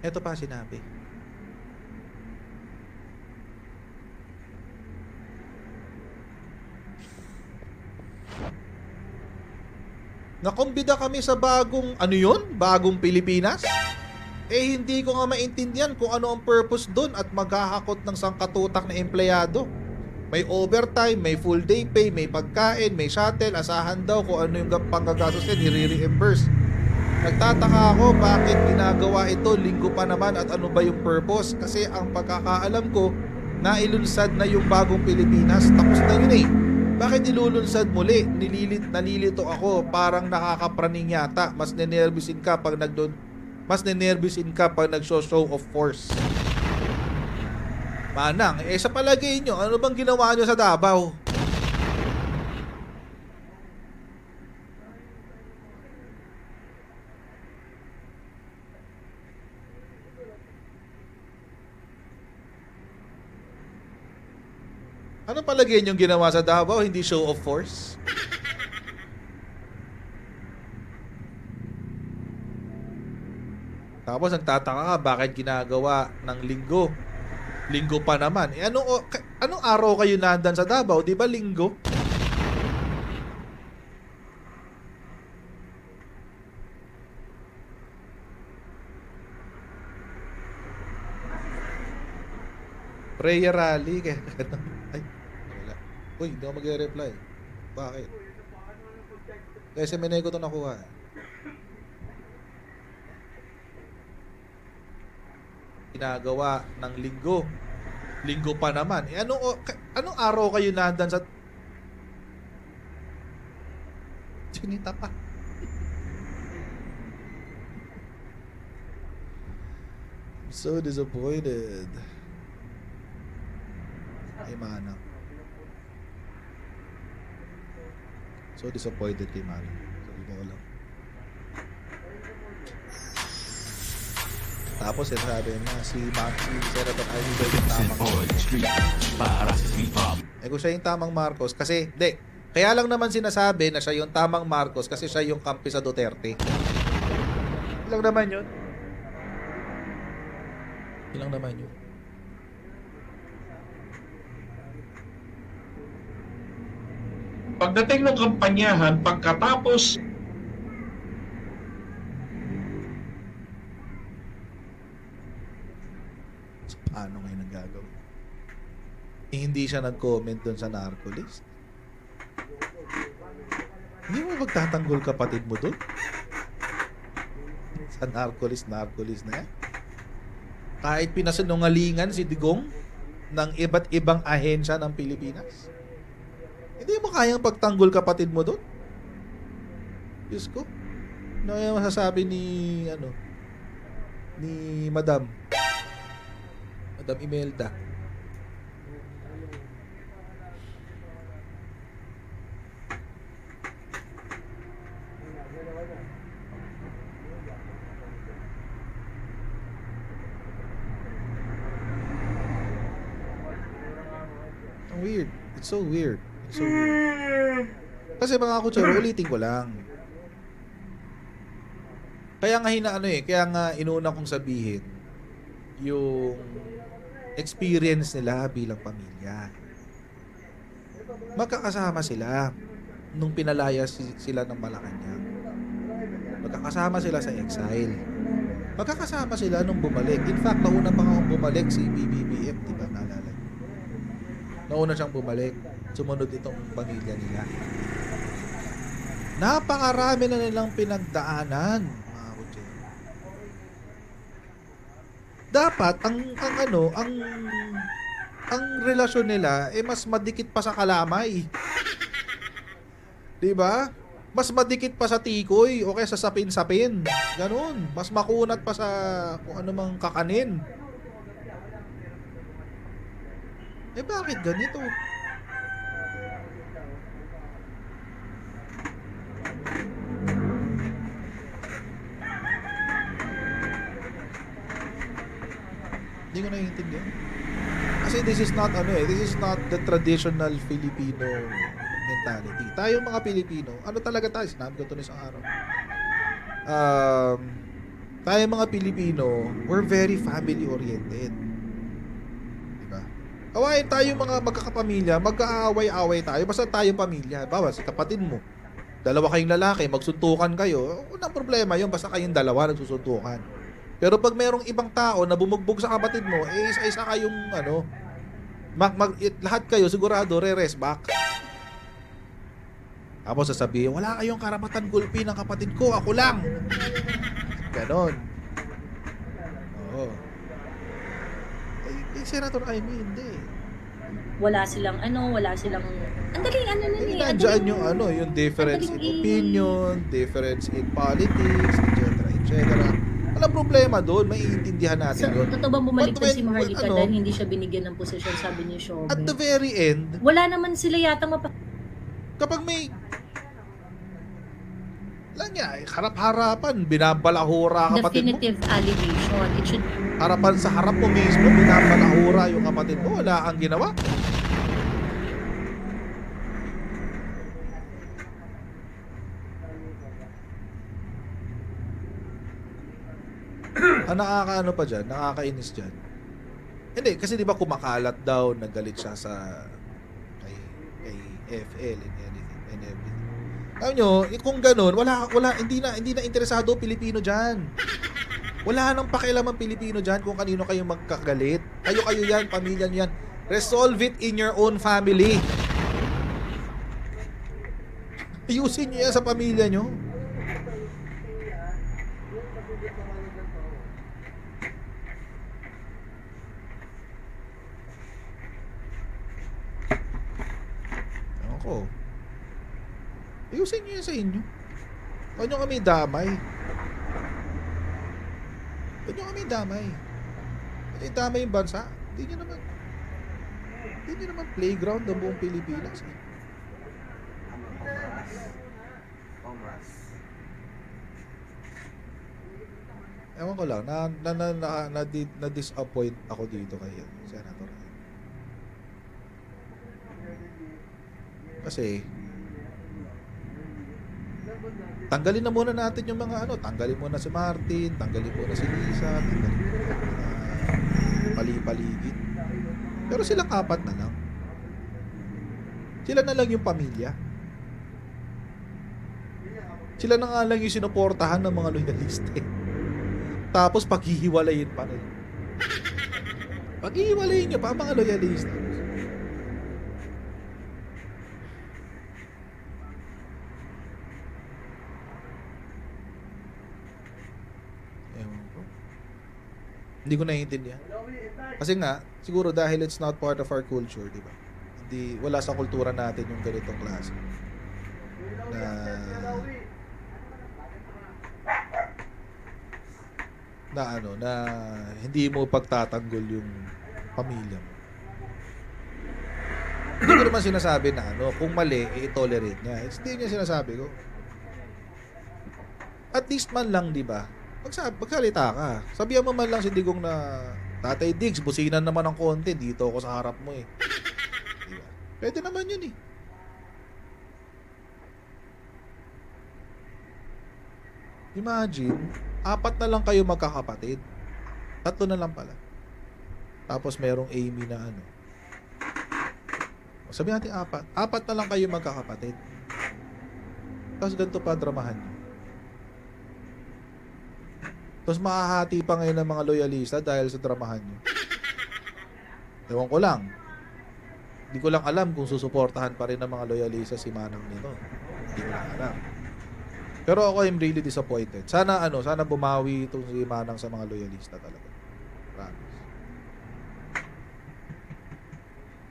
Ito pa sinabi. Nakumbida kami sa bagong, ano yun? Bagong Pilipinas? Eh hindi ko nga maintindihan kung ano ang purpose doon at maghahakot ng sangkatutak na empleyado. May overtime, may full day pay, may pagkain, may shuttle, asahan daw kung ano yung panggagastos yan, i-reimburse. Nagtataka ako bakit ginagawa ito linggo pa naman at ano ba yung purpose? Kasi ang pagkakaalam ko, nailunsad na yung bagong Pilipinas, tapos na yun eh. Bakit ilulunsad muli? Nalilito ako, parang nakakapraning yata. Mas nenervyusin ka pag nag-show of force. Manang, sa palagay nyo, ano bang ginawa nyo sa Davao? Ano palagay nyo ginawa sa Davao? Hindi show of force? Tapos nagtataka ka bakit ginagawa ng linggo. Linggo pa naman. Anong araw kayo nandan sa Davao? Di ba linggo? Prayer rally. Ay, wala. Uy, hindi ako mag-reply. Bakit? Kasi Menego ito nakuha. Ginagawa ng linggo. Linggo pa naman. Anong araw kayo nandan sa... Chinita pa. I'm so disappointed. Ay, Manang. So disappointed kay Manang. Sabi ko lang. Tapos sabi niya si Senator Ivy ba yung tamang kung siya yung tamang Marcos kasi kaya lang naman sinasabi na siya yung tamang Marcos kasi siya yung kampi sa Duterte. Ilang naman yun? Ilang naman yun? Pagdating ng kampanyahan, pagkatapos paano ngayon nagagawin? Hindi siya nag-comment doon sa narco list. Hindi mo magtatanggol kapatid mo doon? Sa narco list na yan? Kahit pinasinungalingan si Digong ng iba't ibang ahensya ng Pilipinas? Hindi mo kayang pagtanggol kapatid mo doon? Diyos ko. Ano yung masasabi ni Madam Imelda? Ang weird. It's so weird. It's so weird. Kasi mga kutsuro, ulitin ko lang. Kaya nga inuna kong sabihin yung experience nila bilang pamilya. Magkakasama sila nung pinalaya sila ng Malacanang. Magkakasama sila sa exile. Magkakasama sila nung bumalik. In fact, nauna pa nga bumalik si BBBM, di ba? Naalala. Nauna siyang bumalik. Sumunod itong pamilya nila. Napakarami na nilang pinagdaanan, mga kutse. Dapat ang relasyon nila mas madikit pa sa kalamay. 'Di ba? Mas madikit pa sa tikoy o kaya sa sapin-sapin. Ganun. Mas makunat pa sa kung ano mang kakanin. Bakit ganito? Hindi ko naiintindihan. Kasi this is not the traditional Filipino mentality. Tayong mga Pilipino, ano talaga tayo? Sinabi ko ito na isang araw. tayo mga Pilipino, we're very family-oriented. Diba? Kawain tayo mga magkakapamilya, mag-aaway-away tayo, basta tayong pamilya. Bawa, si kapatid mo, dalawa kayong lalaki, magsuntukan kayo, unang problema yun, basta kayong dalawa nagsusuntukan. Pero pag merong ibang tao na bumugbog sa kapatid mo, eh isa-isa kayong lahat kayo sigurado re-rest back. Tapos sasabihin, wala kayong karapatan gulpin ng kapatid ko, ako lang. Ganon. Oo. Eh, Senator Amy, hindi. Wala silang ang daling Hindi nandiyan yung difference in opinion, difference in politics, etc. Walang problema doon, maiintindihan natin yun. Totoo bang bumaliktad si Maharlika ano, dahil hindi siya binigyan ng posisyon, sabi ni Shobe? At the very end, wala naman sila yatang kapag may harap-harapan, binabalahura kapatid mo. definitive allegation. It should Harapan sa harap mo mismo, binabalahura yung kapatid mo, wala kang ginawa. Nakakaano pa dyan, nakakainis dyan. Hindi, kasi di ba kumakalat daw, nagalit siya sa kay FL and everything. Alam nyo, kung ganun, hindi na interesado Pilipino dyan. Wala nang pakialam ang Pilipino dyan kung kanino kayo magkagalit. Kayo yan, pamilya nyo yan. Resolve it in your own family. Ayusin nyo yan sa pamilya nyo. Ako. Ayusin nyo yan sa inyo. Huwag nyo kami damay. Huwag nyo kami damay. Damay yung bansa. Hindi nyo naman playground ang buong Pilipinas. Ewan ko lang, na-disappoint ako dito kay Senator. Kasi tanggalin na muna natin yung mga tanggalin muna si Martin, tanggalin muna si Lisa, tanggalin muna pali-paligid. Pero silang apat na lang. Sila na lang yung pamilya. Sila na nga lang yung sinuportahan ng mga loyaliste. Tapos paghihiwalayin pa rin. Paghihiwalayin nyo pa ang mga loyaliste. Hindi ko naiintindihan. Kasi nga, siguro dahil it's not part of our culture, di ba? Wala sa kultura natin yung ganitong klase. Na hindi mo pagtatanggol yung pamilya mo. Hindi ko naman sinasabi na kung mali, i-tolerate niya. Hindi niya sinasabi ko. At least man lang, di ba? Magsalita ka. Sabihan mo man lang si Digong na, Tatay Diggs, businan naman ng konti. Dito ako sa harap mo eh. Diba? Pwede naman yun eh. Imagine, 4 na lang kayo magkakapatid. 3 na lang pala. Tapos merong Amy na sabihin natin 4. 4 na lang kayo magkakapatid. Tapos ganito pa dramahan nyo. Tapos makahati pa ngayon ng mga loyalista dahil sa dramahan nyo. Ewan ko lang. Hindi ko lang alam kung susuportahan pa rin ng mga loyalista si Manang nito. Hindi ko lang alam. Pero ako I'm really disappointed. Sana bumawi itong si Manang sa mga loyalista talaga. Promise.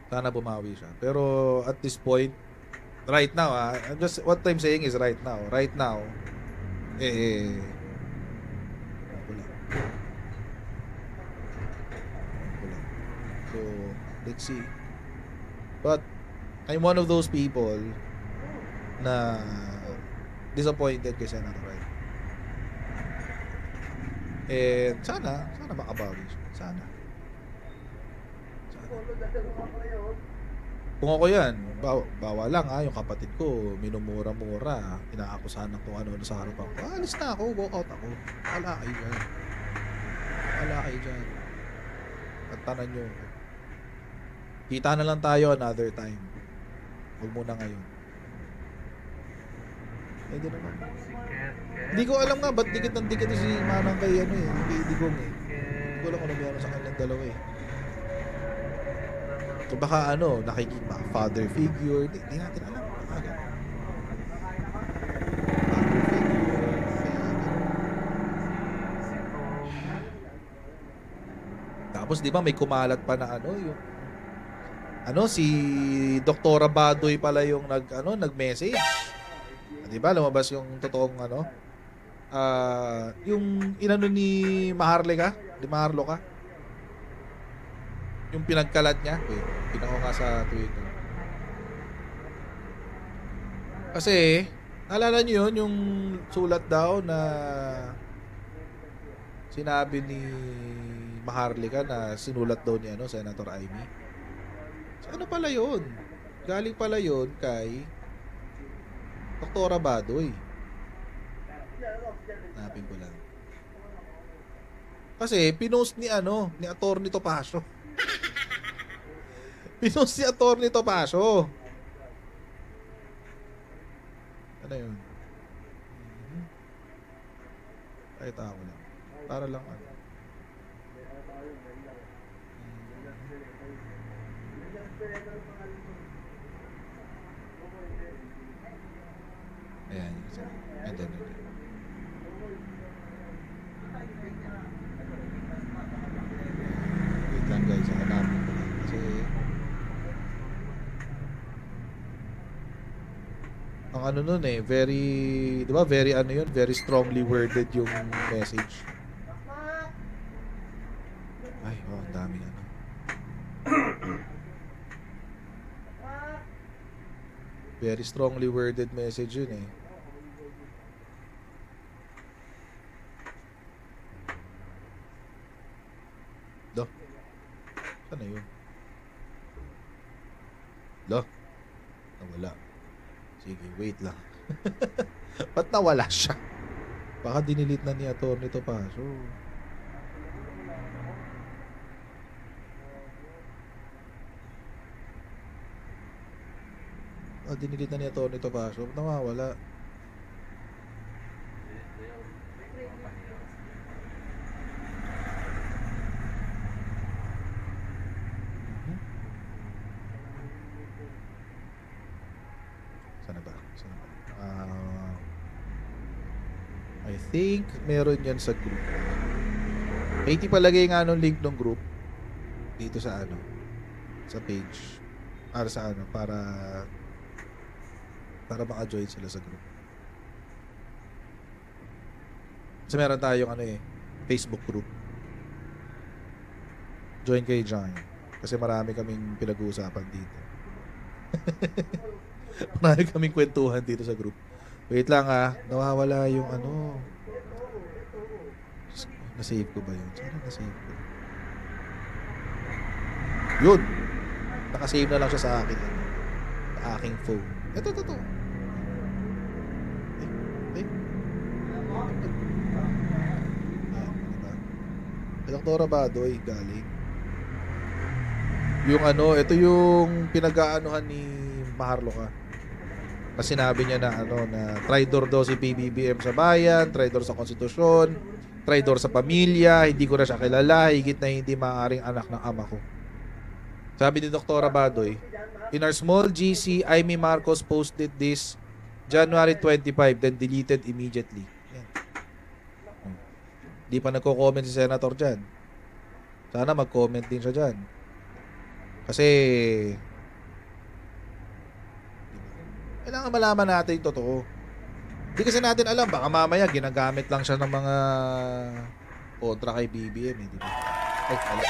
Sana bumawi siya. Pero at this point, right now, what I'm saying is right now. Right now, so, let's see. But, I'm one of those people na disappointed kay Senator Wright. And sana makabawi siya. Sana. Kung ako yan, bawa lang yung kapatid ko, minumura-mura, inaakusahan ng kung ano sa harapan ko. Alis na ako, walk out ako. Wala kayo dyan. Wala kayo dyan. Tantanan nyo. Kita na lang tayo another time. Huwag muna ngayon. Pwede naman. Hindi ko alam nga, ba't dikit ng dikit si Manang kay kay Digong eh. Hindi ko alam kung ano meron sa kanilang dalawa eh. So baka nakikita father figure, di natin alam. Father figure, tapos di ba may kumalat pa na yung si Doktora Badoy pala yung nag-message. Di ba lumabas yung totoong yung inano ni Maharlika, di Maharlo ka? Yung pinagkalat niya. Wait, pinako nga sa Twitter. Kasi, naalala niyo yun, yung sulat daw na sinabi ni Maharlika na sinulat daw ni Senator Amy. So, ano pala yun? Galing pala yun kay Doktora Badoy. Hanapin ko lang. Kasi, pinost ni Atty. Topacio. Pinost si Atty. Topacio. Ano yun? Kahit ako lang. Para lang Ayan. Ayan. Wait lang guys. Hanapin ko lang. Kasi ang nun very, di ba, very very strongly worded yung message. Ay, ang daming very strongly worded message yun eh. Ano yun? Nawala. Sige, wait lang. Ba't nawala siya? Baka dinilit na ni Atty. Topacio. Dinilit na ni Atty. Topacio. Ba't nawawala? I think meron yan sa group. Katie palagay nga nung link ng group dito sa sa page para sa para maka-join sila sa group. Kasi meron tayong Facebook group. Join kayo dyan. Kasi marami kaming pinag-uusapan dito. Marami kaming kwentuhan dito sa group. Wait lang nawawala yung na-save ko ba yun? Sana na-save ko. Yun! Naka-save na lang siya sa akin. Sa aking phone. Ito. Doktora Badoy galing. Yung ito yung pinag-aanuhan ni Maharlika. Na sinabi niya na na traidor daw si PBBM sa bayan, traidor sa konstitusyon, traidor sa pamilya, hindi ko na siya kilala, higit na hindi maaaring anak ng ama ko. Sabi ni Dr. Badoy, in our small GC, Amy Marcos posted this January 25, then deleted immediately. Yan. Di pa nagko-comment si Senator dyan. Sana mag-comment din siya dyan. Kasi kailangan malaman natin yung totoo. Hindi kasi natin alam, baka mamaya ginagamit lang siya ng mga kontra kay BBM di ba? Ay, wala.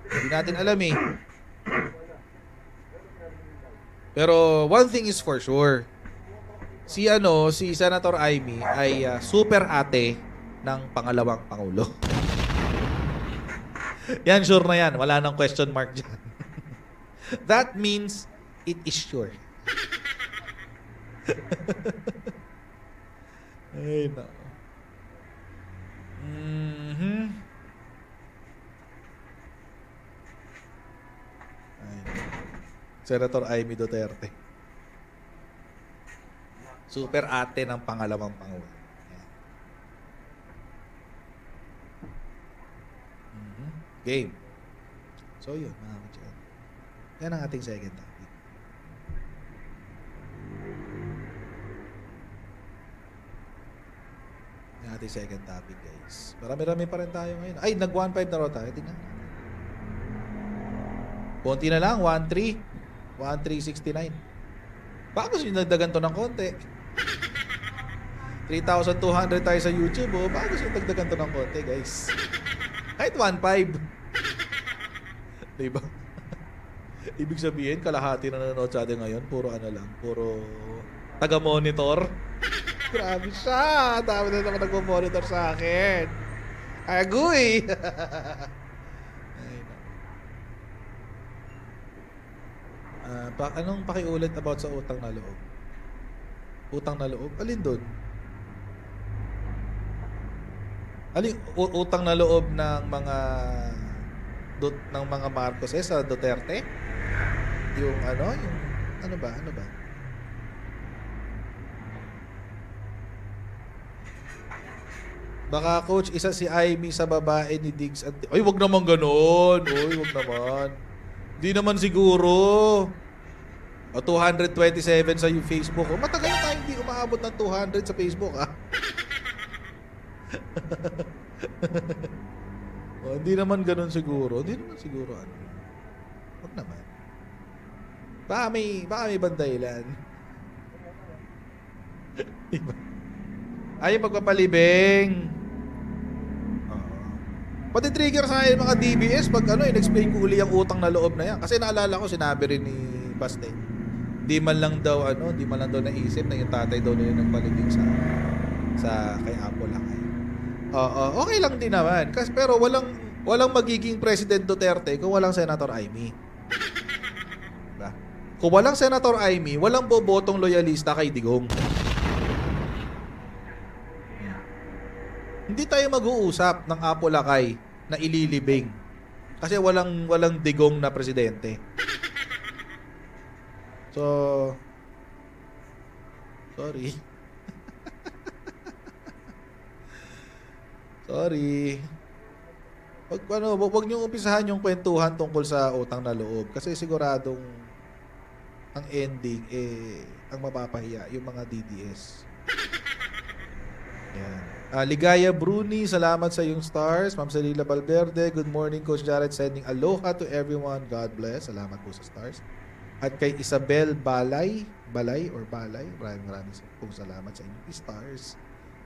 Hindi natin alam Pero one thing is for sure. Si Senator Amy ay super ate ng pangalawang pangulo. Yan, sure na yan. Wala nang question mark dyan. That means it is sure. Ay, no. Ay, Senator Amy Duterte. Super ate ng pangalawang Pangulo. Game. So yun, mga kutyan. Yan ang ating second topic. Yan ang ating second topic, guys. Marami-rami pa rin tayo ngayon. Ay, nag 1.5 na raw tayo. Tingnan. Konti na lang, 1.3. 1.369. Bakit gusto nyo nagdagan to ng konti? 3,200 tayo sa YouTube, oh. Bakit gusto nyo nagdagan to ng konti, guys? Kahit 1.5. Diba? Ibig sabihin, kalahati na nanonood sa atin ngayon. Puro ano lang. Puro taga-monitor. Grabe siya. Dami na naman nagmo-monitor sa akin. Agoy! Anong pakiulit about sa utang na loob? Utang na loob? Alin doon? Alin utang na loob ng mga Marcos sa Duterte? Yung ano ba? Baka coach, isa si Amy sa babae ni Diggs at... Ay, wag naman ganoon. Oy, wag naman. Di naman siguro. O 227 sa Facebook. O, matagal na tayo hindi umaabot ng 200 sa Facebook, ha? O, hindi naman ganun siguro. Hindi naman siguro, ano. Wag naman. Baka may bandahilan. Diba? Ay, magpapalibing. Pati trigger sa akin mga DBS pag in-explain ko uli ang utang na loob na yan. Kasi naalala ko, sinabi rin ni Baste. Di man lang daw naisip na yung tatay daw nila nagpalibing sa kay Apple Lakay. Okay lang din naman. Pero walang magiging President Duterte kung walang Senator Amy. Diba? Kung walang Senator Amy, walang bobotong loyalista kay Digong. Hindi tayo mag-uusap ng Apple Lakay na ililibing. Kasi walang Digong na presidente. So, sorry. Sorry. Wag niyo umpisahan yung kwentuhan tungkol sa utang na loob kasi siguradong ang ending ang mapapahiya yung mga DDS. Yan. Ligaya Bruni, salamat sa iyong stars. Ma'am Salila Valverde, good morning Coach Jared, sending aloha to everyone. God bless. Salamat po sa stars. At kay Isabel Balay, maraming pong salamat sa inyong stars.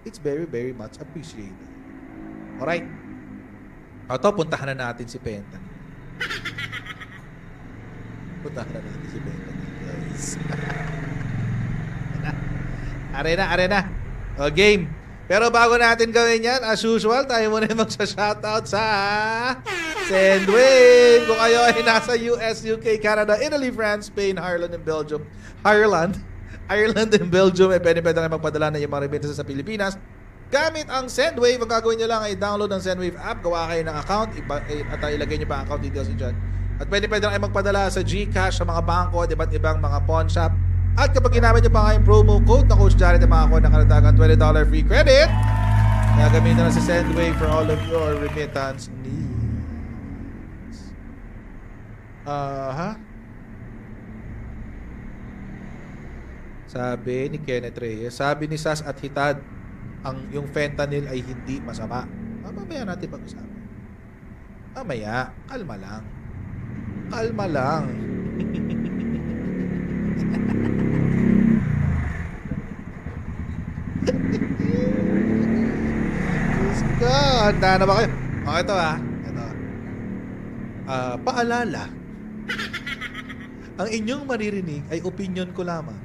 It's very, very much appreciated. Alright. Ito, puntahan na natin si Penta. Puntahan na natin si Penta, guys. Arena. O, game. Pero bago natin gawin yan, as usual, tayo muna yung magsa-shoutout sa Sendwave. Kung kayo ay nasa US, UK, Canada, Italy, France, Spain, Ireland, and Belgium. Ireland and Belgium, pwede na magpadala na yung mga remittances sa Pilipinas. Gamit ang Sendwave, ang gagawin nyo lang ay download ang Sendwave app, gawa kayo ng account, at ilagay nyo pa ang account details dyan. At pwede na kayo magpadala sa GCash, sa mga bangko, at iba't ibang mga pawn shop. At kapag ginamit nyo pa nga yung promo code na Coach Jared, makakuha ng karagdagang $20 free credit. Kaya gamitin na si Sendwave for all of your remittance needs. Sabi ni Kenneth Reyes, sabi ni Sas at Hitad, yung fentanyl ay hindi masama. Mamaya natin pag-usapan. Mamaya, kalma lang. Kalma lang. Handa na ba kayo? Ito Ito. Paalala. Ang inyong maririnig ay opinion ko lamang.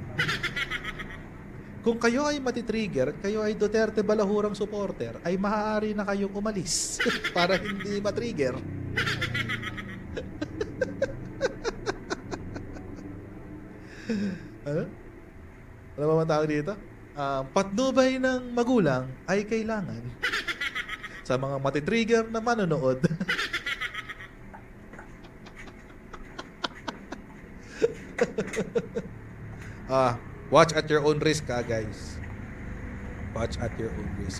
Kung kayo ay matitrigger, kayo ay Duterte balahurang supporter, ay maaari na kayong umalis para hindi matrigger. Ano? Ano ba man tawag dito? Patnubay ng magulang ay kailangan sa mga matitrigger na manonood. Watch at your own risk, guys. Watch at your own risk.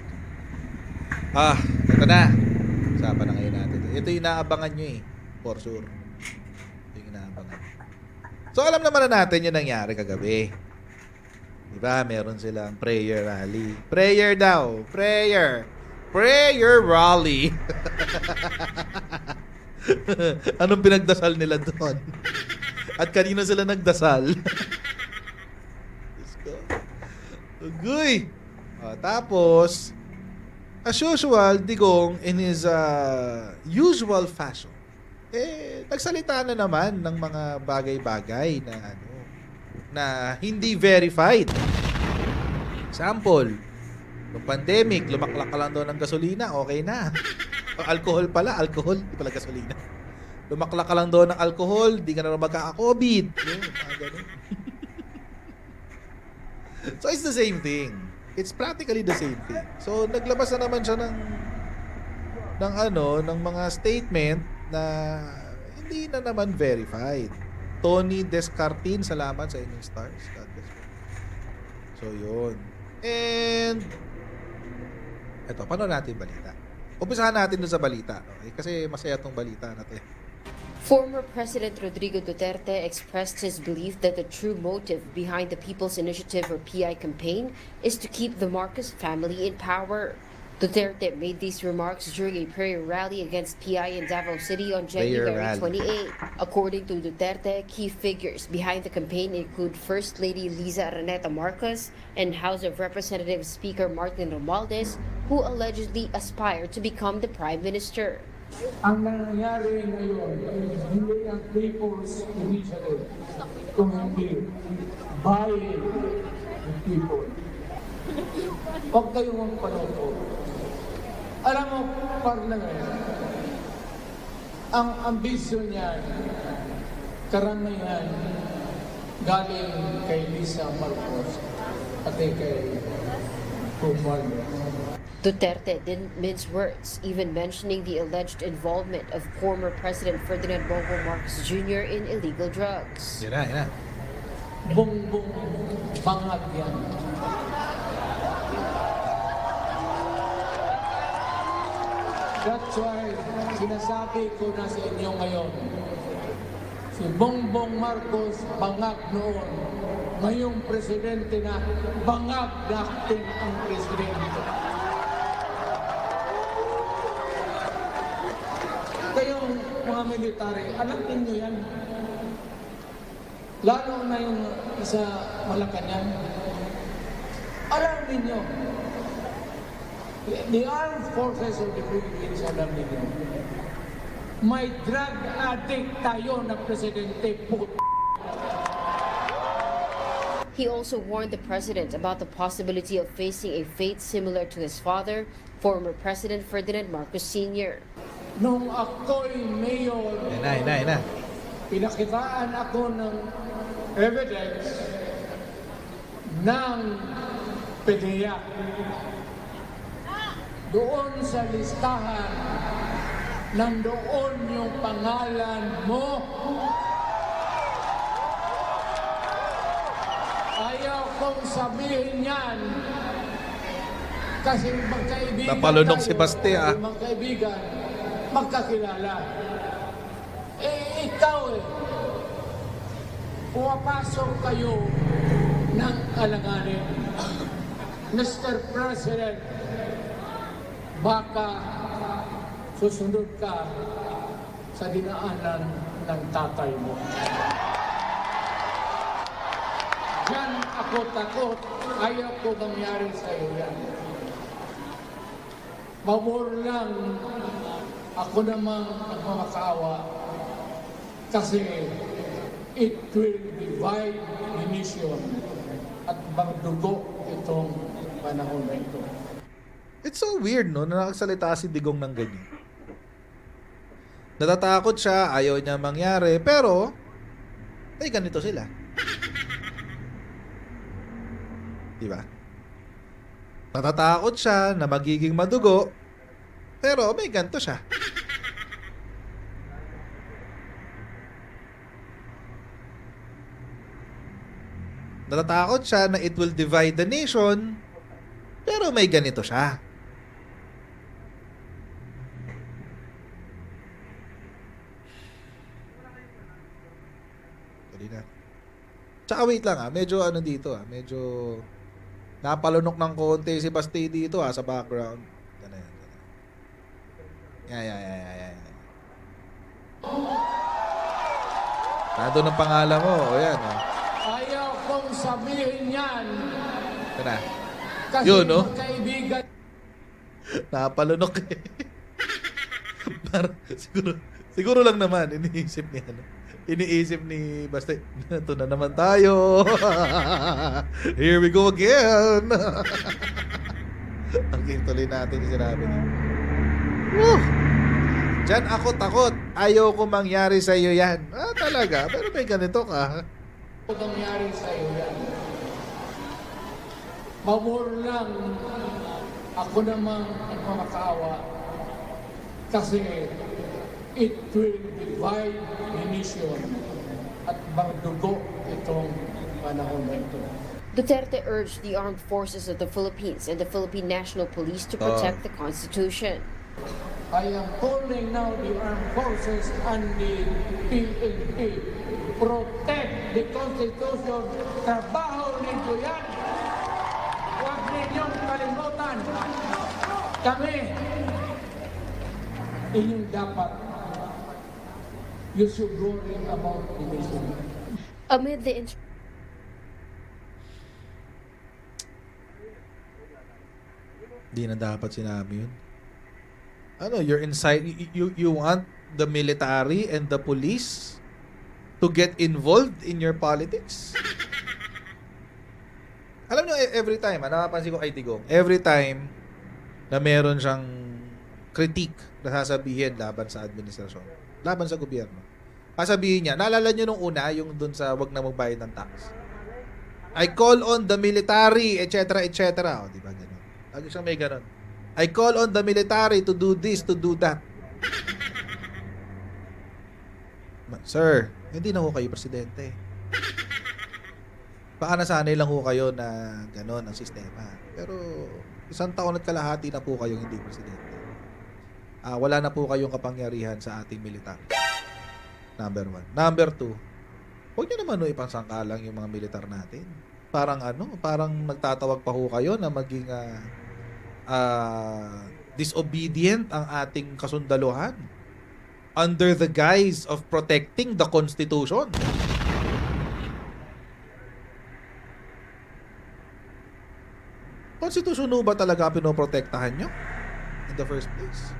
Ito na. Usapan na ngayon natin. Ito yung inaabangan nyo eh. For sure. Ito yung inaabangan. So, alam naman na natin yung nangyari kagabi. Diba? Meron silang prayer rally. Prayer daw. Prayer. Prayer rally. Anong pinagdasal nila doon? At kanino sila nagdasal? Let's go. Ugoy. Tapos, as usual, Digong, in his usual fashion, nagsalita na naman ng mga bagay-bagay na hindi verified. Example, nung pandemic, lumaklak ka lang daw ng gasolina, okay na. Alcohol pala, alcohol, hindi pala gasolina. Lumaklak ka lang daw ng alcohol, di ka na magkaka-COVID. So it's the same thing. It's practically the same thing. So naglabas na naman siya ng mga statement na hindi na naman verified. Tony Descartin, salamat sa inyong stars. So yun. And eto, paano natin balita? Umpisahan natin dun sa balita. Okay? Kasi masaya tong balita natin. Former President Rodrigo Duterte expressed his belief that the true motive behind the People's Initiative or PI campaign is to keep the Marcos family in power. Duterte made these remarks during a prayer rally against PI in Davao City on January 28. According to Duterte, key figures behind the campaign include First Lady Liza Araneta Marcos and House of Representatives Speaker Martin Romualdez, who allegedly aspired to become the Prime Minister. Ang nangyayari ngayon ay hindi ang People's Initiative, kundi by the people. Huwag kayong panood. Alam mo, Parliament, ang ambisyon niyan, karamihan, galing kay Lisa Marcos at kay Romualdez. Duterte didn't mince words, even mentioning the alleged involvement of former President Ferdinand Bongbong Marcos Jr. in illegal drugs. Yan na. Bongbong bangag yan. That's why sinasabi ko na sa inyo ngayon, si Bongbong Marcos bangag noon, ngayong presidente na bangag natin ang presidente. Kayong mga military, alam niyo yan. Lalo na yung sa Malacanang. Alam niyo. The Armed Forces of the Philippines, alam niyo. May drug addict tayo na presidente po. He also warned the president about the possibility of facing a fate similar to his father, former President Ferdinand Marcos Sr. Nung ako'y mayor, pinakitaan ako ng evidence ng PDEA. Doon sa listahan, nandoon yung pangalan mo. Ayaw kong sabihin yan. Kasi magkaibigan Napalunok tayo, si Baste, magkaibigan, magkakilala. Ikaw pumapasok kayo ng alanganin. Mr. President, baka susunod ka sa dinaanan ng tatay mo. Yan ako takot. Ayaw ko mangyari sa iyo yan. Mabor lang ako namang nagmamakaawa kasi it will divide the nation at magdugo itong panahon na ito. It's so weird, no, na nakasalita si Digong ng ganyan. Natatakot siya, ayaw niya mangyari, pero ay ganito sila. Di ba? Natatakot siya na magiging madugo, pero may ganto siya. Natatakot siya na it will divide the nation, pero may ganito siya. Tuloy na. Tsaka wait lang medyo ano dito medyo napalunok ng konti si Basti dito sa background. Ganun. Yeah. Nandun ang pangalan mo. O yan. Ayaw kong sabihin yan. Ito na. Kasi Yun, no? magkaibigan Napalunok Parang, siguro lang naman, iniisip ni Basta, ito na naman tayo. Here we go again. Okay, tuloy natin yung sinabi niya. Woo! Diyan ako takot. Ayaw ko mangyari sa iyo yan. Talaga? Pero may ganito ka. ko nangyari sa iyo yan. Mabor lang ako namang nagmamakaawa kasi it will divide the nation at magdugo itong panahon na ito. Duterte urged the armed forces of the Philippines and the Philippine National Police to protect the Constitution. I am calling now the armed forces and the PNP. Protect the Constitution. Trabaho ninyo yan. Huwag ninyong kalimutan. Kami, inyong dapat. You should worry about the nation. Amid the Di na dapat sinabi yun. Ano, you're inside, you want the military and the police to get involved in your politics? Alam nyo, every time, napapansin ko kay Tigong, every time na meron siyang critique na sasabihin laban sa administrasyon, laban sa gobyerno, sasabihin niya, naalala nyo nung una, yung dun sa wag na magbayad ng tax. I call on the military, etc., etc. O, di ba ganun? Lagi siyang may ganun. I call on the military to do this, to do that. Sir, hindi na ho kayo presidente. Baka nasanay lang ho kayo na gano'n ang sistema. Pero isang taon at kalahati na po kayong hindi presidente. Wala na po kayong kapangyarihan sa ating militar. Number 1. Number 2, huwag nyo naman ipangsangkalang yung mga militar natin. Parang parang nagtatawag pa ho kayo na maging disobedient ang ating kasundaluhan under the guise of protecting the Constitution. Constitution ba talaga pinoprotektahan nyo in the first place?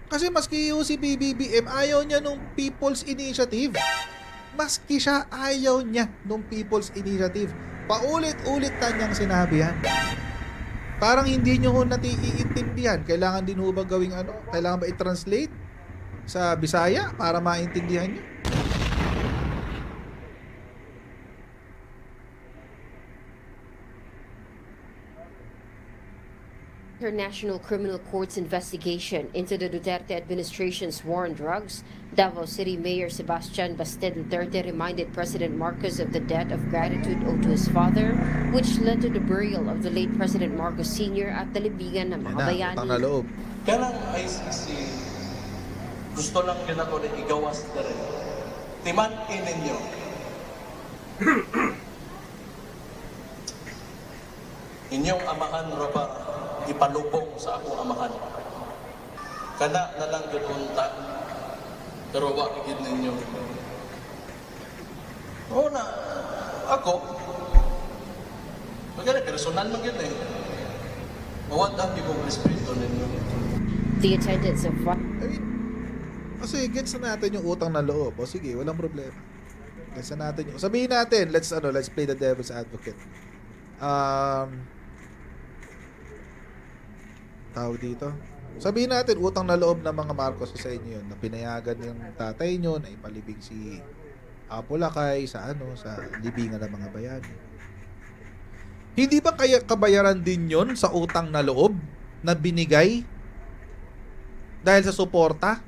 Kasi maski yung si BBM, ayaw niya nung People's Initiative. Maski siya, ayaw niya nung People's Initiative. Paulit-ulit niyang sinabi yan. Parang hindi nyo ho natiiintindihan. Kailangan din ho ba gawing Kailangan ba i-translate sa Bisaya para maintindihan nyo? International Criminal Court's investigation into the Duterte administration's war on drugs, Davao City Mayor Sebastian Baste Duterte reminded President Marcos of the debt of gratitude owed to his father, which led to the burial of the late President Marcos Sr. at Talibigan ng mga bayani. Utang na loob. Kaya ng ICC, gusto lang yun ako na igawas na rin. Timan-in ninyo. Inyong amahan ra ba ipalubong sa akong amahan? Kana na lang yun unta. Pero wag gid ninyo. Oo na, ako, maganda, personal man yun Mawad ang ibong respeto ninyo. The attendance of I mean, kasi gets na natin yung utang na loob. O sige, walang problema. Gets na natin yung... Sabihin natin, let's play the devil's advocate. Tawag dito. Sabihin natin, utang na loob ng mga Marcos sa inyo yun, na pinayagan yung tatay nyo na ipalibing si Apolacay, sa sa libingan ng mga bayani. Hindi ba kaya kabayaran din yon sa utang na loob na binigay dahil sa suporta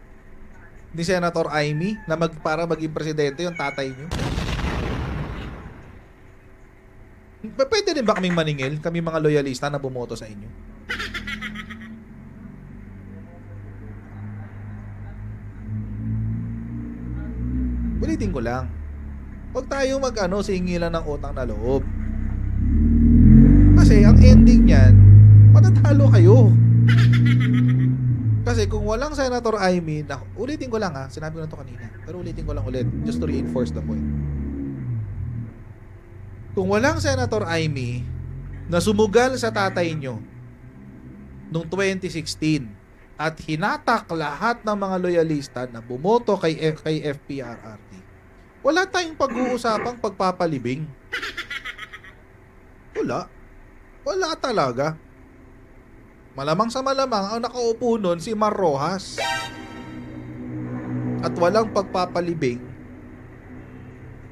ni Senator Amy na para maging presidente yung tatay niyo? Pwede din ba kaming maningil, kami mga loyalista na bumoto sa inyo? Ulitin ko lang. Huwag tayo singilan ng utang na loob. Kasi ang ending niyan, matatalo kayo. Kasi kung walang Senator Amy, ulitin ko lang sinabi ko na to kanina, pero ulitin ko lang ulit just to reinforce the point. Kung walang Senator Amy na sumugal sa tatay nyo noong 2016 at hinatak lahat ng mga loyalista na bumoto kay FPRRD, wala tayong pag-uusapang pagpapalibing. Wala talaga. Malamang sa malamang ang nakaupo nun si Mar Rojas. At walang pagpapalibing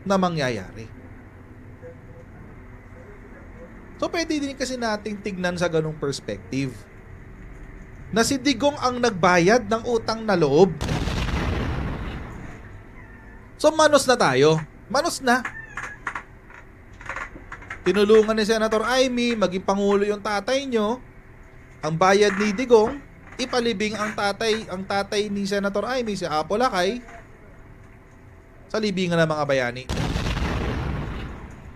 na mangyayari. So pwede din kasi nating tignan sa ganung perspective. Na si Digong ang nagbayad ng utang na loob. So manos na tayo. Manos na. Tinulungan ni Senator Amy, maging pangulo yung tatay nyo. Ang bayad ni Digong, ipalibing ang tatay ni Senator Amy, si Apolacay, sa libingan ng mga bayani.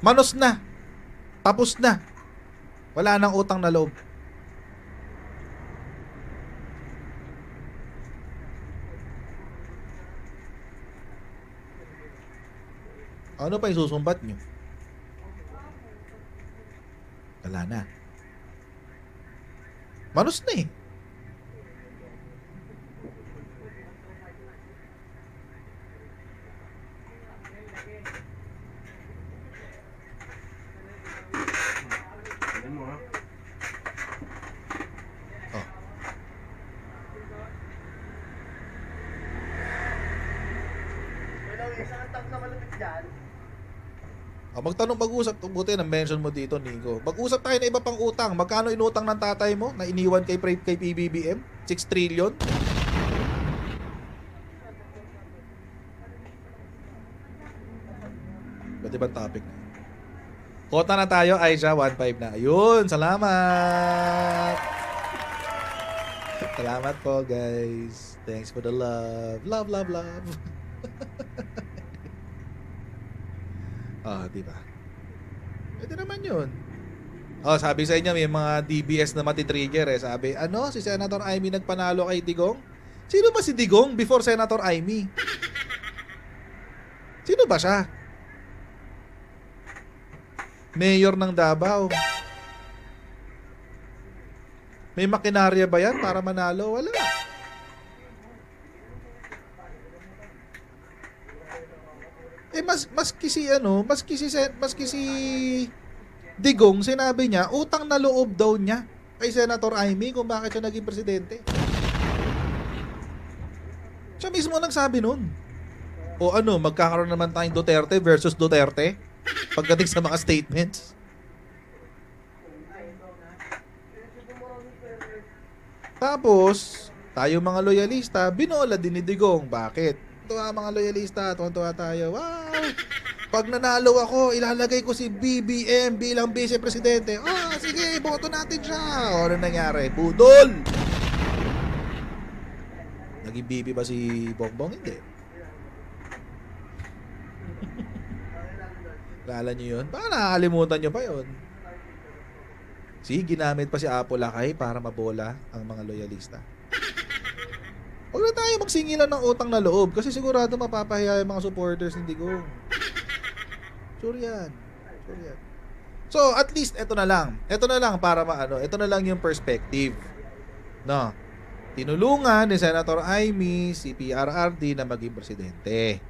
Manos na. Tapos na. Wala nang utang na loob. Ano pa yung susumbat nyo? Wala na. Manos na eh. Oh. Mag-usap, buti na mention mo dito, Nico. Mag-usap tayo na iba pang utang. Magkano inutang ng tatay mo na iniwan kay PBBM? 6 trillion? Pwede ba topic na? Kota na tayo, Aisha, 1.5 na. Ayun, salamat! Salamat po, guys. Thanks for the love. Love, love, love. Diba? Pwede naman yun. Sabi sa inyo, may mga DBS na matitrigger eh. Sabi, si Senator Amy nagpanalo kay Digong? Sino ba si Digong before Senator Amy? Sino ba siya? Mayor ng Davao. May makinarya ba yan para manalo? Wala. Maski si Digong, sinabi niya, utang na loob daw niya kay Senator Amy kung bakit siya naging presidente. Siya mismo nagsabi nun. O magkakaroon naman tayong Duterte versus Duterte pagdating sa mga statements. Tapos, tayo mga loyalista, binola din ni Digong. Bakit? Mga loyalista, tuwan-tuwa tayo. Wow! Pag nanalo ako, ilalagay ko si BBM bilang vice-presidente. Sige, boto natin siya. Ano nangyari? Budol! Naging BB ba si Bongbong? Hindi. Lala nyo yun? Baka nakakalimutan nyo pa yun. Ginamit pa si Apolacay para mabola ang mga loyalista. Huwag na tayo magsingilan ng utang na loob kasi sigurado mapapahiya yung mga supporters ni Digong. Sure yan. So, at least, ito na lang para ito na lang yung perspective. No? Tinulungan ni Senator Amy si PRRD na maging presidente.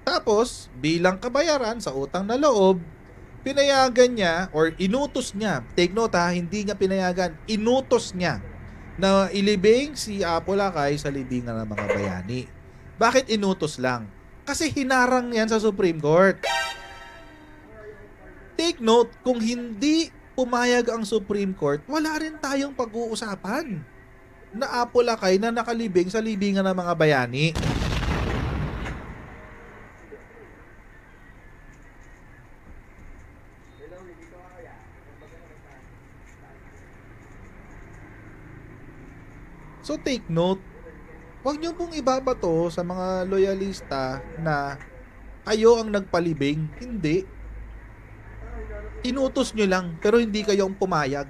Tapos, bilang kabayaran sa utang na loob, pinayagan niya or inutos niya, take note hindi niya pinayagan, inutos niya na ilibing si Apolacay sa libingan ng mga bayani. Bakit inutos lang? Kasi hinarang yan sa Supreme Court. Take note, kung hindi pumayag ang Supreme Court, wala rin tayong pag-uusapan na apolakay na nakalibing sa libingan ng mga bayani. So take note, huwag niyo pong ibabato sa mga loyalista na kayo ang nagpalibing. Hindi. Inutos nyo lang, pero hindi kayo ang pumayag.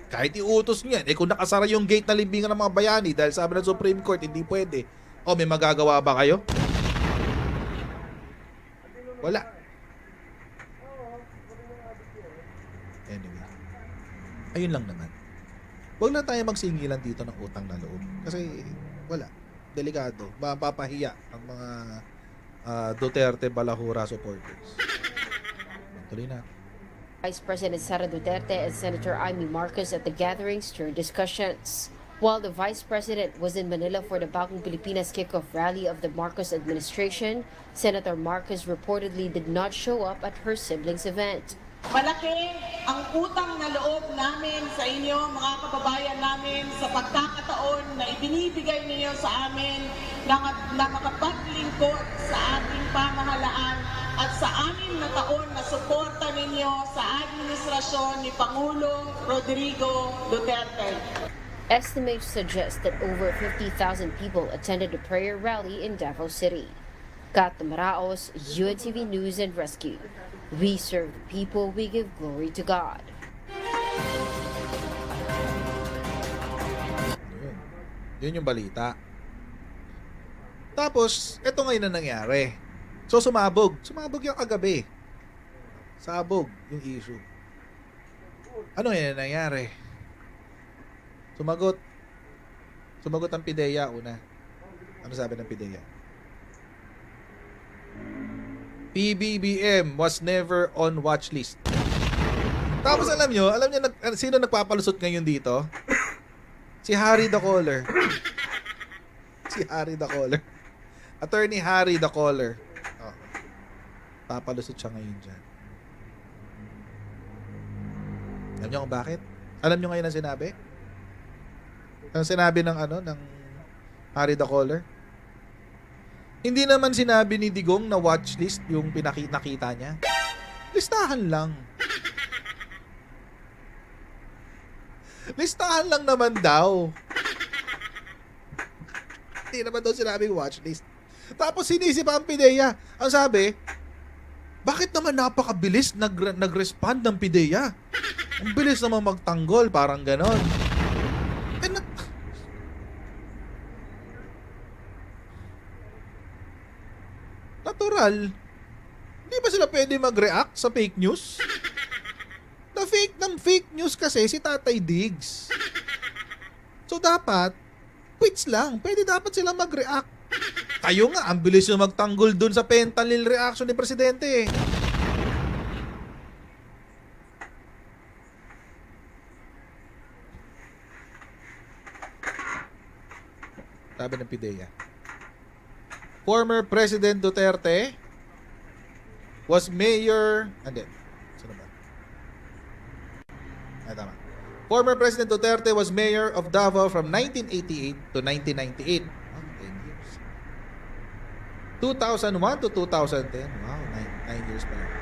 Kahit iutos nyo yan, kung nakasara yung gate na libingan ng mga bayani dahil sabi ng Supreme Court, hindi pwede. O, may magagawa ba kayo? Wala. Anyway. Ayun lang naman. Huwag lang tayo magsingilan dito ng utang na loob. Kasi, wala. Delikado. Mapapahiya ang mga Duterte Balahura supporters. Tuloy na. Vice President Sara Duterte and Senator Amy Marcos at the gatherings during discussions. While the Vice President was in Manila for the Bagong Pilipinas kickoff rally of the Marcos administration, Senator Marcos reportedly did not show up at her siblings' event. Malaki ang utang na loob namin sa inyo, mga kababayan namin, sa pagkakataon na ibinibigay ninyo sa amin na makapaglingkod sa ating pamahalaan at sa 6 na taon na suporta ninyo sa administrasyon ni Pangulong Rodrigo Duterte. Estimates suggest that over 50,000 people attended a prayer rally in Davao City. Kat Maraos, UNTV News and Rescue. We serve the people, we give glory to God. Yun yung balita. Tapos, ito ngayon na nangyari. So, sumabog. Sumabog yung kagabi. Sabog yung issue. Ano yan nangyari? Sumagot ang PIDEA una. Ano sabi ng PIDEA? PBBM was never on watch list. Tapos alam nyo sino nagpapalusot ngayon dito? Si Harry the Caller. Si Harry the Caller. Attorney Harry the Caller. Oh. Papalusot siya ngayon dyan. Alam nyo kung bakit? Alam nyo ngayon ang sinabi? Ang sinabi ng ng Harry the Caller? Hindi naman sinabi ni Digong na watchlist yung nakita niya. Listahan lang. Listahan lang naman daw. Hindi naman daw sinabing watchlist. Tapos sinisip ang PIDEA. Ang sabi, bakit naman napakabilis nag-respond ng PIDEA? Ang bilis naman magtanggol, parang ganon. Natural. Hindi ba sila pwede mag-react sa fake news? Fake news kasi si Tatay Diggs. So dapat, quits lang. Pwede dapat sila mag-react. Kayo nga, ang bilis yung magtanggol dun sa fentanyl reaction ni Presidente. Sabi ng PIDEA. Former President Duterte was mayor... Sino ba? Tama. Former President Duterte was mayor of Davao from 1988 to 1998. 10 years. 2001 to 2010. Wow, 9 years pa lang.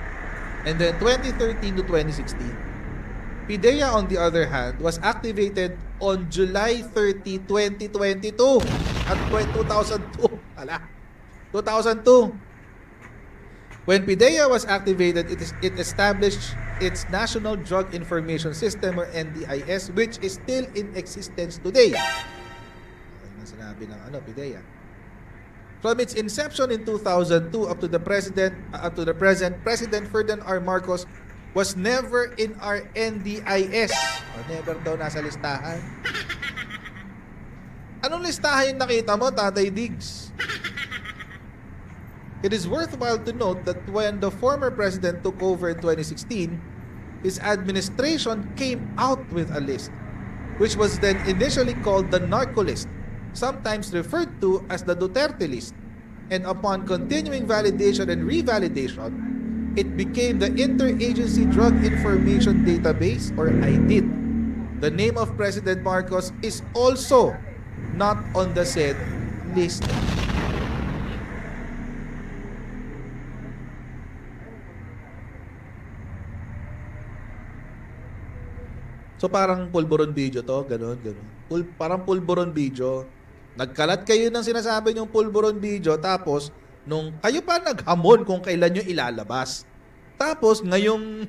And then 2013 to 2016. PIDEA, on the other hand, was activated on July 30, 2022 at 2002. 2002. When PIDEA was activated, it established its National Drug Information System or NDIS, which is still in existence today. Ano sinabi ng PIDEA? From its inception in 2002 up to the present, President Ferdinand R. Marcos was never in our NDIS. O, never daw nasa listahan. Anong listahan yung nakita mo, Tatay Diggs? It is worthwhile to note that when the former president took over in 2016, his administration came out with a list, which was then initially called the narco list. sometimes referred to as the Duterte list. And upon continuing validation and revalidation, it became the Interagency Drug Information Database, or IDID. The name of President Marcos is also not on the said list. So parang pulburon video to, ganun. Parang pulburon video. Nagkalat kayo ng sinasabi niyong pulburon video, tapos nung kayo pa naghamon kung kailan nyo ilalabas. Tapos ngayong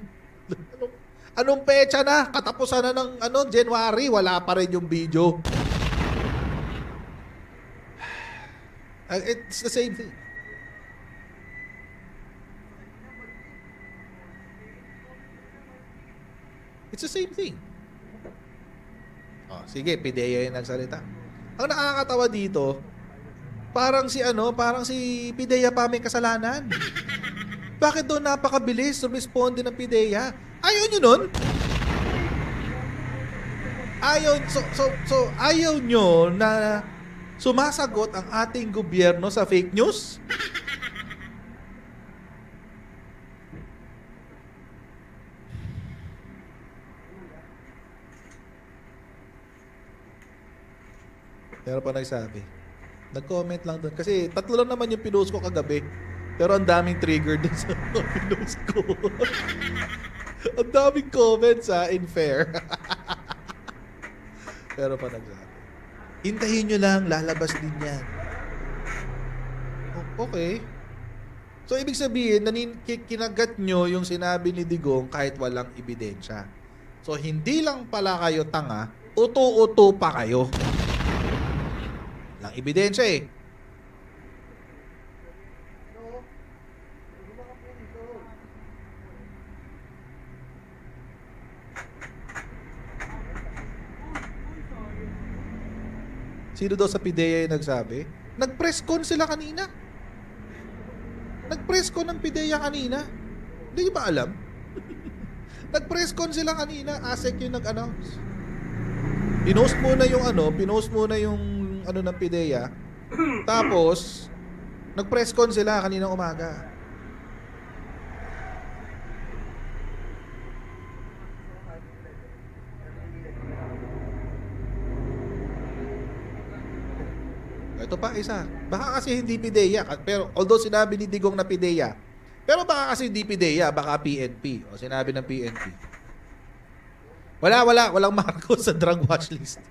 anong petsa na? Katapusan na ng January, wala pa rin yung video. It's the same thing. It's the same thing. Oh, sige, Pidea yung nagsalita. Ang nakakatawa dito, parang si Pidea pa may kasalanan. Bakit doon napakabilis rumisponde ng Pidea? Ayaw nyo nun? Ayaw nyo na sumasagot ang ating gobyerno sa fake news? Pero pa nagsabi. Nag-comment lang doon. Kasi 3 lang naman yung pinost ko kagabi. Pero ang daming trigger doon sa pinost ko. Ang daming comments in fair. Pero pa nagsabi. Hintayin nyo lang, lalabas din yan. Okay. So ibig sabihin, kinagat nyo yung sinabi ni Digong kahit walang ebidensya. So hindi lang pala kayo tanga, uto-uto pa kayo. Lang ebidensya eh. Sino daw sa PIDEA yung nagsabi? Nag-press con sila kanina. Nag-press con ng PIDEA kanina. Hindi nyo ba alam? Nag-press con sila kanina. ASEC yung nag-announce. Pinost muna yung ng PIDEA. Tapos, nag-press con sila kaninang umaga. Ito pa isa. Baka kasi hindi PIDEA. Pero although sinabi ni Digong na PIDEA. Pero baka kasi hindi PIDEA. Baka PNP. O sinabi ng PNP. Walang Marcos sa drug watch list.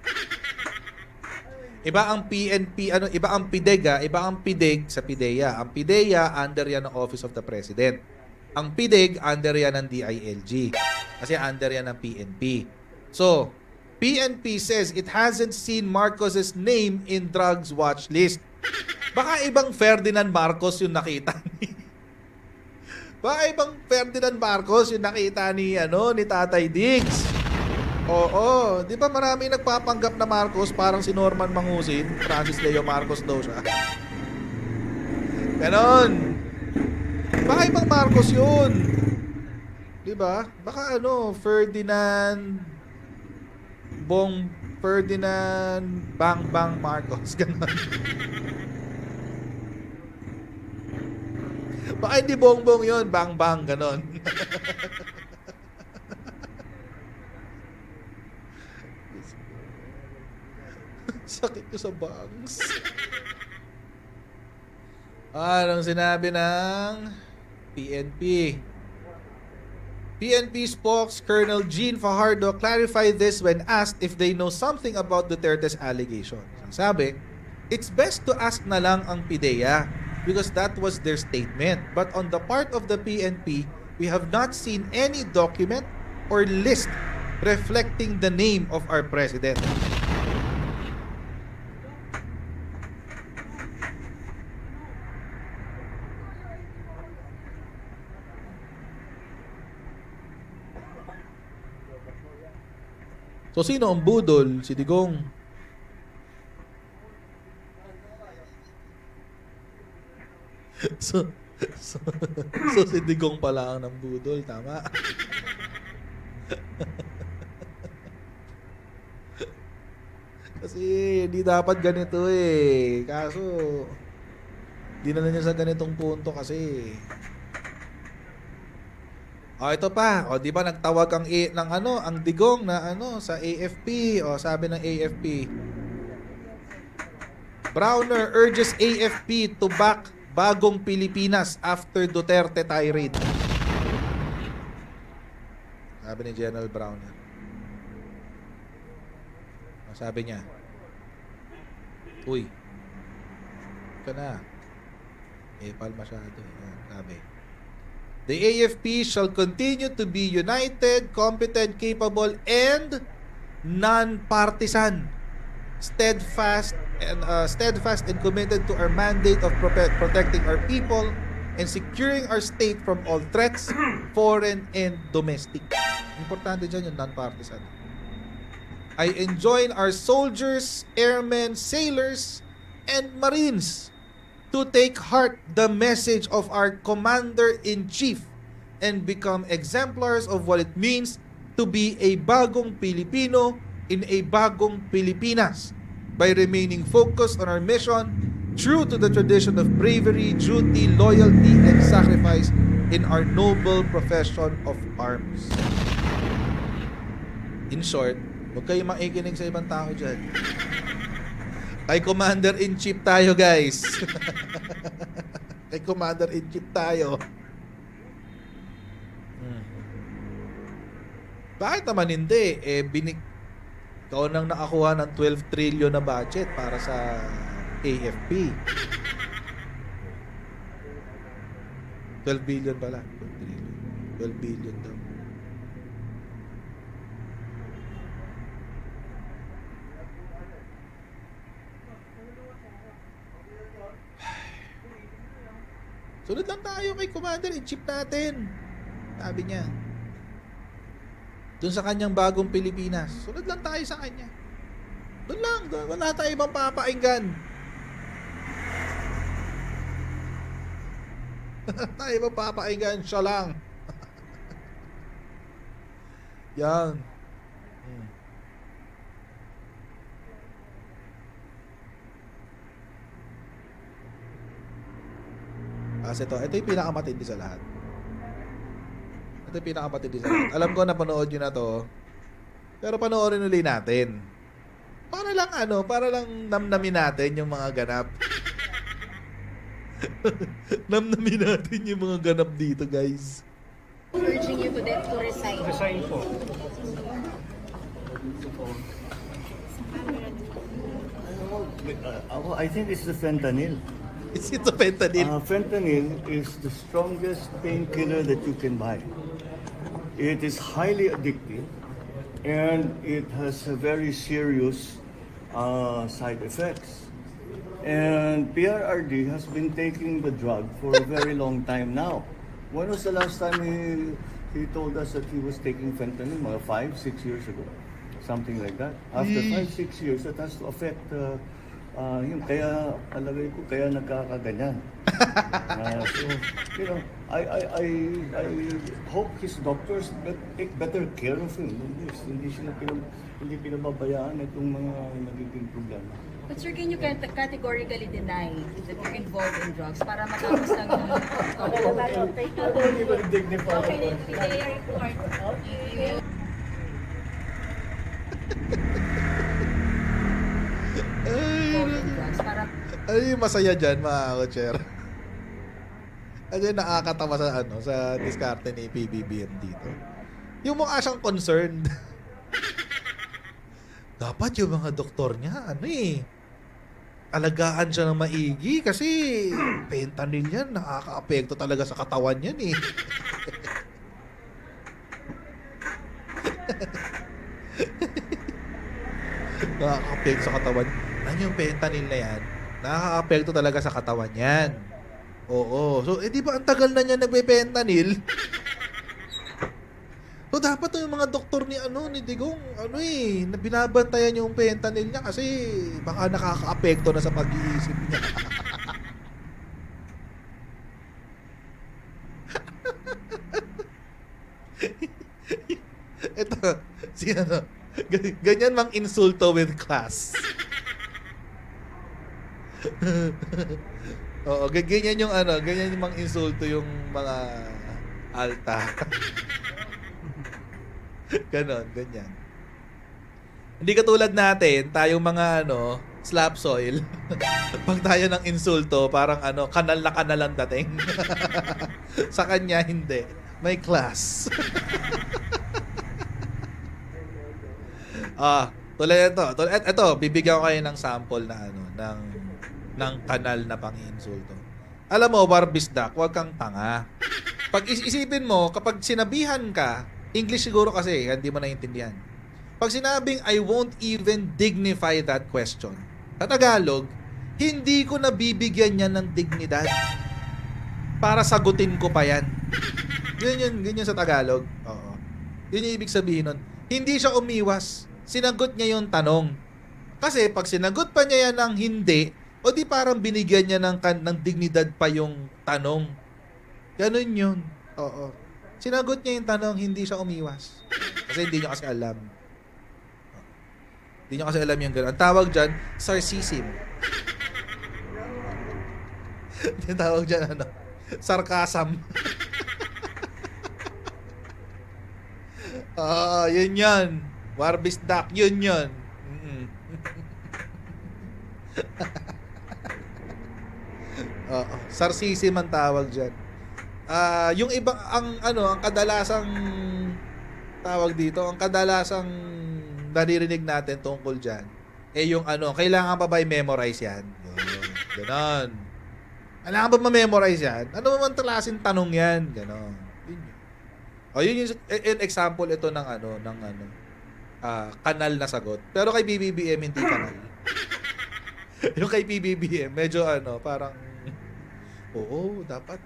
Iba ang PNP, iba ang PIDEG, iba ang PIDEG sa PIDEA. Ang PIDEA, under yan ng Office of the President. Ang PIDEG, under yan ng DILG. Kasi under yan ng PNP. So, PNP says it hasn't seen Marcos's name in drugs watch list. Baka ibang Ferdinand Marcos yung nakita ni... Baka ibang Ferdinand Marcos yung nakita ni Tatay Diggs. Oo, di ba maraming nagpapanggap na Marcos, parang si Norman Mangusin, Francis Leo Marcos daw siya. Ganon. Baka ibang Marcos yun. Di ba? Baka Ferdinand Bang Marcos. Ganon. Baka hindi Bongbong yun, Bang, ganon. Sakit ko sa bangs. Anong sinabi ng PNP? PNP spokes Colonel Jean Fajardo clarified this when asked if they know something about Duterte's allegations. Sabi, it's best to ask na lang ang PIDEA because that was their statement. But on the part of the PNP, we have not seen any document or list reflecting the name of our president. So, sino ang budol? Si Digong. So si Digong pala ang budol. Tama. Kasi Kasi hindi dapat ganito eh. Kaso, di na niya sa ganitong punto kasi. O ito pa, o di ba nagtawag ang digong na sa AFP, o sabi ng AFP. Browner urges AFP to back bagong Pilipinas after Duterte tirade. Sabi ni General Browner. O sabi niya, uy, ito na. Pal masyado. Yan, sabi. The AFP shall continue to be united, competent, capable, and non-partisan, steadfast and committed to our mandate of protecting our people and securing our state from all threats, foreign and domestic. Importante dyan yung non-partisan. I enjoin our soldiers, airmen, sailors, and marines to take heart the message of our Commander-in-Chief and become exemplars of what it means to be a bagong Pilipino in a bagong Pilipinas by remaining focused on our mission, true to the tradition of bravery, duty, loyalty, and sacrifice in our noble profession of arms. In short, huwag kayo makikinig sa ibang tao dyan. Kay Commander-in-Chief tayo, guys. Kay Commander-in-Chief tayo. Bakit naman hindi? Ikaw nang nakakuha ng 12 trillion na budget para sa AFP. 12 billion pala. 12 trillion. 12 billion daw. Sunod lang tayo kay Commander-in-Chief natin. Sabi niya. Doon sa kanyang bagong Pilipinas. Sunod lang tayo sa kanya. Doon lang. Wala tayo ibang papainggan. Wala tayo ibang papainggan. Siya lang. Yan. Kasi ito yung pinakamatindi sa lahat. Ito yung pinakamatindi sa lahat. Alam ko na panood nyo na to. Pero panoorin ulit natin. Para lang namnamin natin yung mga ganap. Namnamin natin yung mga ganap dito, guys. Urging you to resign. Resign po. I think it's the fentanyl. Is it the fentanyl? Fentanyl is the strongest painkiller that you can buy. It is highly addictive and it has a very serious side effects. And PRRD has been taking the drug for a very long time now. When was the last time he told us that he was taking fentanyl? 5-6 years ago. Something like that. After 5-6 years, that has to affect yun, kaya alagay ko kaya nagkakaganyan. So, I hope his doctors take better care of him. Hindi pinababayaan itong mga nagiging problema. But sir, can you categorically deny that you're involved in drugs para matapos lang yung... Don't even dignify. Ano yung masaya dyan, mga kocher? Ano yung nakakatawa sa diskarte ni PBBM dito? Yung mukha siyang concerned. Dapat yung mga doktor niya, alagaan siya ng maigi kasi fentanyl yan, nakaka-apekto talaga sa katawan yan nakaka-apekto sa katawan. Ano yung fentanyl na yan? Nakaka-apekto talaga sa katawan yan. Oo. So, di ba ang tagal na niya nagpe-fentanyl? So, dapat yung mga doktor ni Digong, na binabantayan yung fentanyl niya kasi baka nakaka-apekto na sa pag-iisip niya. Ito, ganyan mang insulto with class. Oo, ganyan yung ano, ganyan yung mga insulto yung mga alta. Ganon, ganyan. Hindi katulad natin, tayong mga ano, slap soil. Pag tayo ng insulto, parang ano, kanal na kanal ang dating. Sa kanya, hindi. May class. Tulad ito. Ito, bibigyan ko kayo ng sample na ano, ng kanal na pang-insulto. Alam mo, Barbisdak, huwag kang tanga. Pag isipin mo, kapag sinabihan ka, English siguro kasi, hindi mo naiintindihan. Pag sinabing, I won't even dignify that question. Sa Tagalog, hindi ko nabibigyan yan ng dignidad. Para sagutin ko pa yan. Ganyan sa Tagalog. Oo. Yun yung ibig sabihin nun. Hindi siya umiwas. Sinagot niya yung tanong. Kasi pag sinagot pa niya yan ng hindi, o di parang binigyan niya ng dignidad pa yung tanong. Ganun yun. Oo. Sinagot niya yung tanong, hindi siya umiwas. Kasi hindi niya kasi alam. Hindi niya kasi alam yung gano'n. Ang tawag dyan, sarcasm. Yung tawag dyan, ano? Sarcasm. Yun yun. Warbisdak, yun yun. Sarcasm ang tawag dyan. Yung iba, ang kadalasang tawag dito, ang kadalasang naririnig natin tungkol dyan, yung kailangan pa ba i-memorize yan? Ganon. Kailangan ba ma-memorize yan? Ano naman klaseng tanong yan? Ganon. Yun yung example ito ng kanal na sagot. Pero kay BBBM, hindi kanal. Yung kay BBBM, medyo parang, oo, dapat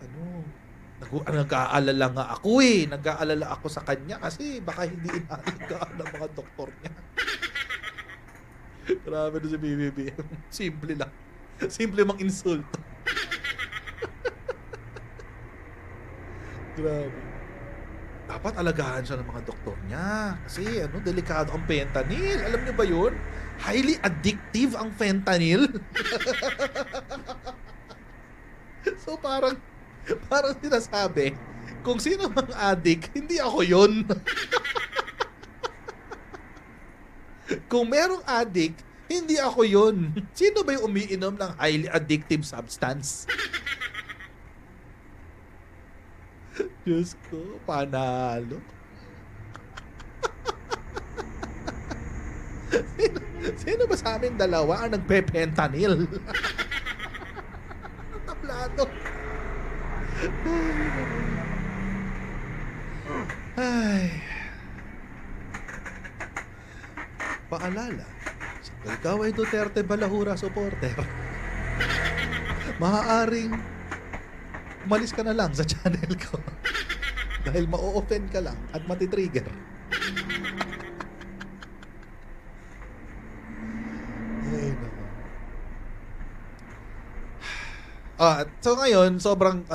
nag-aalala nga ako eh. Nag-aalala ako sa kanya kasi baka hindi inaalagaan ng mga doktor niya. Grabe doon si BBBM. Simple lang. Simple mang insulto. Grabe. Dapat alagaan siya ng mga doktor niya. Kasi delikado ang fentanyl. Alam niyo ba yun? Highly addictive ang fentanyl. So parang sinasabi, kung sino mang addict, hindi ako yun. Kung merong addict, hindi ako yun. Sino ba yung umiinom ng highly addictive substance? Diyos ko, panalo. Sino ba sa amin dalawa ang nagpe-fentanyl? Tablado. Ay. Paalala, kung ikaw ay Duterte Balahura supporter, maaaring umalis ka na lang sa channel ko dahil ma-open ka lang at matitrigger. Ay, naku. So ngayon, sobrang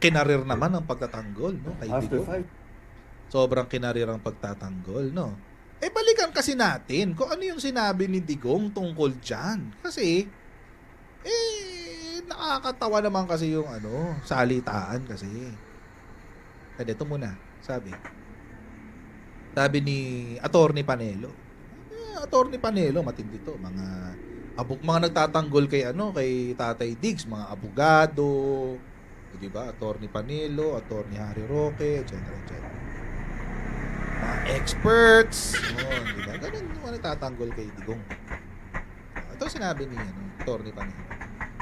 kinarir naman ang pagtatanggol, no? Kay Digo. Sobrang kinarir ang pagtatanggol, no? Balikan kasi natin kung ano yung sinabi ni Digong tungkol dyan. Kasi, nakakatawa naman kasi yung salitaan kasi. Kaya ito muna, sabi ni Attorney Panelo. Attorney Panelo, matindi to. Mga nagtatanggol kay Tatay Diggs, mga abogado, di ba? Attorney Panelo, Attorney Harry Roque, etc. Mga experts, di ba? Ganun yung nagtatanggol kay Digong. Ito sinabi ni Attorney Panelo.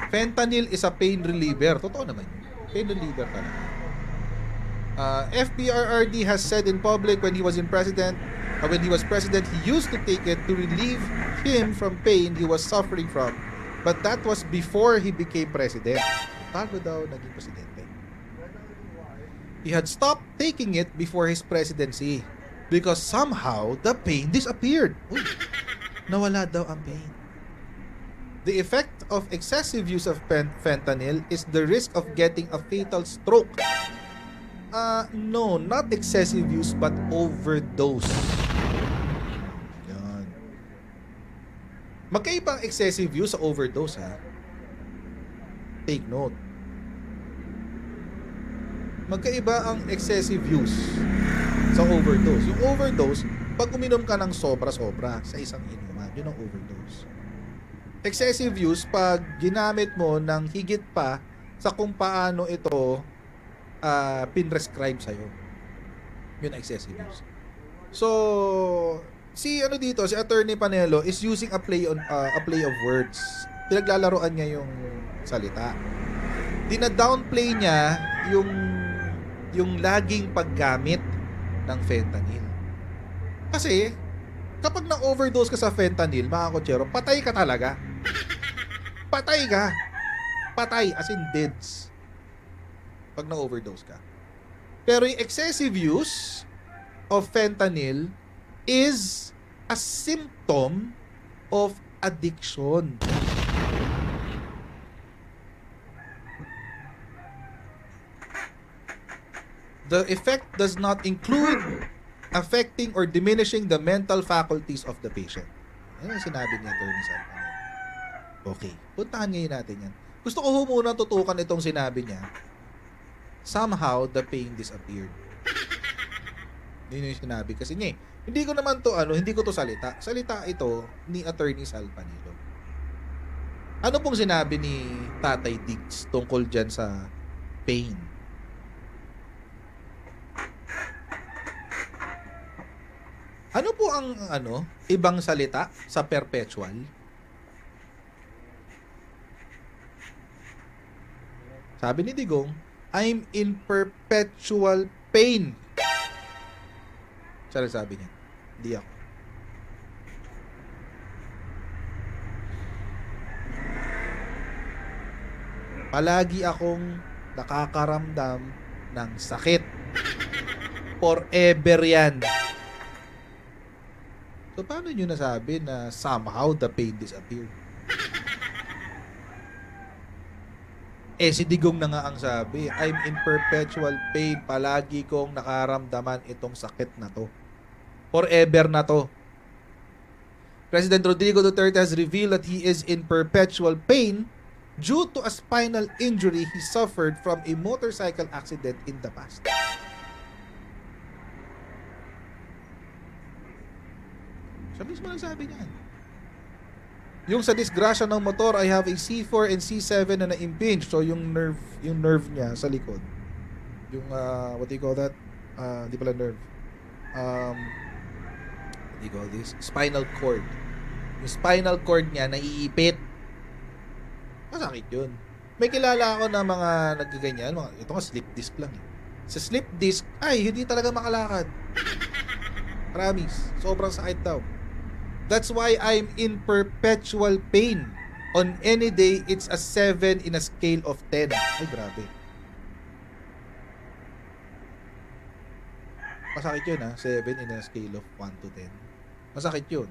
Fentanyl is a pain reliever. Totoo naman yun. Pain reliever talaga. FPRRD has said in public when he was president, he used to take it to relieve him from pain he was suffering from. But that was before he became president. Bago daw naging presidente. He had stopped taking it before his presidency because somehow the pain disappeared. Uy, nawala daw ang pain. The effect of excessive use of fentanyl is the risk of getting a fatal stroke. No, not excessive use but overdose. Yan. Magkaiba ang excessive use sa overdose, ha? Take note. Magkaiba ang excessive use sa overdose. Yung overdose, pag uminom ka ng sobra-sobra sa isang inuman, yun ang overdose. Excessive use, pag ginamit mo ng higit pa sa kung paano ito pinrescribe sa'yo. Yun ang excessive use. So, si Attorney Panelo is using a play of words. Pinaglalaroan niya yung salita. Dina-downplay niya yung laging paggamit ng fentanyl. Kasi kapag na-overdose ka sa fentanyl, mga kotsero, patay ka talaga. Patay ka. Patay as in deads. Pag na-overdose ka. Pero yung excessive use of fentanyl is a symptom of addiction. The effect does not include affecting or diminishing the mental faculties of the patient. Yan ang sinabi ni Attorney Salvanel. Okay, puntahan ngayon natin yan. Gusto ko muna tutukan itong sinabi niya. Somehow, the pain disappeared. Yun yung sinabi kasi niya. Hindi ko naman to, hindi ko to salita. Salita ito ni Attorney Salvanel. Ano pong sinabi ni Tatay Diggs tungkol dyan sa pain? Ano po ang ibang salita sa perpetual? Sabi ni Digong, I'm in perpetual pain. Siya sabi niya. Hindi ako. Palagi akong nakakaramdam ng sakit. Forever yan. So, paano nyo nasabi na somehow the pain disappeared? Si Digong na nga ang sabi, I'm in perpetual pain. Palagi kong nakaramdaman itong sakit na to. Forever na to. President Rodrigo Duterte has revealed that he is in perpetual pain due to a spinal injury he suffered from a motorcycle accident in the past. Siya mismo nagsabi niyan. Yung sa disgrasya ng motor, I have a C4 and C7 na na-impinge. So, yung nerve niya sa likod. Yung, what do you call that? Di pala nerve. What do you call this? Spinal cord. Yung spinal cord niya, naiipit. Masakit yun. May kilala ako na mga nagkaganyan. Ito nga, slip disc lang. Sa slip disc, ay, hindi talaga makalakad. Promise. Sobrang sakit daw. That's why I'm in perpetual pain. On any day, it's a 7 in a scale of 10. Ay, grabe. Masakit yun, ha? 7 in a scale of 1 to 10. Masakit yun.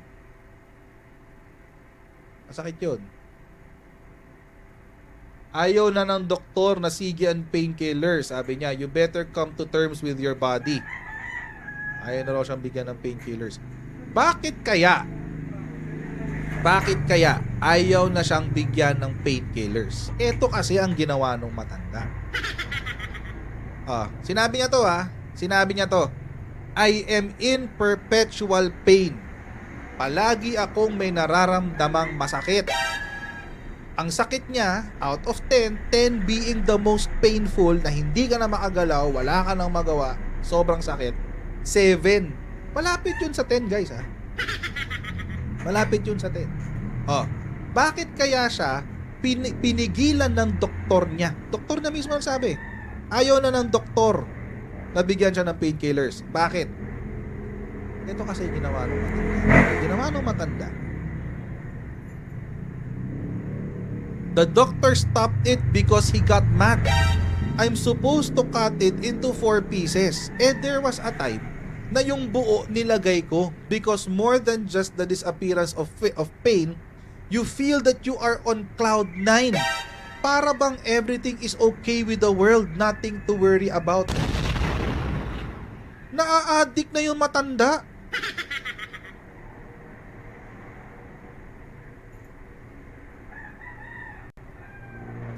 Masakit yun. Ayaw na ng doktor na sige ang painkiller. Sabi niya, you better come to terms with your body. Ayaw na raw siyang bigyan ng painkillers. Bakit kaya ayaw na siyang bigyan ng painkillers? Ito kasi ang ginawa ng matanda. Sinabi niya to, Sinabi niya to, I am in perpetual pain. Palagi akong may nararamdamang masakit. Ang sakit niya, out of 10, 10 being the most painful na hindi ka na makagalaw, wala ka nang magawa, sobrang sakit, 7. Malapit yun sa 10, guys, Malapit yun sa 10. Bakit kaya siya pinigilan ng doktor niya? Doktor na mismo ang sabi. Ayaw na ng doktor na bigyan siya ng painkillers. Bakit? Ito kasi ginawa ng matanda. The doctor stopped it because he got mad. I'm supposed to cut it into 4 pieces. There was a time na yung buo nilagay ko because more than just the disappearance of pain, you feel that you are on cloud 9. Para bang everything is okay with the world, nothing to worry about. Naa-addict na yung matanda.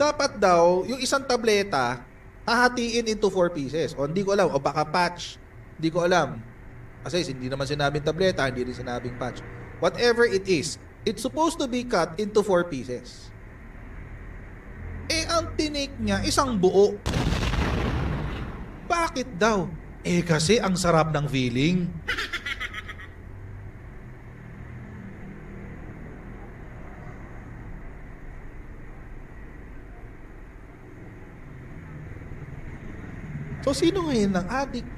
dapat daw, yung isang tableta, hahatiin into 4 pieces. O hindi ko alam, o baka patch. Hindi ko alam. Kasi hindi naman sinabing tableta, hindi rin sinabing patch. Whatever it is, it's supposed to be cut into 4 pieces. Eh, ang tinake niya, isang buo. Bakit daw? Eh, kasi ang sarap ng feeling. So, sino ngayon ang addict?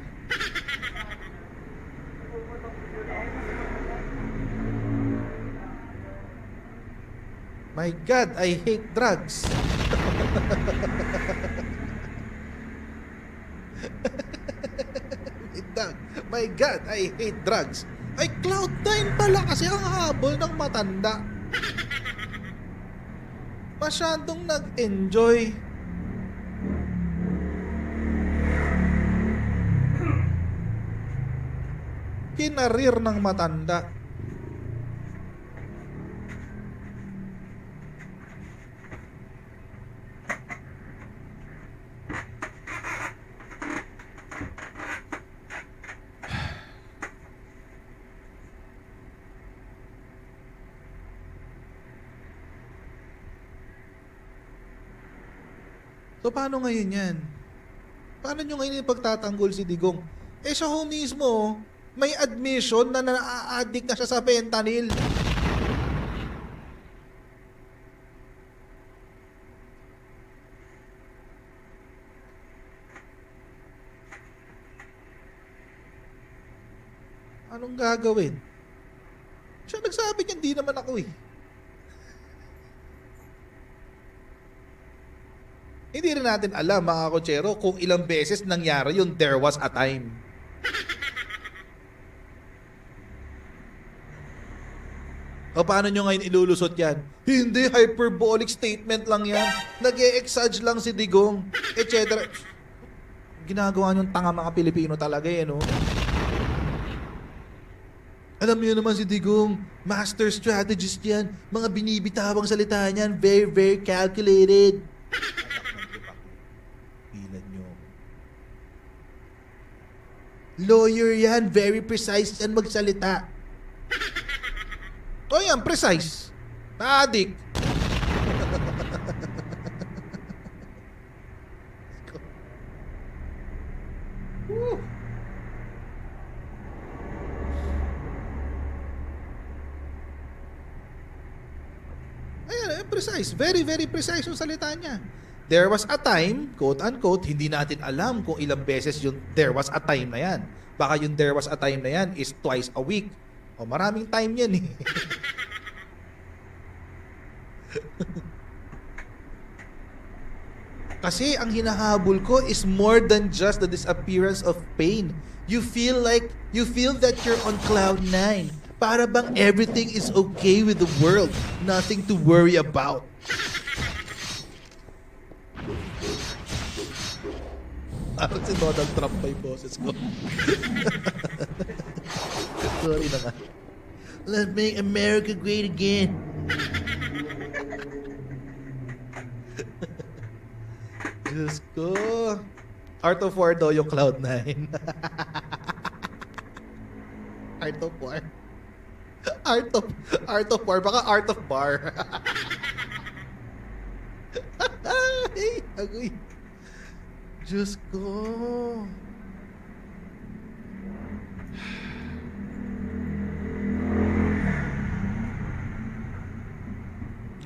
My God, I hate drugs. My God, I hate drugs. Ay, Cloud9 pala kasi ang habol ng matanda. Masyadong nag-enjoy. Kinarir ng matanda. So, paano ngayon yan? Paano nyo ngayon ipagtatanggol si Digong? Eh, siya ho mismo, may admission na na-addict na siya sa fentanyl. Anong gagawin? Siya nagsabi niya, hindi naman ako eh. Hindi rin natin alam, mga kotsero, kung ilang beses nangyari yun, there was a time. O paano nyo ngayon ilulusot yan? Hindi, hyperbolic statement lang yan. Nag-e-exage lang si Digong, etc. Ginagawa nyong tanga mga Pilipino talaga eh, no? Alam niyo naman si Digong, master strategist yan. Mga binibitawang salita niyan, very, very calculated. Lawyer yan, very precise yan magsalita. O yan, precise. Na-addict. Ayan, precise. Very, very precise yung salita niya. There was a time, quote-unquote, hindi natin alam kung ilang beses yung there was a time na yan. Baka yung there was a time na yan is twice a week. O maraming time yan eh. Kasi ang hinahabol ko is more than just the disappearance of pain. You feel that you're on cloud 9. Para bang everything is okay with the world. Nothing to worry about. Parang si Donald Trump pa yung boses ko. Sorry na nga. Let's make America great again. Diyos ko. Art of War daw yung Cloud9. Art of War. Art of War. Baka Art of Bar. Ay, agoy. Diyos ko.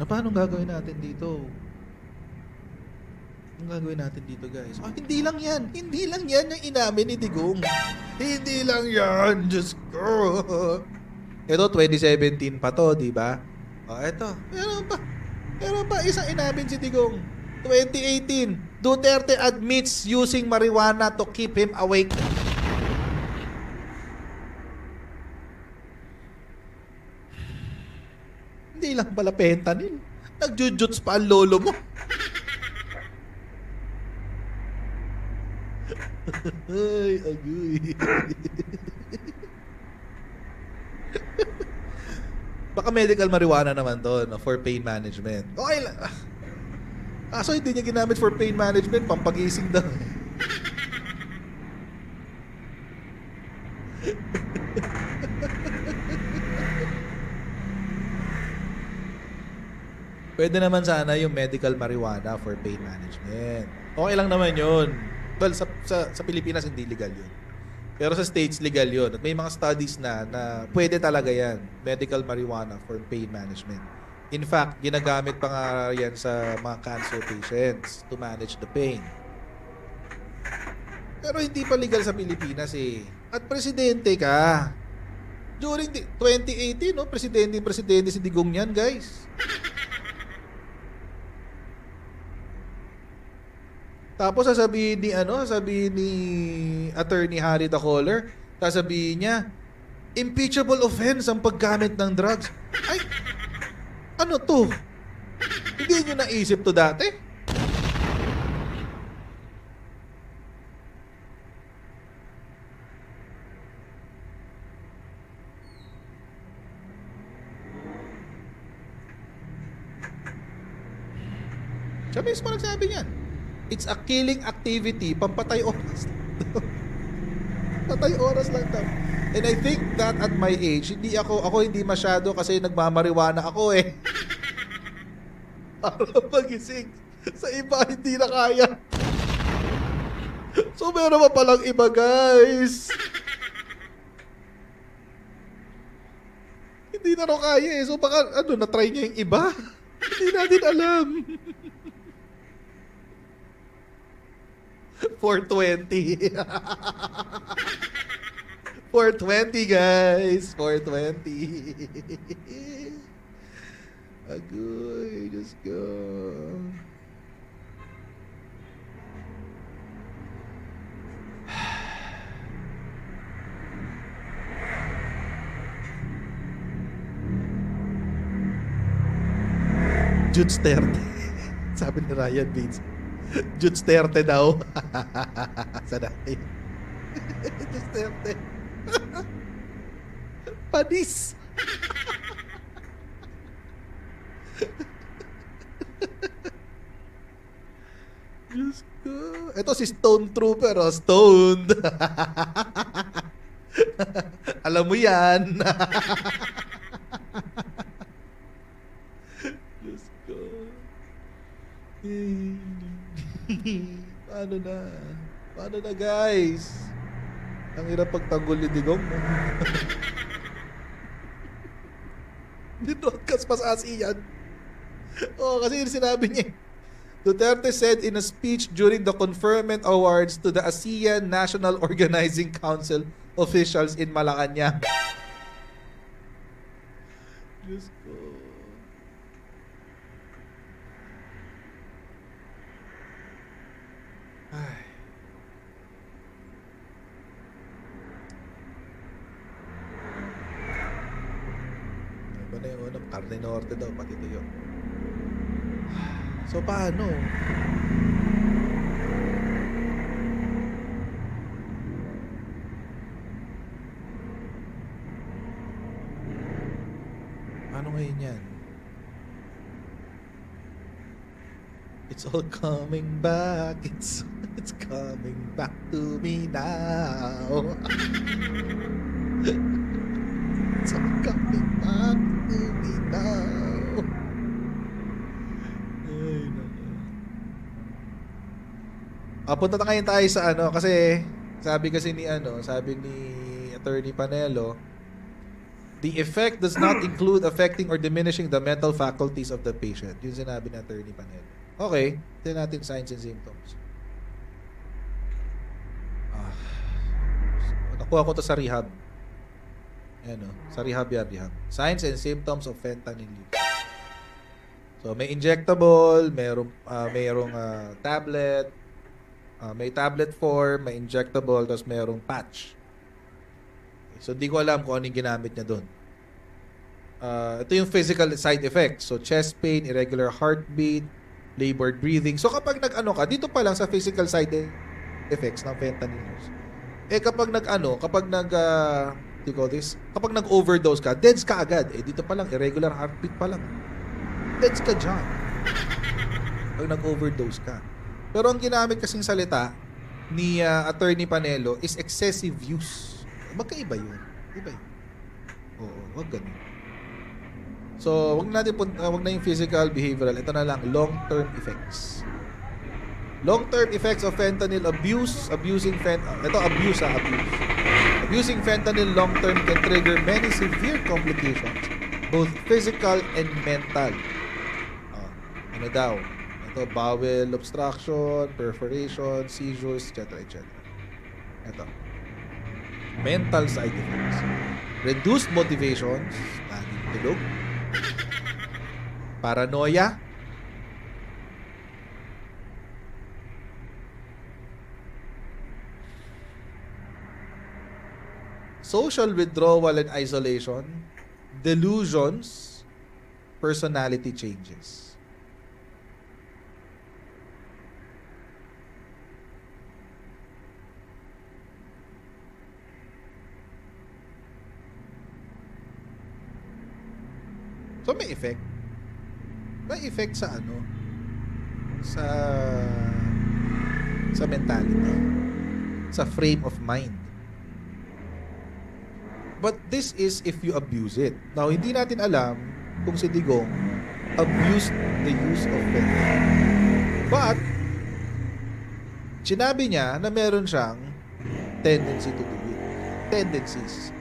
Paano gagawin natin dito? Anong gagawin natin dito, guys? Oh, hindi lang yan. Hindi lang yan yung inamin ni Digong. Hindi lang yan. Diyos ko. Ito, 2017 pa to, di ba? Oh, ito. Meron pa isang inamin si Digong. 2018, Duterte admits using marijuana to keep him awake. Hindi lang pala fentanyl. Nagjujuts pa ang lolo mo. Ay, agoy. Baka medical marijuana naman to, no, for pain management. Okay lang. Kaso hindi niya ginamit for pain management, pampagising daw. Pwede naman sana yung medical marijuana for pain management. Okay lang naman yun. Well, sa Pilipinas hindi legal yun. Pero sa States legal yun. At may mga studies na pwede talaga yan. Medical marijuana for pain management. In fact, ginagamit pa nga yan sa mga cancer patients to manage the pain. Pero hindi pa legal sa Pilipinas eh. At presidente ka. During 2018, no? Presidente si Digong yan, guys. Tapos sasabihin ni Attorney Harry Tacoler, sasabihin niya, impeachable offense ang paggamit ng drugs. Ay, ano to? Hindi niyo naisip to dati? Siya mismo nagsabi niyan. It's a killing activity, pampatay oras. Patay oras lang daw. And I think that at my age, ako hindi masyado kasi nagmamariwana ako eh. Para pagising. Sa iba, hindi na kaya. So meron pa palang iba, guys. Hindi na rin kaya eh. So baka, na-try niya yung iba? Hindi natin alam. 420. 420, guys. 420. Agoy, just go. Jude Sterte. Sabi ni Ryan Bates. Jude Sterte daw. Sana. Jude Sterte. Panis. Diyos ko. Ito si Stone Trooper. Oh. Stoned. Alam mo yan. Diyos ko. Paano na guys? Ang hirap pagtanggol ni Digong. Dinroadcast pa sa ASEAN. Kasi yung sinabi niya. Duterte said in a speech during the conferment awards to the ASEAN National Organizing Council officials in Malacanang. Diyos ko. Ay. Iba na yung unang Carne Norte daw, pati ito yun. So, paano? Paano ngayon yan? It's all coming back. It's coming back to me now. It's all coming back to me now. Punta na ngayon tayo sa kasi sabi ni Attorney Panelo, the effect does not include affecting or diminishing the mental faculties of the patient. Yun sinabi ni Attorney Panelo. Okay, tignan natin signs and symptoms. Nakuha ko to sa rehab. Sa rehab yan, rehab. Signs and symptoms of fentanyl use. So, may injectable, mayroong tablet, may tablet form, may injectable, tapos mayroong patch. Okay, so, di ko alam kung ano yung ginamit niya doon. Ito yung physical side effects. So, chest pain, irregular heartbeat, labored breathing. So, kapag dito pa lang sa physical side effects ng fentanyl use. Kapag kapag nag-overdose ka, deads ka agad. Dito pa lang, irregular heartbeat pa lang. Deads ka dyan. pag nag-overdose ka. Pero ang ginamit kasing salita ni Attorney Panelo is excessive use. Magkaiba yun. Iba yun. Oo, wag ganun. So, wag na yung physical, behavioral. Ito na lang, long-term effects. Long-term effects of fentanyl abuse. Abusing fentanyl long-term can trigger many severe complications, both physical and mental. Ano daw? Ito, bowel obstruction, perforation, seizures, etc. etc. Ito. Mental side effects. Reduced motivations, laging tulog. Paranoia. Social withdrawal and isolation. Delusions. Personality changes. So may effect. May effect sa ano? Sa mentality. Sa frame of mind. But this is if you abuse it. Now, hindi natin alam kung si Digong abused the use of fentanyl. But, sinabi niya na meron siyang tendency to do it. Tendencies.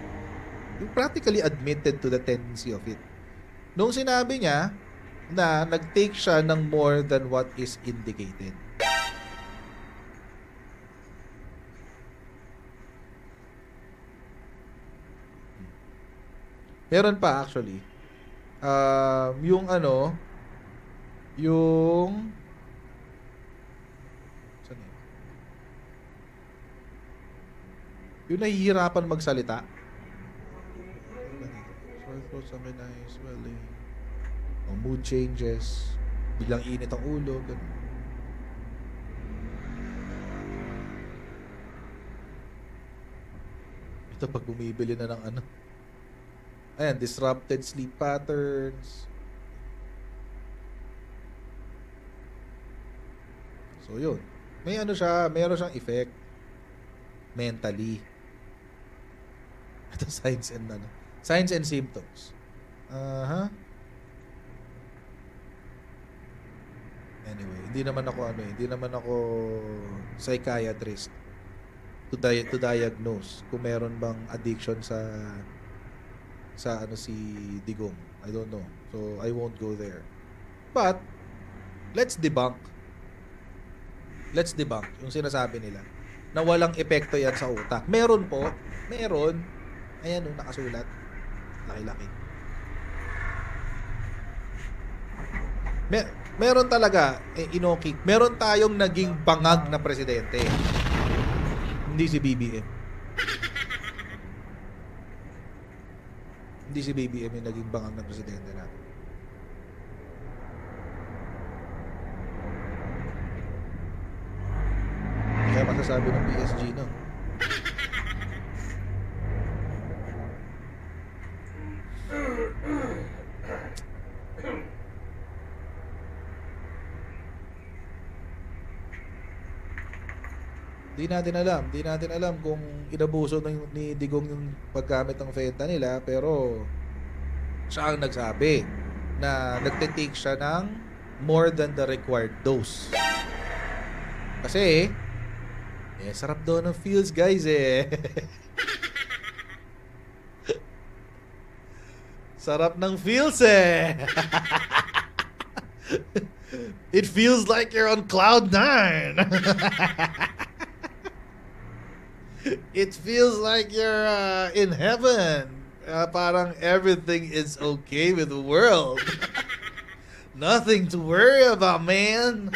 You practically admitted to the tendency of it. Nung sinabi niya na nag-take siya ng more than what is indicated. Meron pa actually. Yung ano, yung saan yun? Yung nahihirapan magsalita. Swelling. Mood changes. Biglang init ang ulo. Ganun. Ito pag bumibili na ng ano. Ayan, disrupted sleep patterns. So, yun. May ano siya, mayroon siyang effect. Mentally. Ito, signs and symptoms. Anyway, hindi naman ako psychiatrist to diagnose kung meron bang addiction sa si Digong. I don't know. So, I won't go there. But, let's debunk yung sinasabi nila na walang epekto yan sa utak. Meron po. Meron. Ayan o, nakasulat. Laki-laki. Meron talaga, inokik. Meron tayong naging bangag na presidente. Hindi si BBM. Hindi si BBM yung naging bangag na presidente natin. Kaya masasabi ng PSG, no? Di natin alam kung inabuso ni Digong yung paggamit ng fentanyl nila, pero siya ang nagsabi na nagtitake siya ng more than the required dose. Kasi sarap daw ng feels, guys Sarap ng feels It feels like you're on cloud 9. It feels like you're in heaven. Parang everything is okay with the world. Nothing to worry about, man.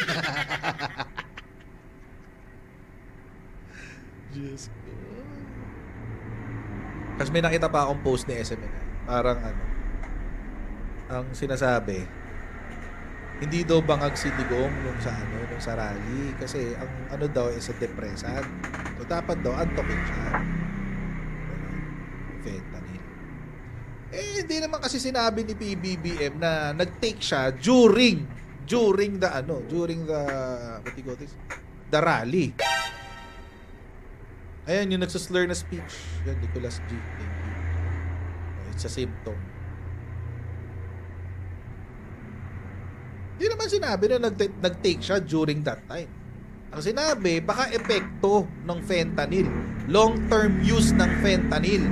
Just go. Kasi may nakita pa akong post ni SMN. Parang ang sinasabi, hindi daw bangag si Digong nung sa rally kasi ang daw is a depressant. So dapat daw antokin siya. Fentanyl. Hindi naman kasi sinabi ni PBBM na nag-take siya during during the what do you call this? The rally. Ayan, yung nagsaslur na speech. Yan, Nicholas G. Thank you. It's a symptom. Hindi naman sinabi na nag-take siya during that time. Ang sinabi, baka epekto ng fentanyl. Long-term use ng fentanyl.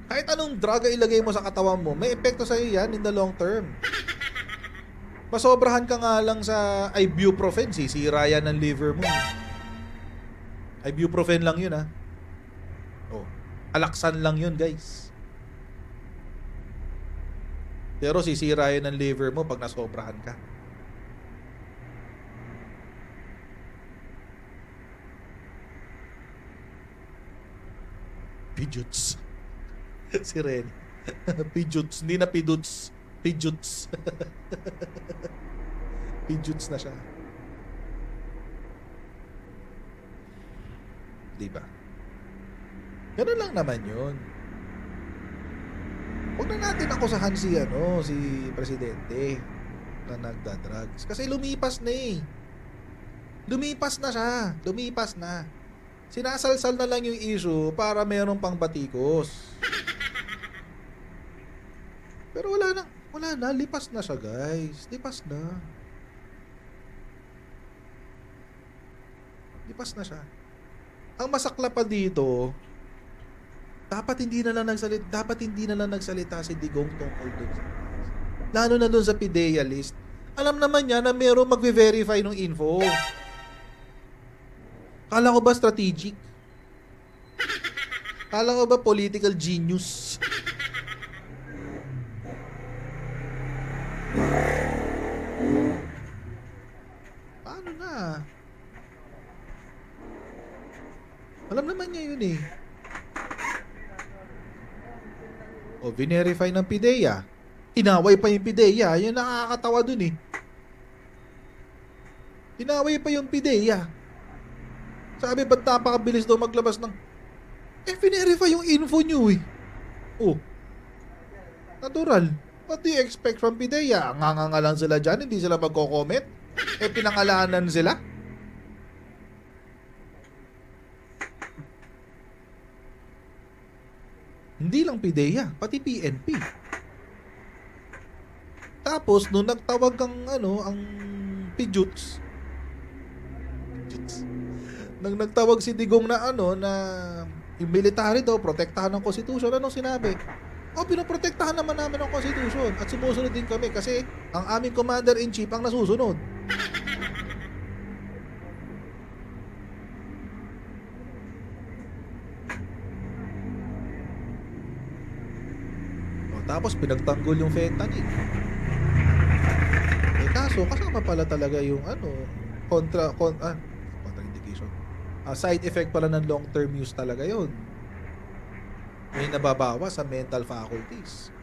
Kahit anong drug ilagay mo sa katawan mo, may epekto sa'yo yan in the long term. Masobrahan ka nga lang sa ibuprofen, sisira yan ng liver mo. Ibuprofen lang yun, ha? Oh, alaksan lang yun, guys. Pero sisira yan ng liver mo pag nasobrahan ka. Pijuts. Si Ren. Pijuts. Hindi na piduts. Pijuts. Pijuts na siya. Diba? Ganun lang naman yun. Huwag na natin akusahan si presidente na nagda-drugs. Kasi lumipas na eh. Lumipas na siya. Lumipas na. Sinasalsal na lang yung issue para meron pang batikos. Pero wala na. Lipas na siya, guys. Lipas na. Lipas na siya. Ang masakla pa dito, dapat hindi na lang nagsalita si Digong tungkol doon. Lalo na doon sa PIDEA list. Alam naman niya na mayroong magve-verify ng info. Kala ko ba strategic? Kala ko ba political genius? Paano na? Alam naman niya yun eh. O, verify ng PIDEA. Inaway pa yung PIDEA. Yan nakakatawa dun eh. Inaway pa yung PIDEA. Sabi, ba't napakabilis daw maglabas ng... verify yung info nyo eh. Oh. Natural. What do you expect from PIDEA? Nganga lang sila dyan, hindi sila magko-comment. Pinangalanan sila. Hindi lang PIDEA, pati PNP. Tapos, nung nagtawag ang Pijuts, nang nagtawag si Digong na na yung military daw, protektahan ng konstitusyon, anong sinabi? Pinoprotektahan naman namin ang konstitusyon at sumusunod din kami kasi ang aming commander-in-chief ang nasusunod. Tapos pinagtanggol yung fentanyl. Kaso kasama pala talaga yung contraindication. Side effect pala ng long-term use talaga yun. May nababawa sa mental faculties.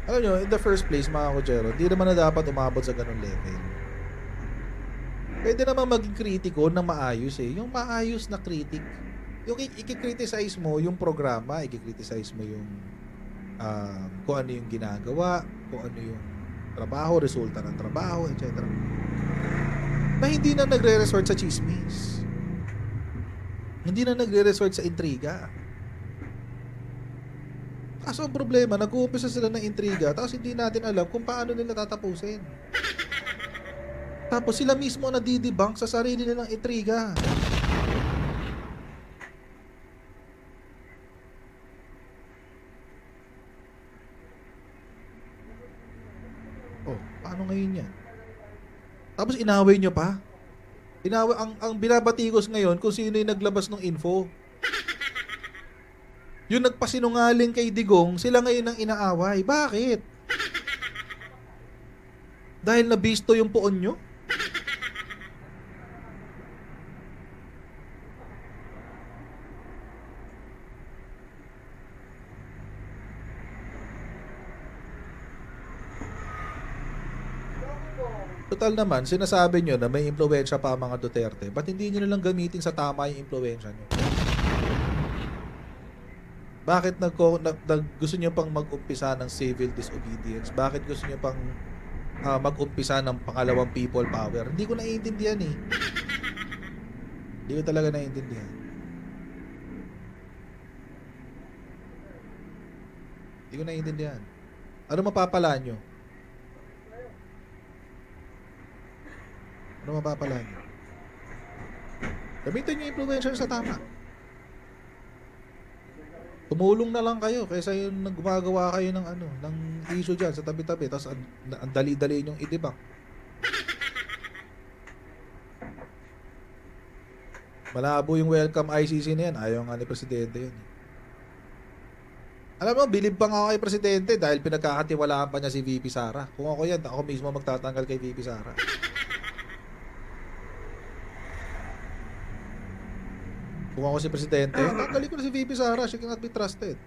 Alam nyo, in the first place, mga kutsero, di naman na dapat umabot sa ganun level. Pwede naman maging kritiko ng maayos eh. Yung maayos na critic. Yung i-criticize mo yung programa, i-criticize mo yung kung ano yung ginagawa, kung ano yung trabaho, resulta ng trabaho, etc. Na hindi na nagre-resort sa chismis. Hindi na nagre-resort sa intriga. Kaso ang problema, nag-uumpisa sila ng intriga tapos hindi natin alam kung paano nila tatapusin. Tapos sila mismo nadidibang sa sarili nilang intriga. Oh, paano ngayon yan? Tapos inaway nyo pa? Inaway, ang binabatikos ngayon kung sino yung naglabas ng info. Yung nagpasinungaling kay Digong, sila ngayon ang inaaway. Bakit? Dahil nabisto yung poon nyo? Total naman, sinasabi nyo na may impluwensya pa ang mga Duterte. Ba't hindi nyo nalang gamitin sa tama yung impluwensya nyo? Bakit gusto niyo pang mag-umpisa ng civil disobedience? Bakit gusto niyo pang mag-umpisa ng pangalawang people power? Hindi ko naiintindihan eh. Hindi ko talaga naiintindihan. Hindi ko naiintindihan. Ano mapapala nyo? Ano mapapala nyo? Gamitin nyo yung influencer sa tama. Tumulong na lang kayo kaysa yung gumagawa kayo ng ng issue dyan sa tabi-tabi tapos ang dali-dali nyong idibak. Malabo yung welcome ICC na yan. Ayaw nga ni Presidente yun. Alam mo, bilib pa nga ako kay Presidente dahil pinagkakatiwalaan pa niya si VP Sara. Kung ako yan, ako mismo magtatanggal kay VP Sara. Kung ako si Presidente, tanggalin ko na si VP Sara. She cannot be trusted.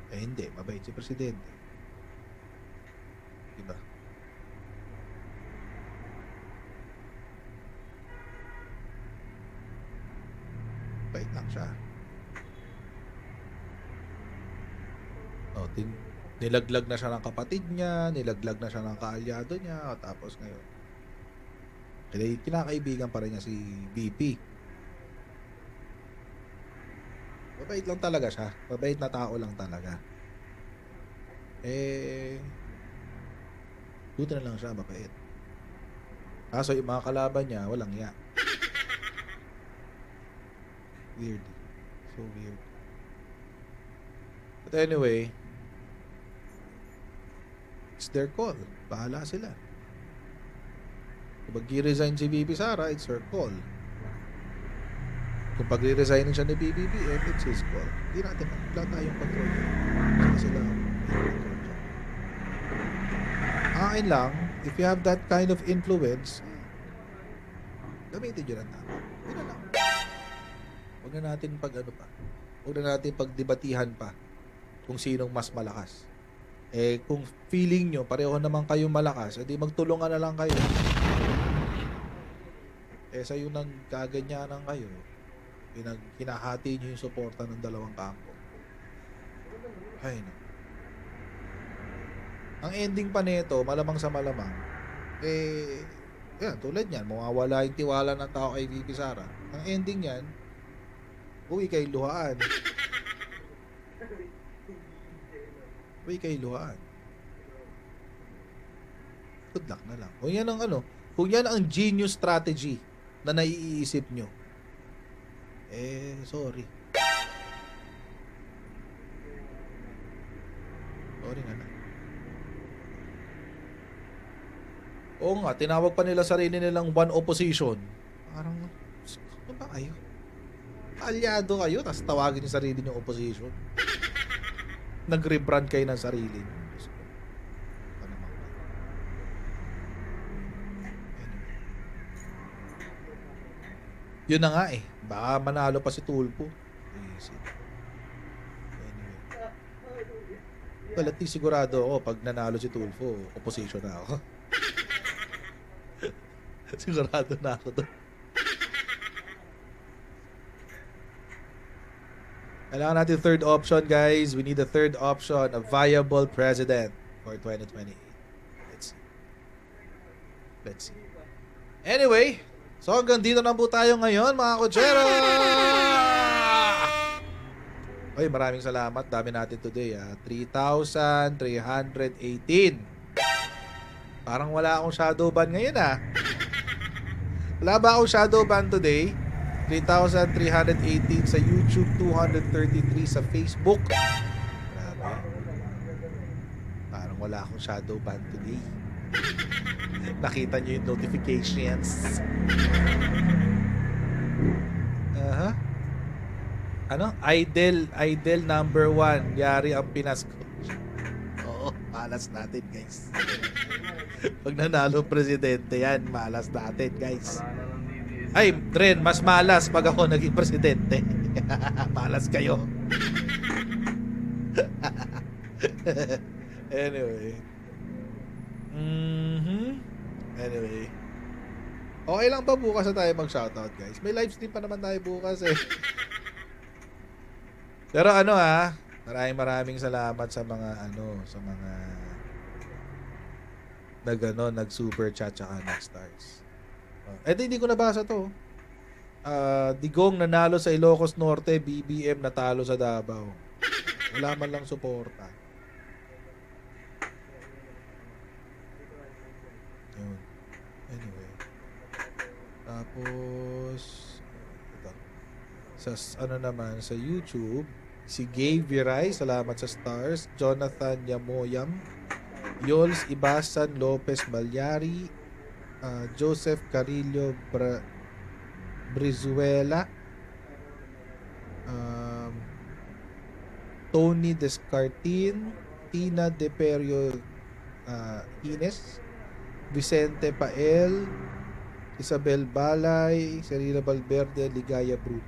Eh hindi, mabait si Presidente. Diba? Bait lang siya. Nilaglag na siya ng kapatid niya, nilaglag na siya ng kaalyado niya, tapos ngayon kinakaibigan pa rin niya si VP. Mabait lang talaga siya. Mabait na tao lang talaga. Buti na lang siya, mabait. Kaso yung mga kalaban niya, walang ya. Weird. So weird. But anyway, it's their call. Bahala sila. Kung mag-resign si VP Sara, it's her call. Kung pag-resignin siya ni BBBM, it's his call. Hindi natin, wala tayong control. Sila control siya. Akin lang, if you have that kind of influence, gamitin nyo lang natin. Yun na lang. Huwag na natin huwag na natin pagdebatihan pa kung sinong mas malakas. Kung feeling nyo, pareho naman kayong malakas, edi magtulungan na lang kayo. Sa yung nagkaganyanan kayo, hinahati nyo yung suporta ng dalawang kampo. Ay, no. Ang ending pa nito, malamang sa malamang, yan, tulad yan, mawawala yung tiwala ng tao kay VP Sara. Ang ending yan, uwi kay luhaan. Uwi kay luhaan. Good luck na lang. Kung yan ang genius strategy na naiisip nyo, sorry. Sorry na lang. Oo nga, tinawag pa nila sarili nilang one opposition. Parang, ano ba kayo? Alyado kayo, tapos tawagin yung sarili nyo opposition. Nag-rebrand kayo ng sarili nyo. Yun na nga baka manalo pa si Tulfo. Anyway. Well, at least sigurado ako pag nanalo si Tulfo, opposition na ako. Sigurado na ako doon. Kailangan natin third option, guys. We need a third option, a viable president for 2028. Let's see. Anyway, so hanggang dito na po tayo ngayon, mga kotsero! Oy, maraming salamat. Dami natin today, 3,318. Parang wala akong shadow ban ngayon, Wala ba akong shadow ban today? 3,318 sa YouTube, 233 sa Facebook. Grabe. Parang wala akong shadow ban today. Nakita nyo yung notifications. Idol number 1. Yari ang Pinas ko. Oo, malas natin, guys. Pag nanalo presidente yan, malas natin, guys. Ay, Dren, mas malas pag ako naging presidente. Malas kayo. Anyway. Anyway. Okay lang ba bukas na tayo mag-shoutout, guys? May live stream pa naman tayo bukas Pero maraming salamat sa mga nag-super chat tsaka nag-stars. Hindi ko nabasa to. Digong nanalo sa Ilocos Norte, BBM natalo sa Davao. Wala man lang suporta. Yun. Anyway. Tapos ito. Sa YouTube, si GARRIN, salamat sa stars. Jonathan Yamoyam, Yols Ibasan Lopez Balyari, Joseph Carillo Brizuela, Tony Descartin, Tina De Perio Ines, Vicente Pael, Isabel Balay, Serena Valverde, Ligaya Bruno.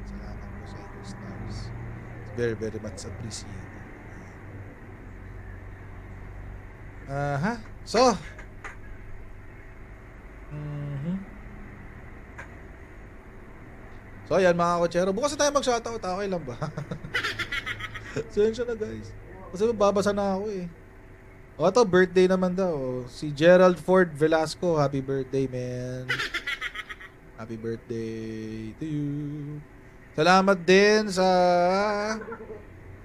Salamat po sa inyo, stars. Very, very much appreciated. So, So ayan mga kotsero, bukas na tayo mag-shoutout, okay lang ba? Sensya na guys. Kasi babasa na ako eh. O ito, birthday naman daw. Si Gerald Ford Velasco, happy birthday man. Happy birthday to you. Salamat din sa...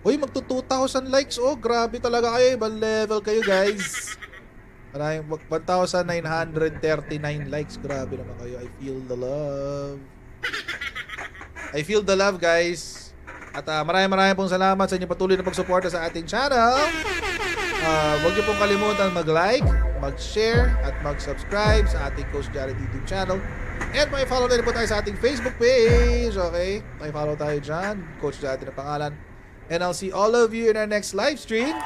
Uy, magto 2,000 likes. Oh, grabe talaga kayo. Ibang level kayo guys. Maraming 1,939 likes. Grabe naman kayo. I feel the love. I feel the love guys. At maraming pong salamat sa inyong patuloy na pagsuporta sa ating channel. Huwag niyo pong kalimutan mag-like, mag-share at mag-subscribe sa ating Coach Jared YouTube channel. And may-follow na rin po tayo sa ating Facebook page. Okay? May-follow tayo dyan. Coach Jared na pangalan. And I'll see all of you in our next live stream.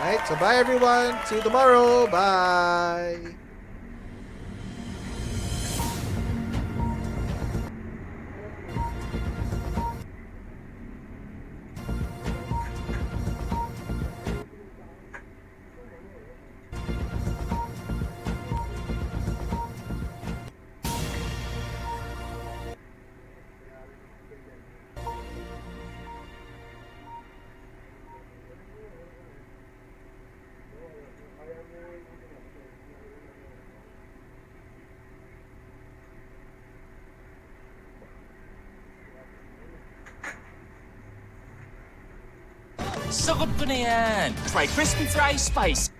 Alright? So bye everyone. See you tomorrow. Bye. Sagot ko na yan. Try crispy fries spice.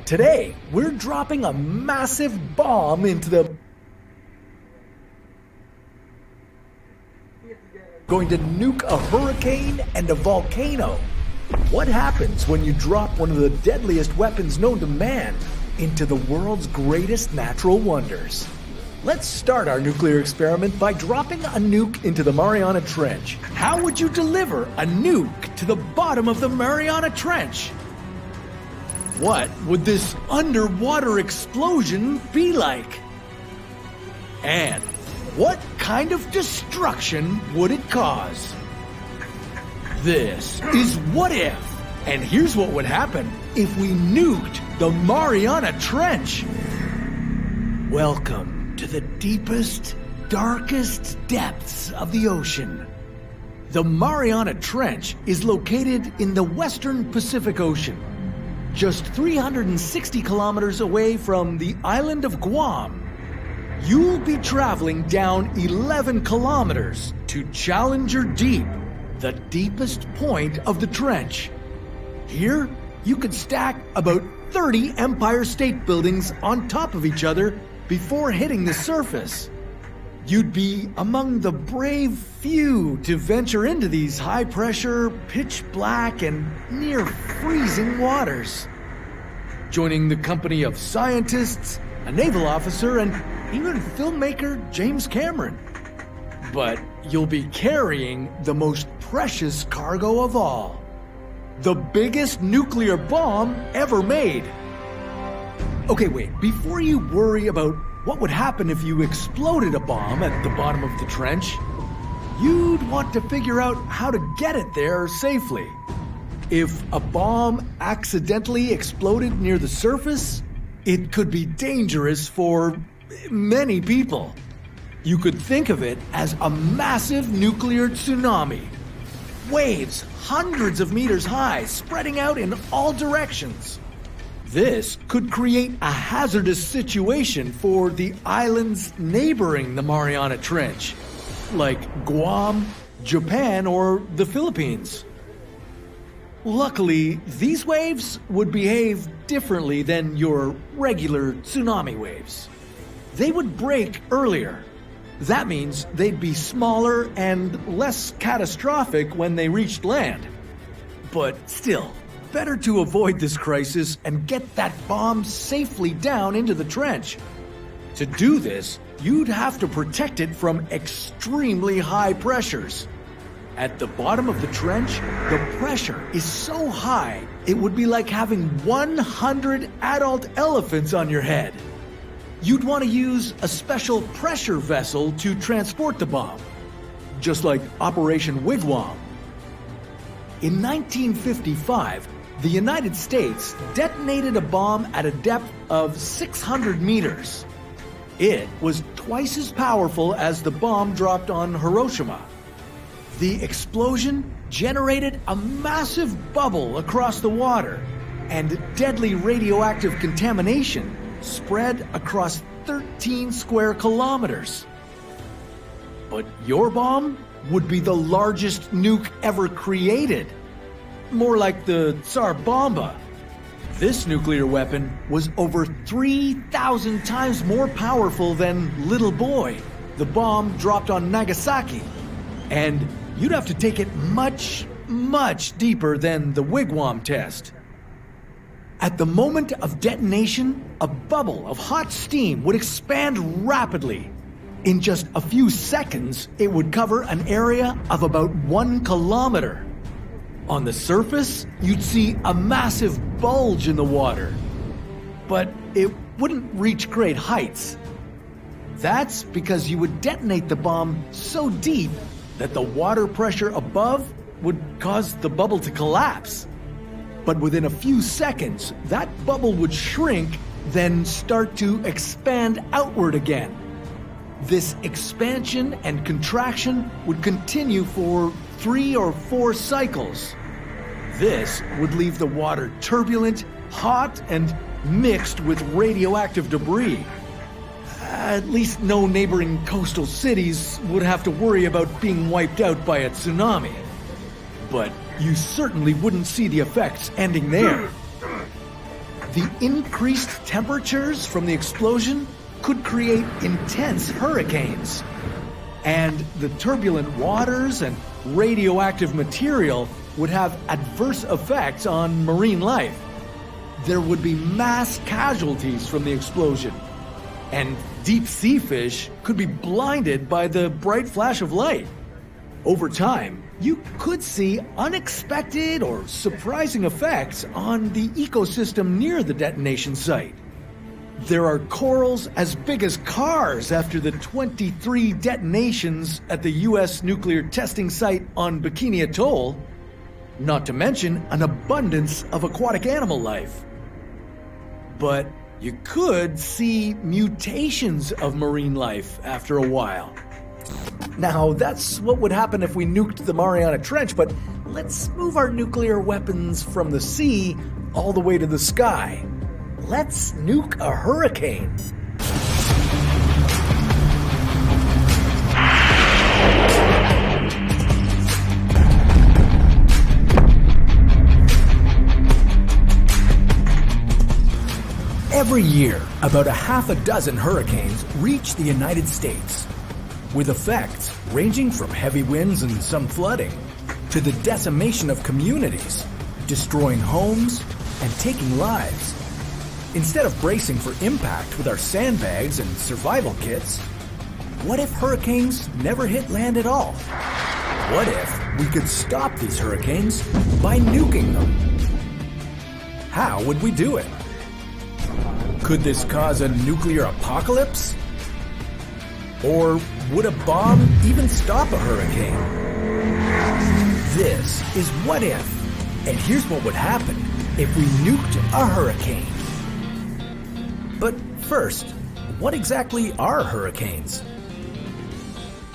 Today, we're dropping a massive bomb into the... Going to nuke a hurricane and a volcano. What happens when you drop one of the deadliest weapons known to man into the world's greatest natural wonders? Let's start our nuclear experiment by dropping a nuke into the Mariana Trench. How would you deliver a nuke to the bottom of the Mariana Trench? What would this underwater explosion be like? And what kind of destruction would it cause? This is What If, and here's what would happen if we nuked the Mariana Trench. Welcome to the deepest, darkest depths of the ocean. The Mariana Trench is located in the western Pacific Ocean, just 360 kilometers away from the island of Guam. You'll be traveling down 11 kilometers to Challenger Deep, the deepest point of the trench. Here, you could stack about 30 Empire State Buildings on top of each other before hitting the surface. You'd be among the brave few to venture into these high-pressure, pitch-black, and near-freezing waters. Joining the company of scientists, a naval officer, and even filmmaker James Cameron. But you'll be carrying the most precious cargo of all. The biggest nuclear bomb ever made. Okay, wait, before you worry about what would happen if you exploded a bomb at the bottom of the trench, you'd want to figure out how to get it there safely. If a bomb accidentally exploded near the surface, it could be dangerous for many people. You could think of it as a massive nuclear tsunami. waves hundreds of meters high, spreading out in all directions. This could create a hazardous situation for the islands neighboring the Mariana Trench, like Guam, Japan, or the Philippines. Luckily, these waves would behave differently than your regular tsunami waves. They would break earlier. That means they'd be smaller and less catastrophic when they reached land. But still, better to avoid this crisis and get that bomb safely down into the trench. To do this, you'd have to protect it from extremely high pressures. At the bottom of the trench, the pressure is so high, it would be like having 100 adult elephants on your head. You'd want to use a special pressure vessel to transport the bomb, just like Operation Wigwam. In 1955, the United States detonated a bomb at a depth of 600 meters. It was twice as powerful as the bomb dropped on Hiroshima. The explosion generated a massive bubble across the water, and deadly radioactive contamination spread across 13 square kilometers. But your bomb would be the largest nuke ever created. More like the Tsar Bomba. This nuclear weapon was over 3,000 times more powerful than Little Boy, the bomb dropped on Nagasaki. And you'd have to take it much, much deeper than the Wigwam test. At the moment of detonation, a bubble of hot steam would expand rapidly. In just a few seconds, it would cover an area of about 1 kilometer. On the surface, you'd see a massive bulge in the water, but it wouldn't reach great heights. That's because you would detonate the bomb so deep that the water pressure above would cause the bubble to collapse. But within a few seconds, that bubble would shrink, then start to expand outward again. This expansion and contraction would continue for 3 or 4 cycles. This would leave the water turbulent, hot, and mixed with radioactive debris. At least no neighboring coastal cities would have to worry about being wiped out by a tsunami. But you certainly wouldn't see the effects ending there. The increased temperatures from the explosion could create intense hurricanes. And the turbulent waters and radioactive material would have adverse effects on marine life. There would be mass casualties from the explosion, and deep sea fish could be blinded by the bright flash of light. Over time, you could see unexpected or surprising effects on the ecosystem near the detonation site. There are corals as big as cars after the 23 detonations at the U.S. nuclear testing site on Bikini Atoll, not to mention an abundance of aquatic animal life. But you could see mutations of marine life after a while. Now, that's what would happen if we nuked the Mariana Trench, but let's move our nuclear weapons from the sea all the way to the sky. Let's nuke a hurricane. Every year, about a half a dozen hurricanes reach the United States, with effects ranging from heavy winds and some flooding to the decimation of communities, destroying homes and taking lives. Instead of bracing for impact with our sandbags and survival kits, what if hurricanes never hit land at all? What if we could stop these hurricanes by nuking them? How would we do it? Could this cause a nuclear apocalypse? Or would a bomb even stop a hurricane? This is What If, and here's what would happen if we nuked a hurricane. But first, what exactly are hurricanes?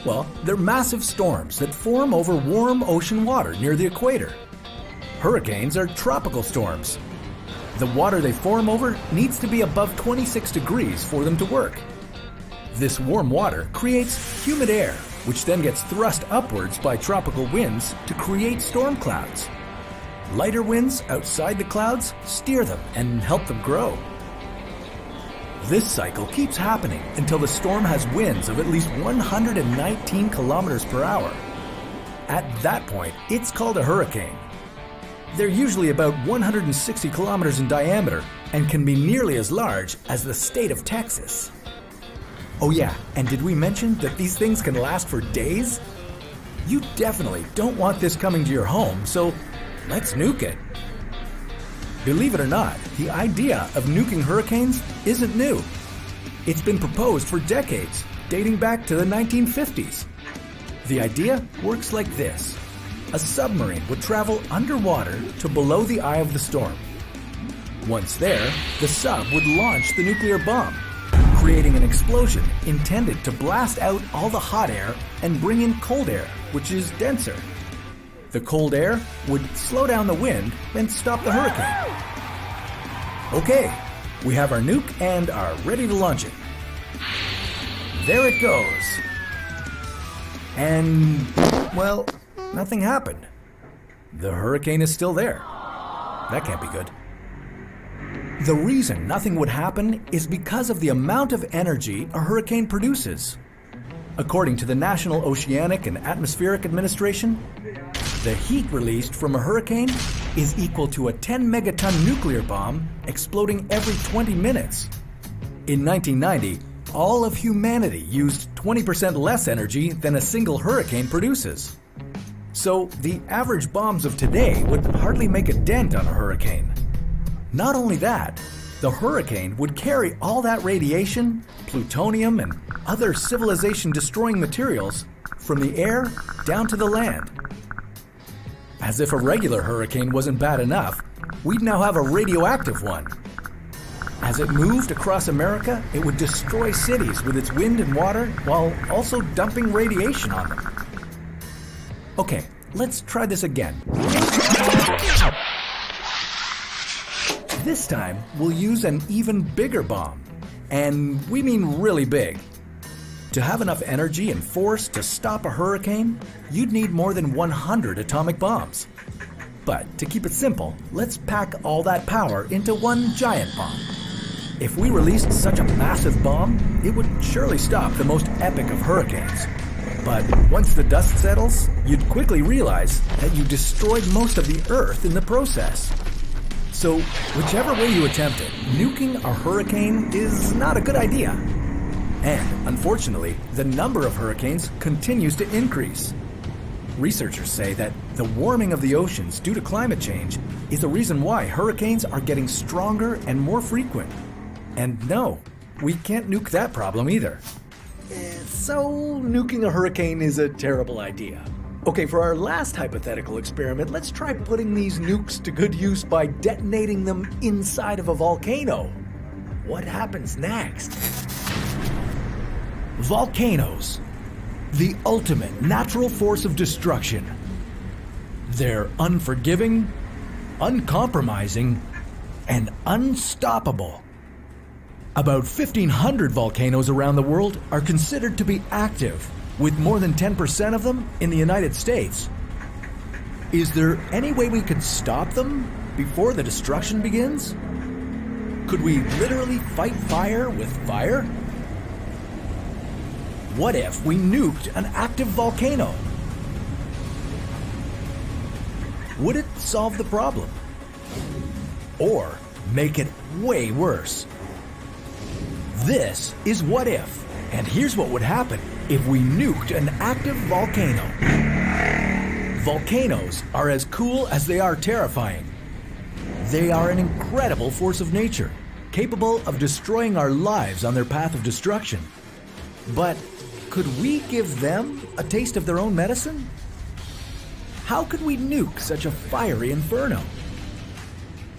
Well, they're massive storms that form over warm ocean water near the equator. Hurricanes are tropical storms. The water they form over needs to be above 26 degrees for them to work. This warm water creates humid air, which then gets thrust upwards by tropical winds to create storm clouds. Lighter winds outside the clouds steer them and help them grow. This cycle keeps happening until the storm has winds of at least 119 kilometers per hour. At that point, it's called a hurricane. They're usually about 160 kilometers in diameter and can be nearly as large as the state of Texas. Oh yeah, and did we mention that these things can last for days? You definitely don't want this coming to your home, so let's nuke it. Believe it or not, the idea of nuking hurricanes isn't new. It's been proposed for decades, dating back to the 1950s. The idea works like this. A submarine would travel underwater to below the eye of the storm. Once there, the sub would launch the nuclear bomb, creating an explosion intended to blast out all the hot air and bring in cold air, which is denser. The cold air would slow down the wind and stop the hurricane. Okay, we have our nuke and are ready to launch it. There it goes. And, well, nothing happened. The hurricane is still there. That can't be good. The reason nothing would happen is because of the amount of energy a hurricane produces. According to the National Oceanic and Atmospheric Administration, the heat released from a hurricane is equal to a 10 megaton nuclear bomb exploding every 20 minutes. In 1990, all of humanity used 20% less energy than a single hurricane produces. So the average bombs of today would hardly make a dent on a hurricane. Not only that, the hurricane would carry all that radiation, plutonium, and other civilization-destroying materials from the air down to the land. As if a regular hurricane wasn't bad enough, we'd now have a radioactive one. As it moved across America, it would destroy cities with its wind and water while also dumping radiation on them. Okay, let's try this again. This time, we'll use an even bigger bomb. And we mean really big. To have enough energy and force to stop a hurricane, you'd need more than 100 atomic bombs. But to keep it simple, let's pack all that power into one giant bomb. If we released such a massive bomb, it would surely stop the most epic of hurricanes. But once the dust settles, you'd quickly realize that you destroyed most of the Earth in the process. So, whichever way you attempt it, nuking a hurricane is not a good idea. And, unfortunately, the number of hurricanes continues to increase. Researchers say that the warming of the oceans due to climate change is the reason why hurricanes are getting stronger and more frequent. And no, we can't nuke that problem either. So, nuking a hurricane is a terrible idea. Okay, for our last hypothetical experiment, let's try putting these nukes to good use by detonating them inside of a volcano. What happens next? Volcanoes. The ultimate natural force of destruction. They're unforgiving, uncompromising, and unstoppable. About 1,500 volcanoes around the world are considered to be active, with more than 10% of them in the United States. Is there any way we could stop them before the destruction begins? Could we literally fight fire with fire? What if we nuked an active volcano? Would it solve the problem? Or make it way worse? This is What If, and here's what would happen if we nuked an active volcano. Volcanoes are as cool as they are terrifying. They are an incredible force of nature, capable of destroying our lives on their path of destruction. But could we give them a taste of their own medicine? How could we nuke such a fiery inferno?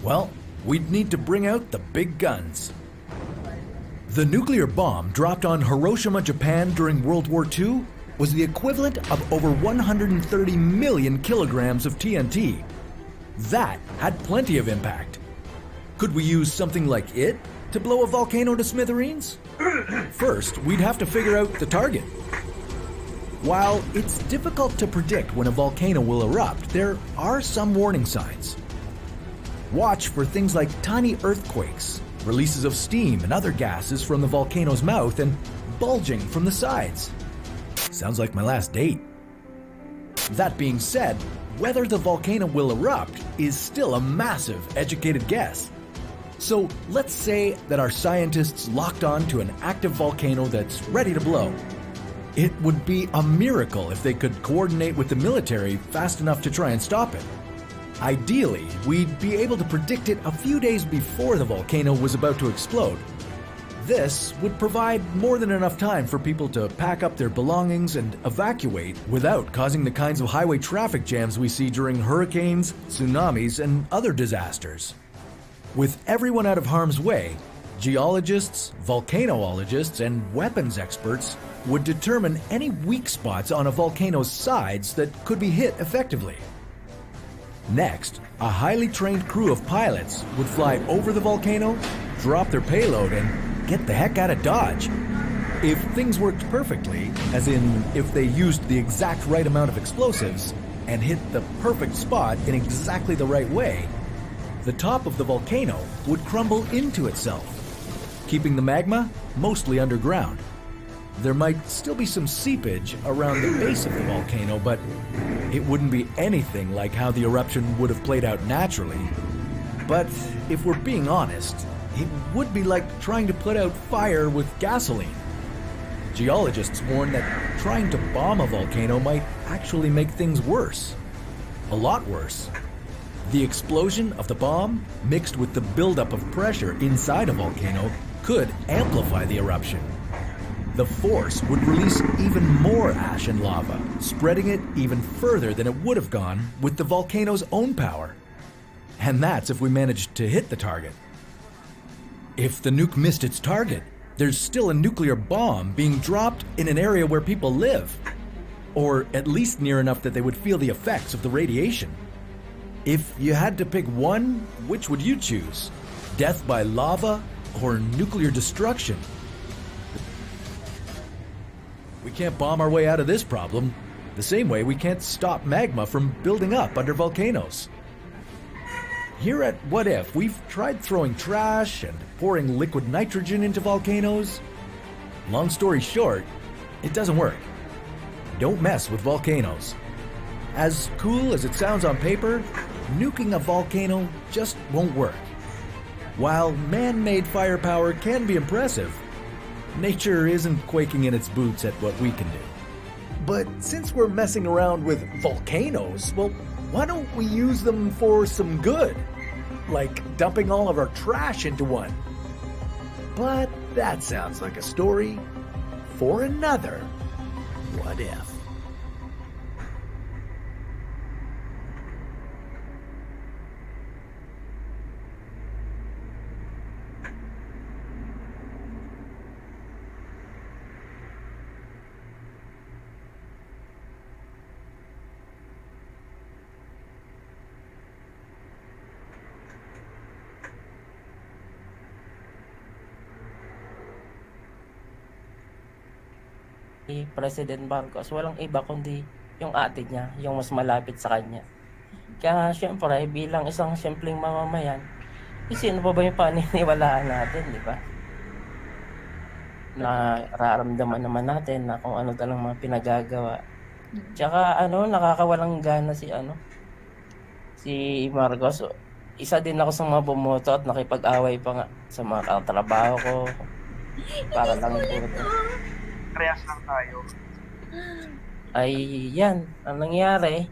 Well, we'd need to bring out the big guns. The nuclear bomb dropped on Hiroshima, Japan during World War II was the equivalent of over 130 million kilograms of TNT. That had plenty of impact. Could we use something like it to blow a volcano to smithereens? First, we'd have to figure out the target. While it's difficult to predict when a volcano will erupt, there are some warning signs. Watch for things like tiny earthquakes, releases of steam and other gases from the volcano's mouth, and bulging from the sides. Sounds like my last date. That being said, whether the volcano will erupt is still a massive educated guess. So let's say that our scientists locked on to an active volcano that's ready to blow. It would be a miracle if they could coordinate with the military fast enough to try and stop it. Ideally, we'd be able to predict it a few days before the volcano was about to explode. This would provide more than enough time for people to pack up their belongings and evacuate without causing the kinds of highway traffic jams we see during hurricanes, tsunamis, and other disasters. With everyone out of harm's way, geologists, volcanologists, and weapons experts would determine any weak spots on a volcano's sides that could be hit effectively. Next, a highly trained crew of pilots would fly over the volcano, drop their payload, and get the heck out of Dodge. If things worked perfectly, as in if they used the exact right amount of explosives and hit the perfect spot in exactly the right way, the top of the volcano would crumble into itself, keeping the magma mostly underground. There might still be some seepage around the base of the volcano, but it wouldn't be anything like how the eruption would have played out naturally. But if we're being honest, it would be like trying to put out fire with gasoline. Geologists warn that trying to bomb a volcano might actually make things worse. A lot worse. The explosion of the bomb, mixed with the buildup of pressure inside a volcano, could amplify the eruption. The force would release even more ash and lava, spreading it even further than it would have gone with the volcano's own power. And that's if we managed to hit the target. If the nuke missed its target, there's still a nuclear bomb being dropped in an area where people live, or at least near enough that they would feel the effects of the radiation. If you had to pick one, which would you choose? Death by lava or nuclear destruction? We can't bomb our way out of this problem, the same way we can't stop magma from building up under volcanoes. Here at What If, we've tried throwing trash and pouring liquid nitrogen into volcanoes. Long story short, it doesn't work. Don't mess with volcanoes. As cool as it sounds on paper, nuking a volcano just won't work. While man-made firepower can be impressive, nature isn't quaking in its boots at what we can do. But since we're messing around with volcanoes, well, why don't we use them for some good? Like dumping all of our trash into one. But that sounds like a story for another What If. President Marcos, walang iba kundi yung ate niya, yung mas malapit sa kanya. Kaya syempre, bilang isang simpleng mamamayan, sino pa ba yung paniniwalaan natin, di ba? Nararamdaman naman natin na kung ano talang mga pinagagawa. Tsaka nakakawalang gana si Marcos. Isa din ako sa mga bumoto at nakipag-away pa nga sa mga katrabaho ko. Para lang ito. Parehas lang tayo. Ay, yan. Ang nangyari,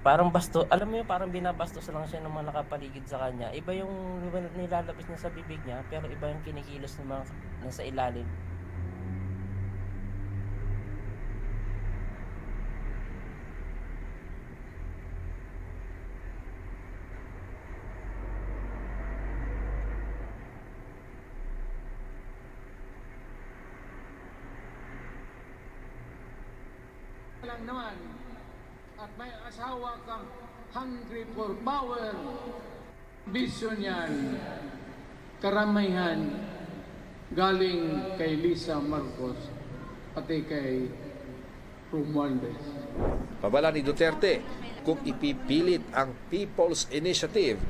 parang alam mo yun, parang binabastos lang siya ng mga nakapaligid sa kanya. Iba yung nilalabas niya sa bibig niya, pero iba yung kinikilos ng mga nasa ilalim. lang naman at may asawa kang hungry for power. Vision yan, karamihan galing kay Lisa Marcos pati kay Romualdez. Pabala ni Duterte, kung ipipilit ang People's Initiative,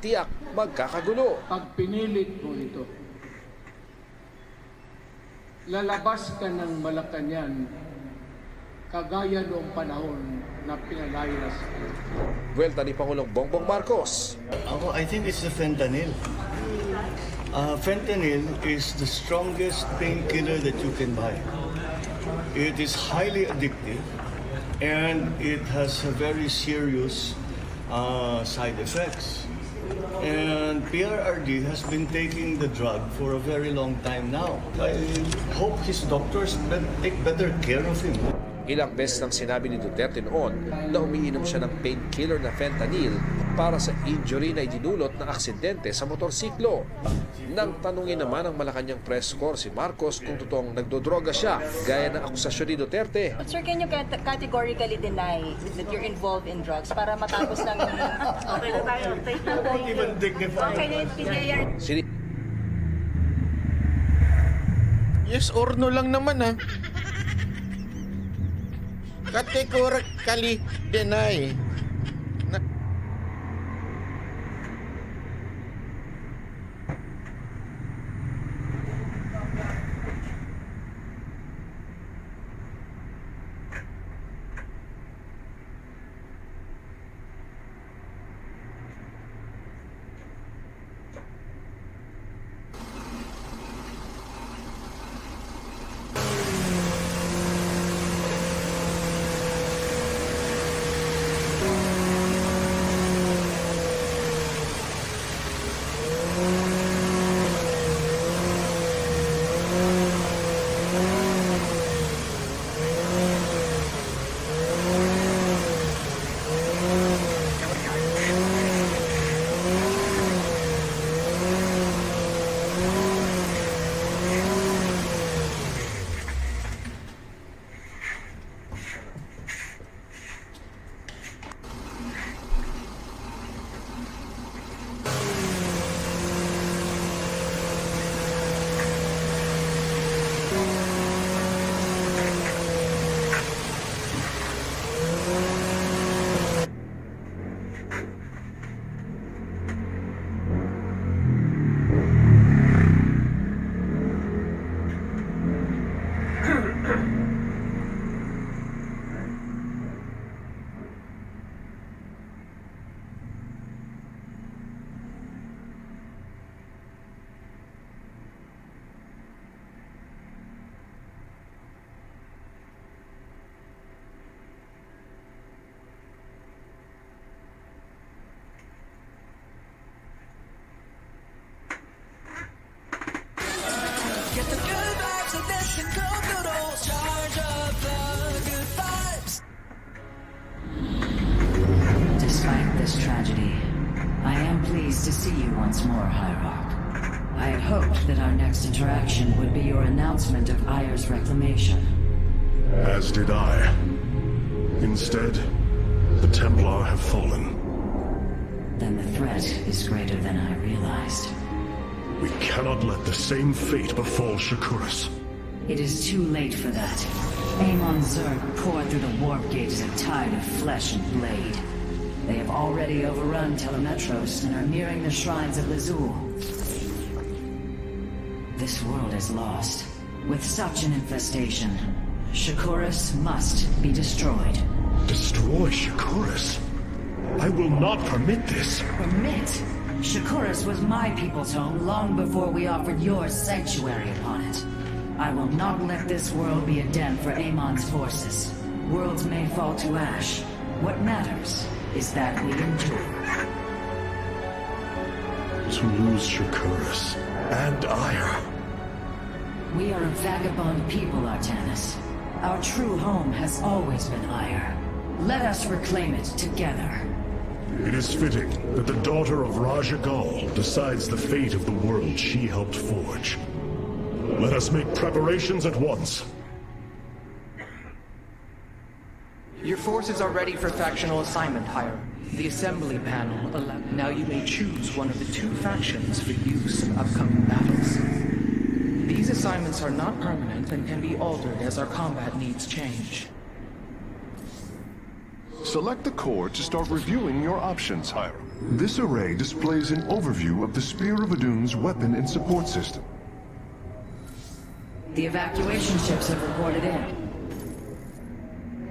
tiyak magkakagulo. Pag pinilit mo ito, lalabas ka ng Malacanang kagaya noong panahon na pinalayas. Buwelta ni Pangulong Bongbong Marcos. I think it's the fentanyl. Fentanyl is the strongest painkiller that you can buy. It is highly addictive and it has a very serious side effects. And PRRD has been taking the drug for a very long time now. I hope his doctors take better care of him. Ilang beses nang sinabi ni Duterte noon na umiinom siya ng painkiller na fentanyl para sa injury na idinulot na aksidente sa motorsiklo. Nang tanungin naman ng Malacanang press corps si Marcos kung totoong nagdodroga siya, gaya ng akusasyon ni Duterte. But sir, can you categorically deny that you're involved in drugs para matapos lang yung... Okay na tayo. Don't even dignify. Okay na yung Yes or no lang naman ha. Categorically deny. Despite this tragedy, I am pleased to see you once more, Hierarch. I had hoped that our next interaction would be your announcement of Ayer's reclamation. As did I. Instead, the Templar have fallen. Then the threat is greater than I realized. We cannot let the same fate befall Shakuras. It is too late for that. Amon Zerg poured through the warp gate as a tide of flesh and blade. They have already overrun Telemetros and are nearing the shrines of Lazul. This world is lost. With such an infestation, Shakuras must be destroyed. Destroy Shakuras? I will not permit this. Permit? Shakuras was my people's home long before we offered your sanctuary upon it. I will not let this world be a den for Amon's forces. Worlds may fall to ash. What matters is that we endure. To lose Shakuras and Ayer. We are a vagabond people, Artanis. Our true home has always been Ayer. Let us reclaim it together. It is fitting that the daughter of Raja Gal decides the fate of the world she helped forge. Let us make preparations at once. Your forces are ready for factional assignment, Hire. The assembly panel. Now you may choose one of the 2 factions for use in upcoming battles. These assignments are not permanent and can be altered as our combat needs change. Select the core to start reviewing your options, Hiram. This array displays an overview of the Spear of Adun's weapon and support system. The evacuation ships have reported in.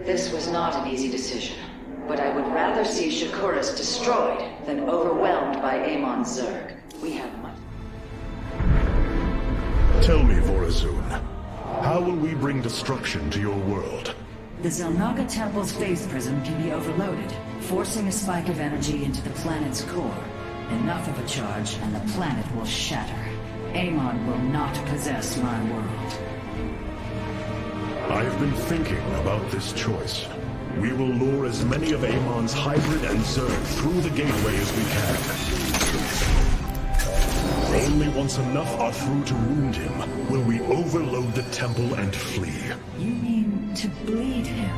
This was not an easy decision, but I would rather see Shakuras destroyed than overwhelmed by Amon Zerg. We have much... Tell me, Vorazun, how will we bring destruction to your world? The Zelnaga Temple's phase prism can be overloaded, forcing a spike of energy into the planet's core. Enough of a charge, and the planet will shatter. Amon will not possess my world. I've been thinking about this choice. We will lure as many of Amon's hybrid and Zerg through the gateway as we can. Only once enough are through to wound him will we overload the temple and flee. You mean to bleed him?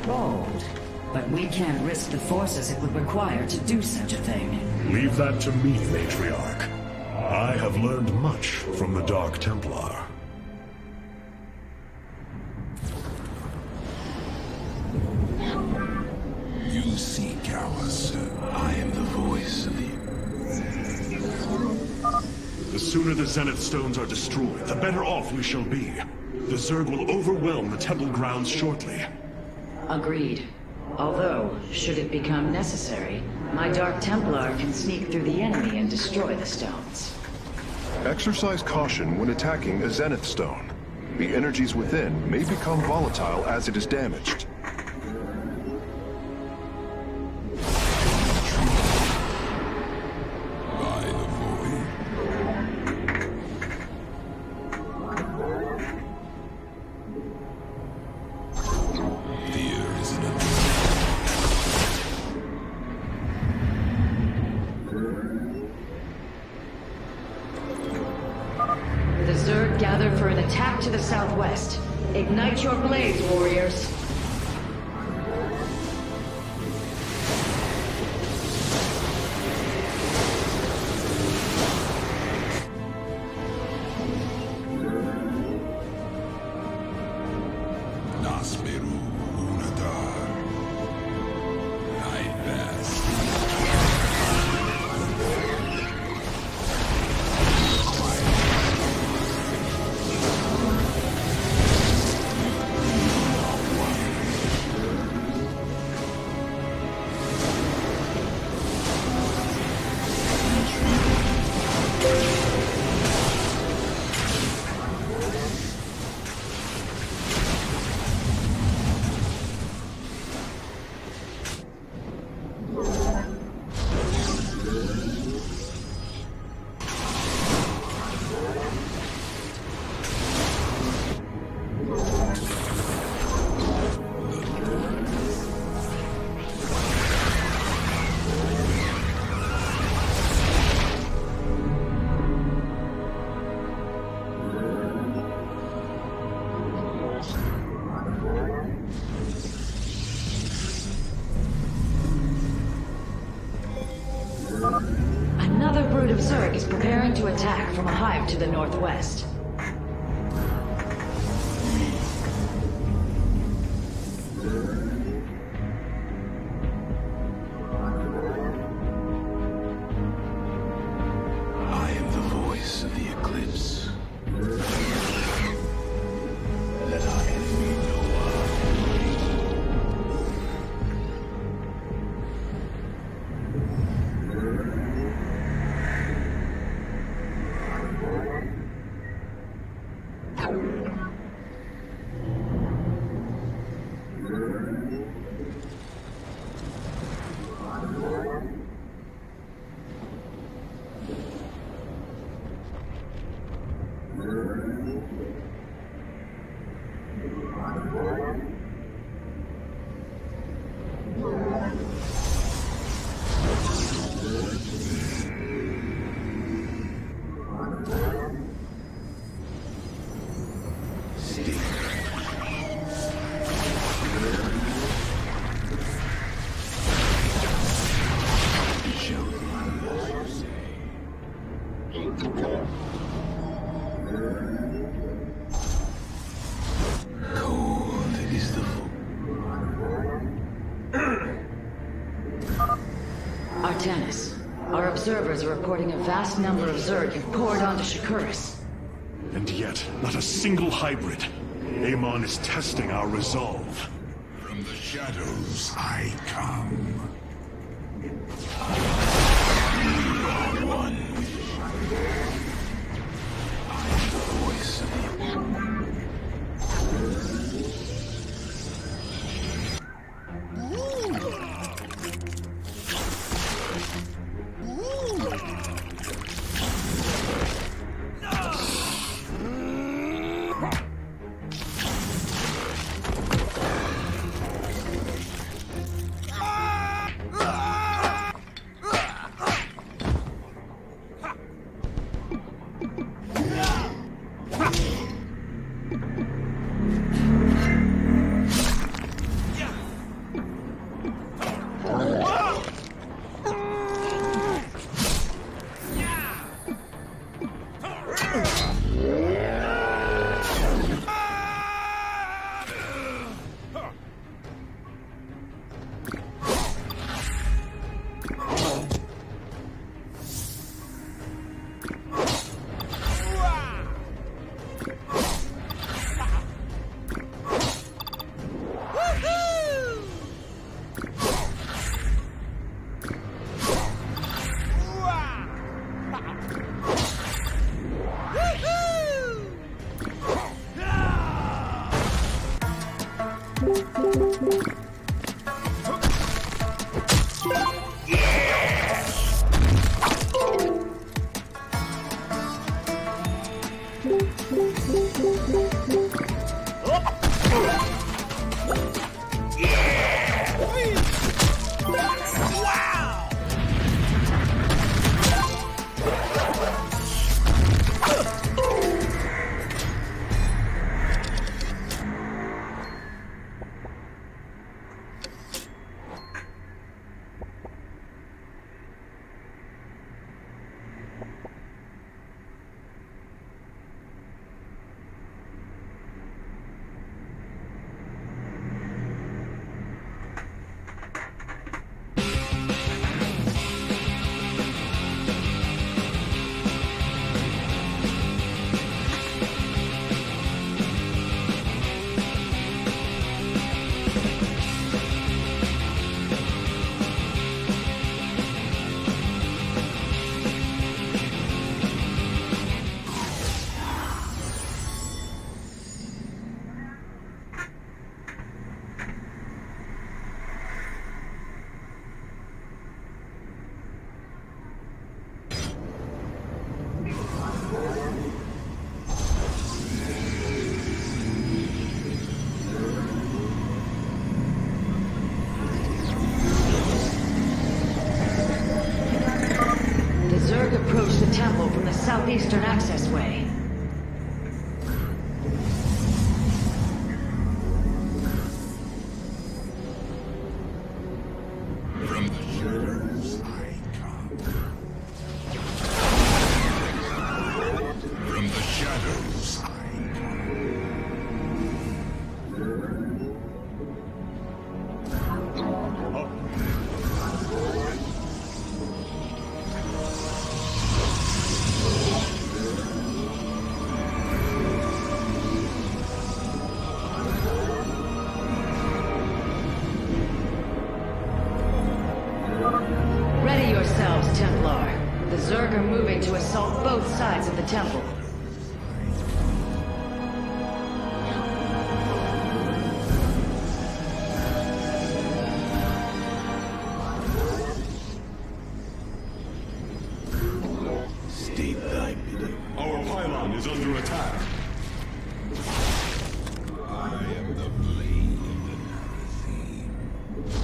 Bold. But we can't risk the forces it would require to do such a thing. Leave that to me, Matriarch. I have learned much from the Dark Templar. You seek ours. I am the voice of the... The sooner the Zenith Stones are destroyed, the better off we shall be. The Zerg will overwhelm the temple grounds shortly. Agreed. Although, should it become necessary, my Dark Templar can sneak through the enemy and destroy the stones. Exercise caution when attacking a Zenith Stone. The energies within may become volatile as it is damaged. The Zerg gather for an attack to the southwest. Ignite your blades, warriors. Nasperu Unadar. Another brood of Zerg is preparing to attack from a hive to the northwest. I am the voice of the eclipse. Let our enemy know observers are reporting a vast number of Zerg have poured onto Shakuras. And yet, not a single hybrid. Amon is testing our resolve. From the shadows I come. One. I am the voice of the approach the temple from the southeastern accessway. From the shadows I come. From the shadows I Ready yourselves, Templar. The Zerg are moving to assault both sides of the temple. state thy bidding. Our pylon is under attack. I am the blade of the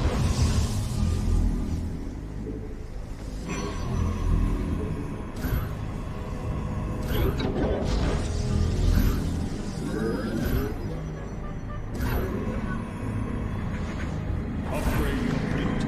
Upgrade complete.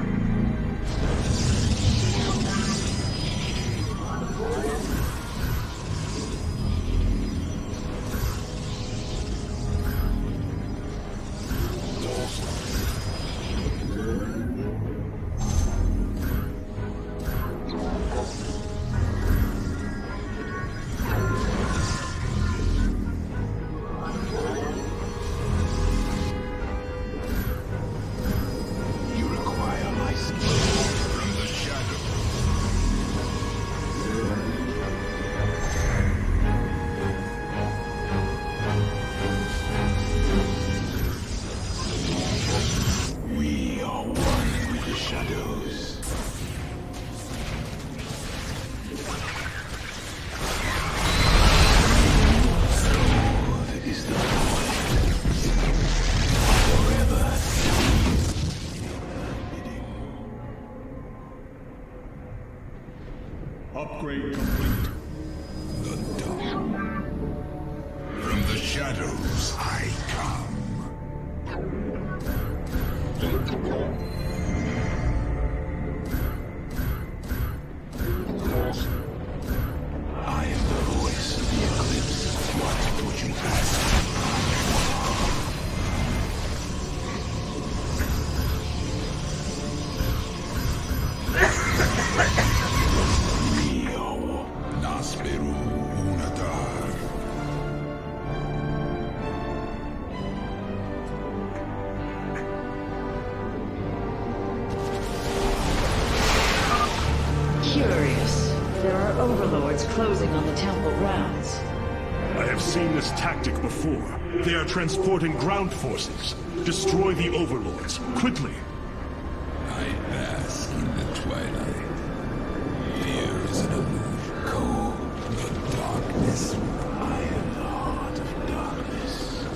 shadows I come. I am the voice of the eclipse. What would you ask? Mio, nasperu unatar. Curious. There are overlords closing on the temple grounds. I have seen this tactic before. They are transporting ground forces. Destroy the overlords, quickly. I bask in the twilight. Fear is an illusion. Cold, the darkness. I am the heart of darkness.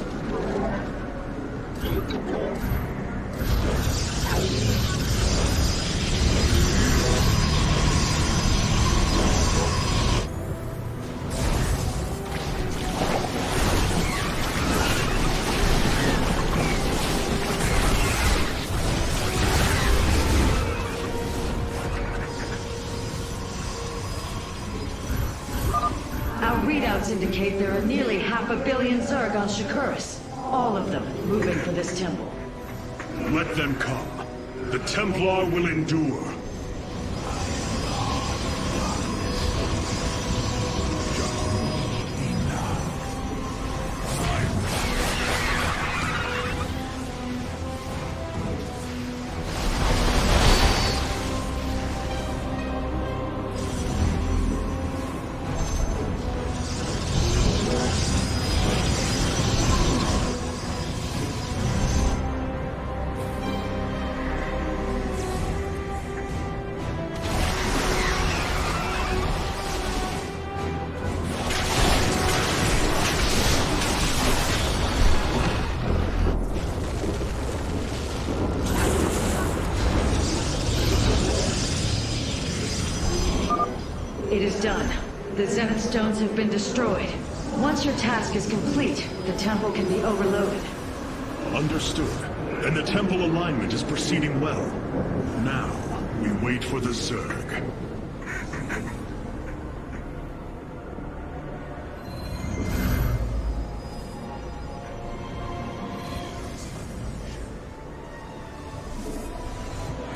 Our readouts indicate there are nearly 500 million Zerg on Shakuras. All of them moving for this temple. Let them come. The Templar will endure. It is done. The Zenith Stones have been destroyed. Once your task is complete, the temple can be overloaded. Understood. And the temple alignment is proceeding well. Now, we wait for the Zerg.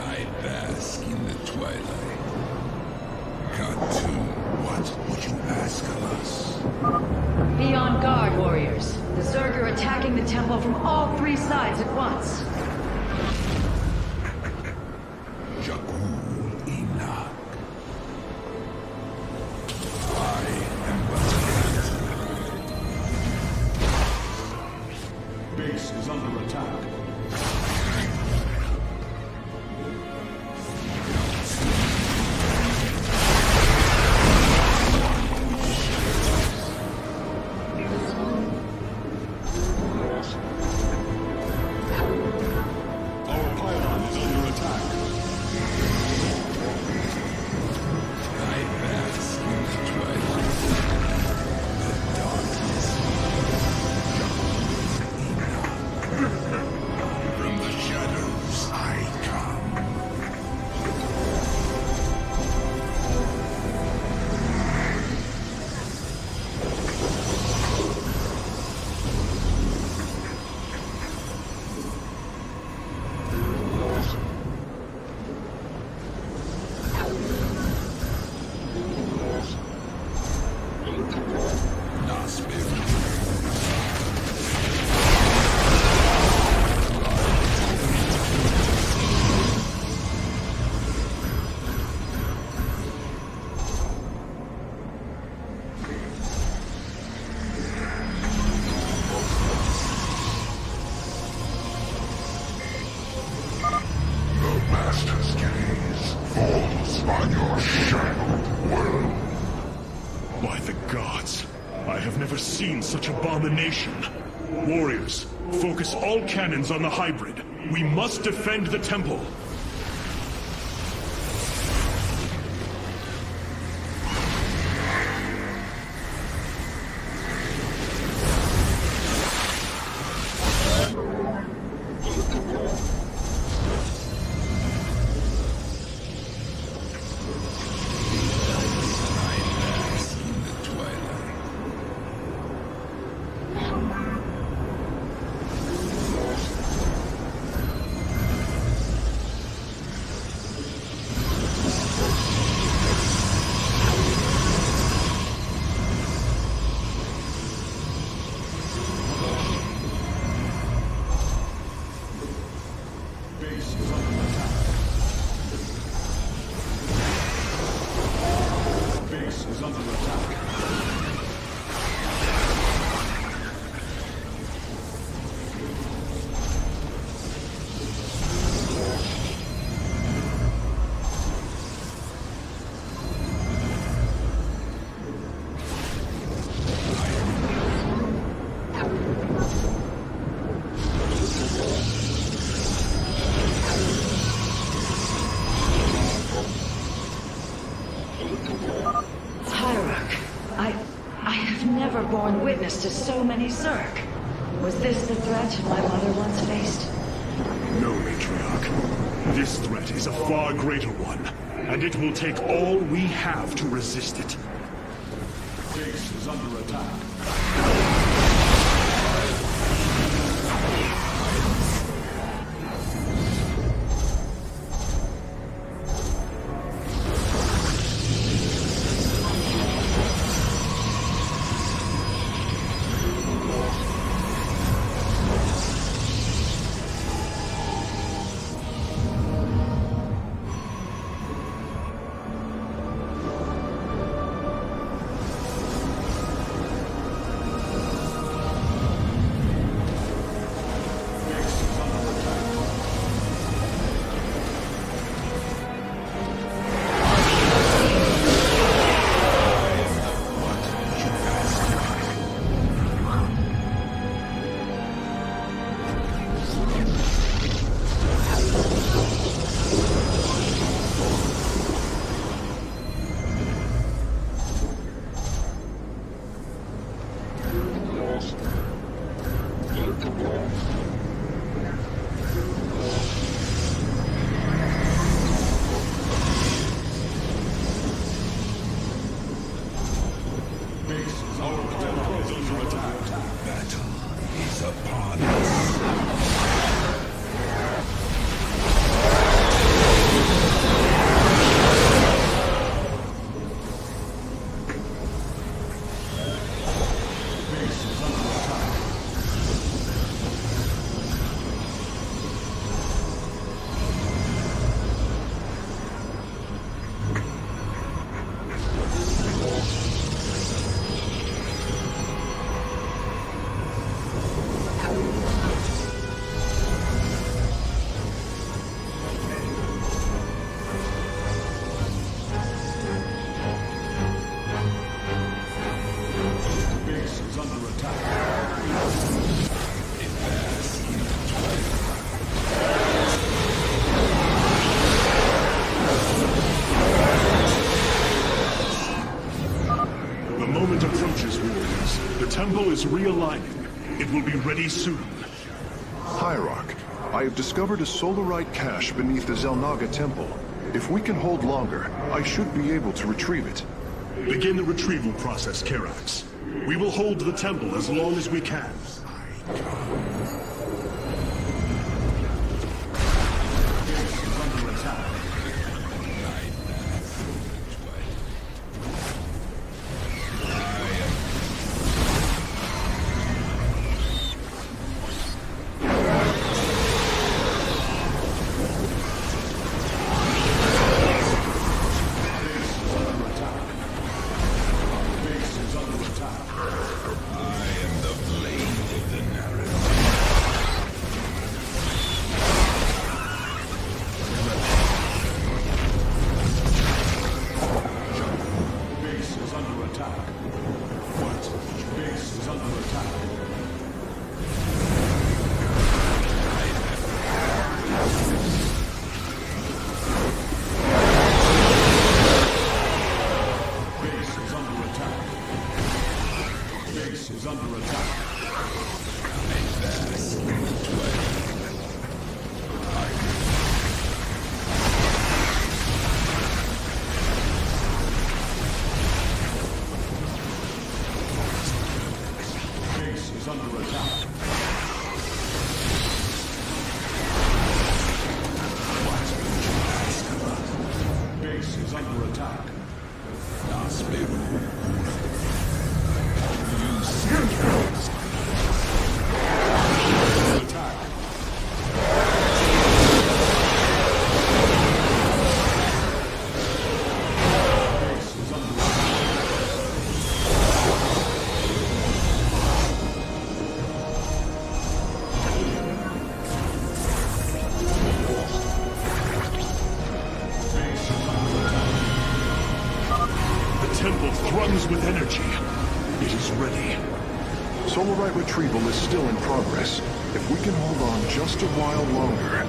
I bask in the twilight. Khatun, what would you ask of us? Be on guard, warriors. The Zerg are attacking the temple from all three sides at once. Jakul Inak. I am but Base is under attack. Our pylon is under attack. I bask in the twilight. The darkness. From the shadows I come. The Master's gaze falls on your shackled world. By the gods, I have never seen such abomination. Warriors, focus all cannons on the hybrid. We must defend the temple. never borne witness to so many Zerg. Was this the threat my mother once faced? No, Matriarch. This threat is a far greater one, and it will take all we have to resist it. Base is under attack. temple is realigning. It will be ready soon. Hierarch, I have discovered a solarite cache beneath the Zelnaga temple. If we can hold longer, I should be able to retrieve it. Begin the retrieval process, Karax. We will hold the temple as long as we can. With energy. It is ready. Solarite retrieval is still in progress. If we can hold on just a while longer.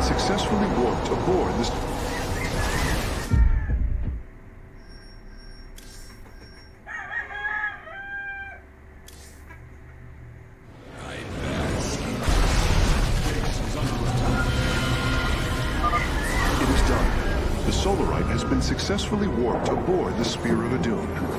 Successfully warped aboard this. It is done. The Solarite has been successfully warped aboard the Spear of Adun.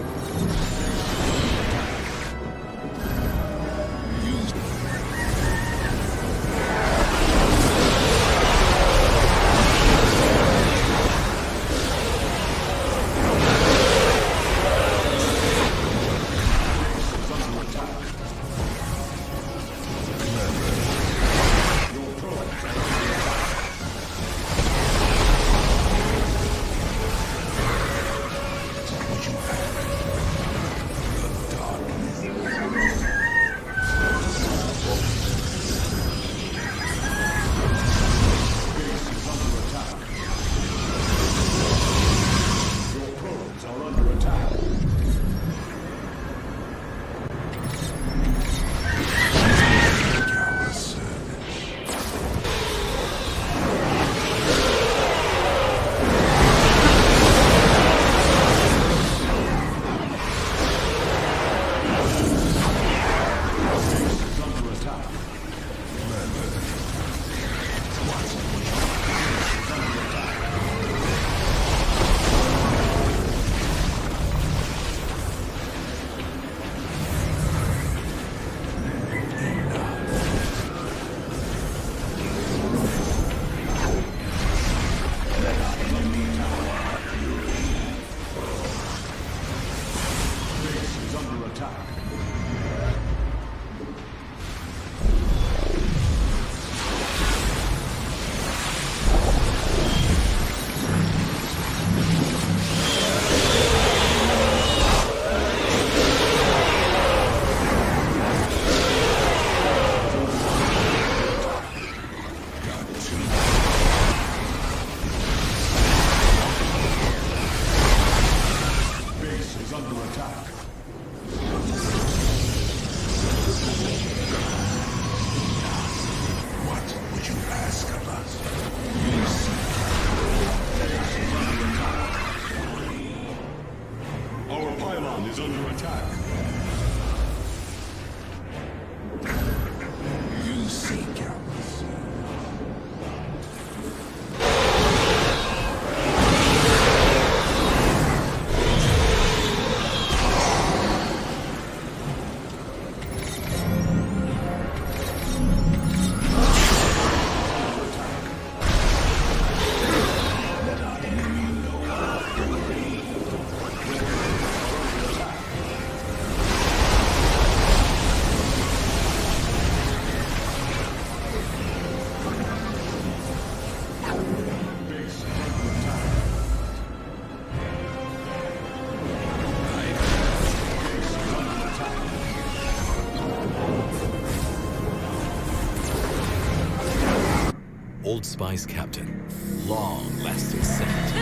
Old Spice Captain. Long-lasting scent.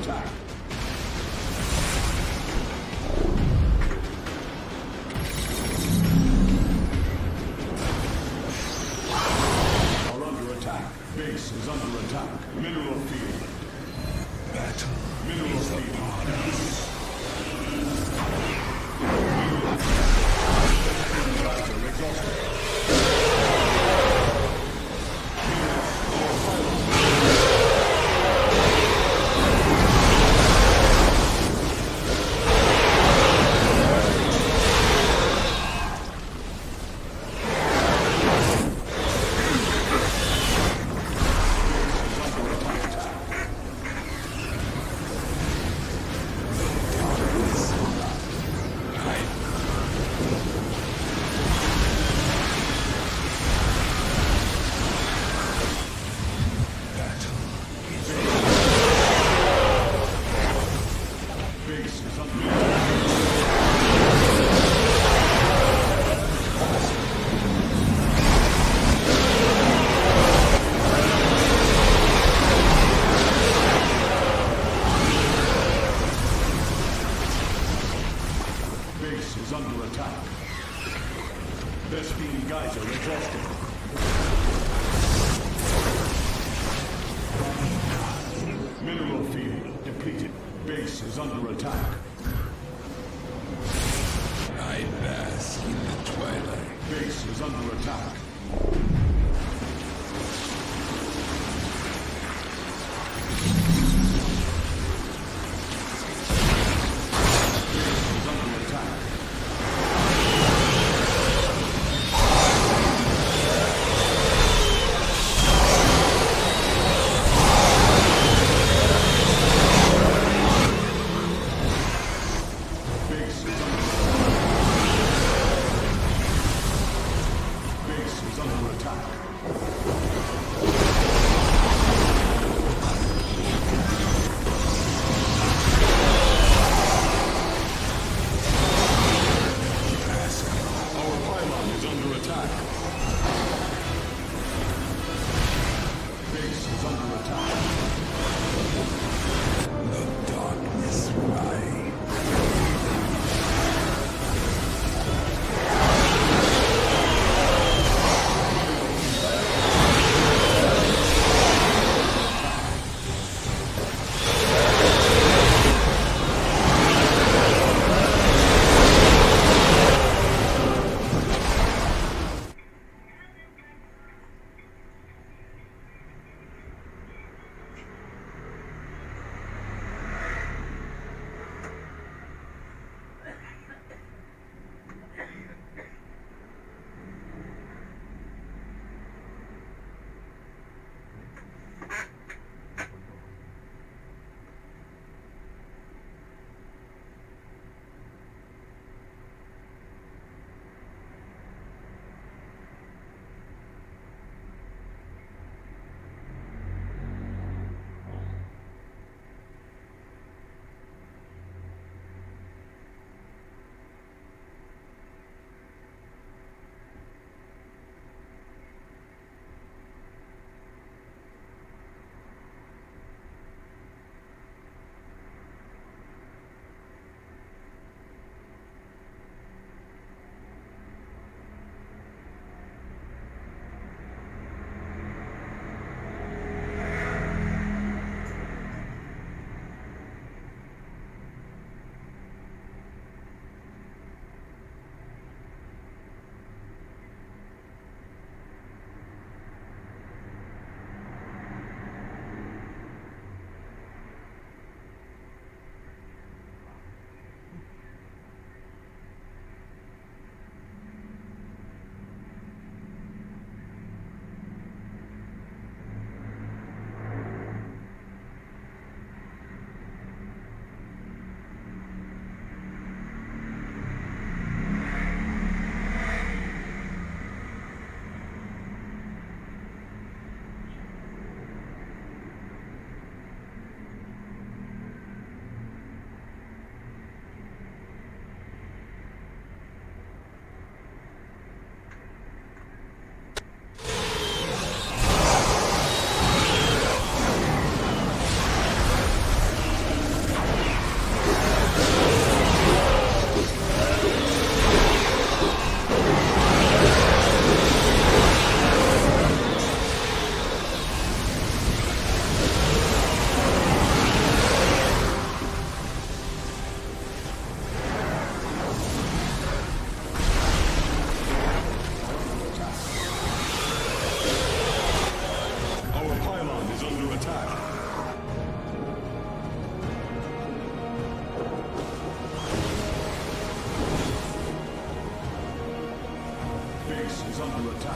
attack. Are under attack. Base is under attack. Mineral field. Battle. Mineral field. Base is under attack. Vespine geyser exhausted. Mineral field depleted. Base is under attack. I bask in the twilight. Base is under attack. Base is under is under attack.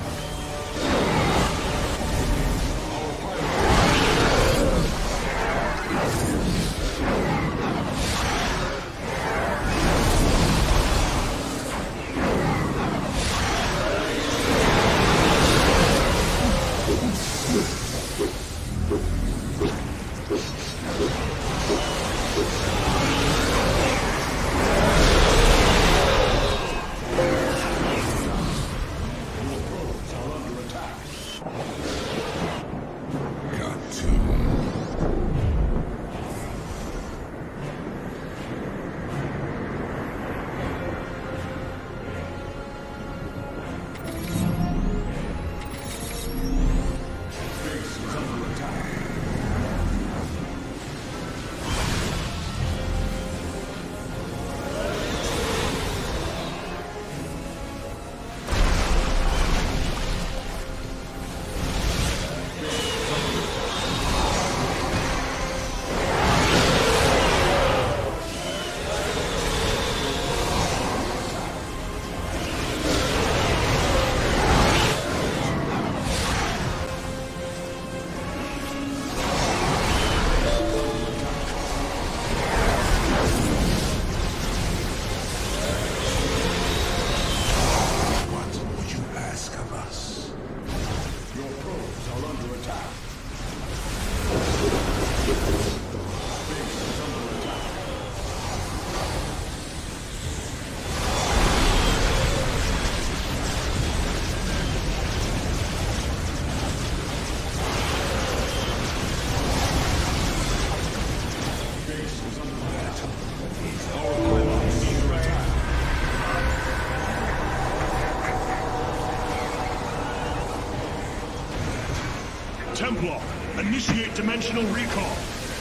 Templar, initiate dimensional recall.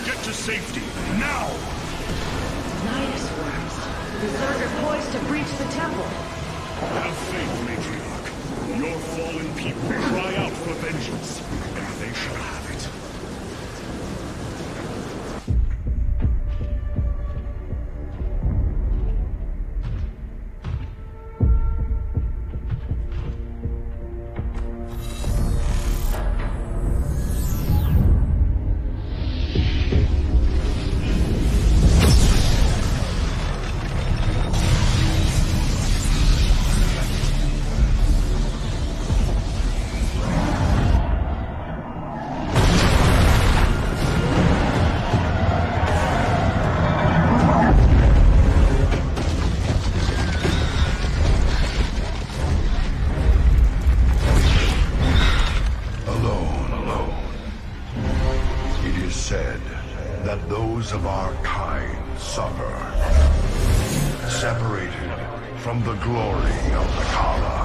Get to safety, now! Nidus worms. The Zerg are poised to breach the temple. Have faith, Matriarch. Your fallen people cry out for vengeance, and they shall have it. Of our kind suffer, separated from the glory of the Kala.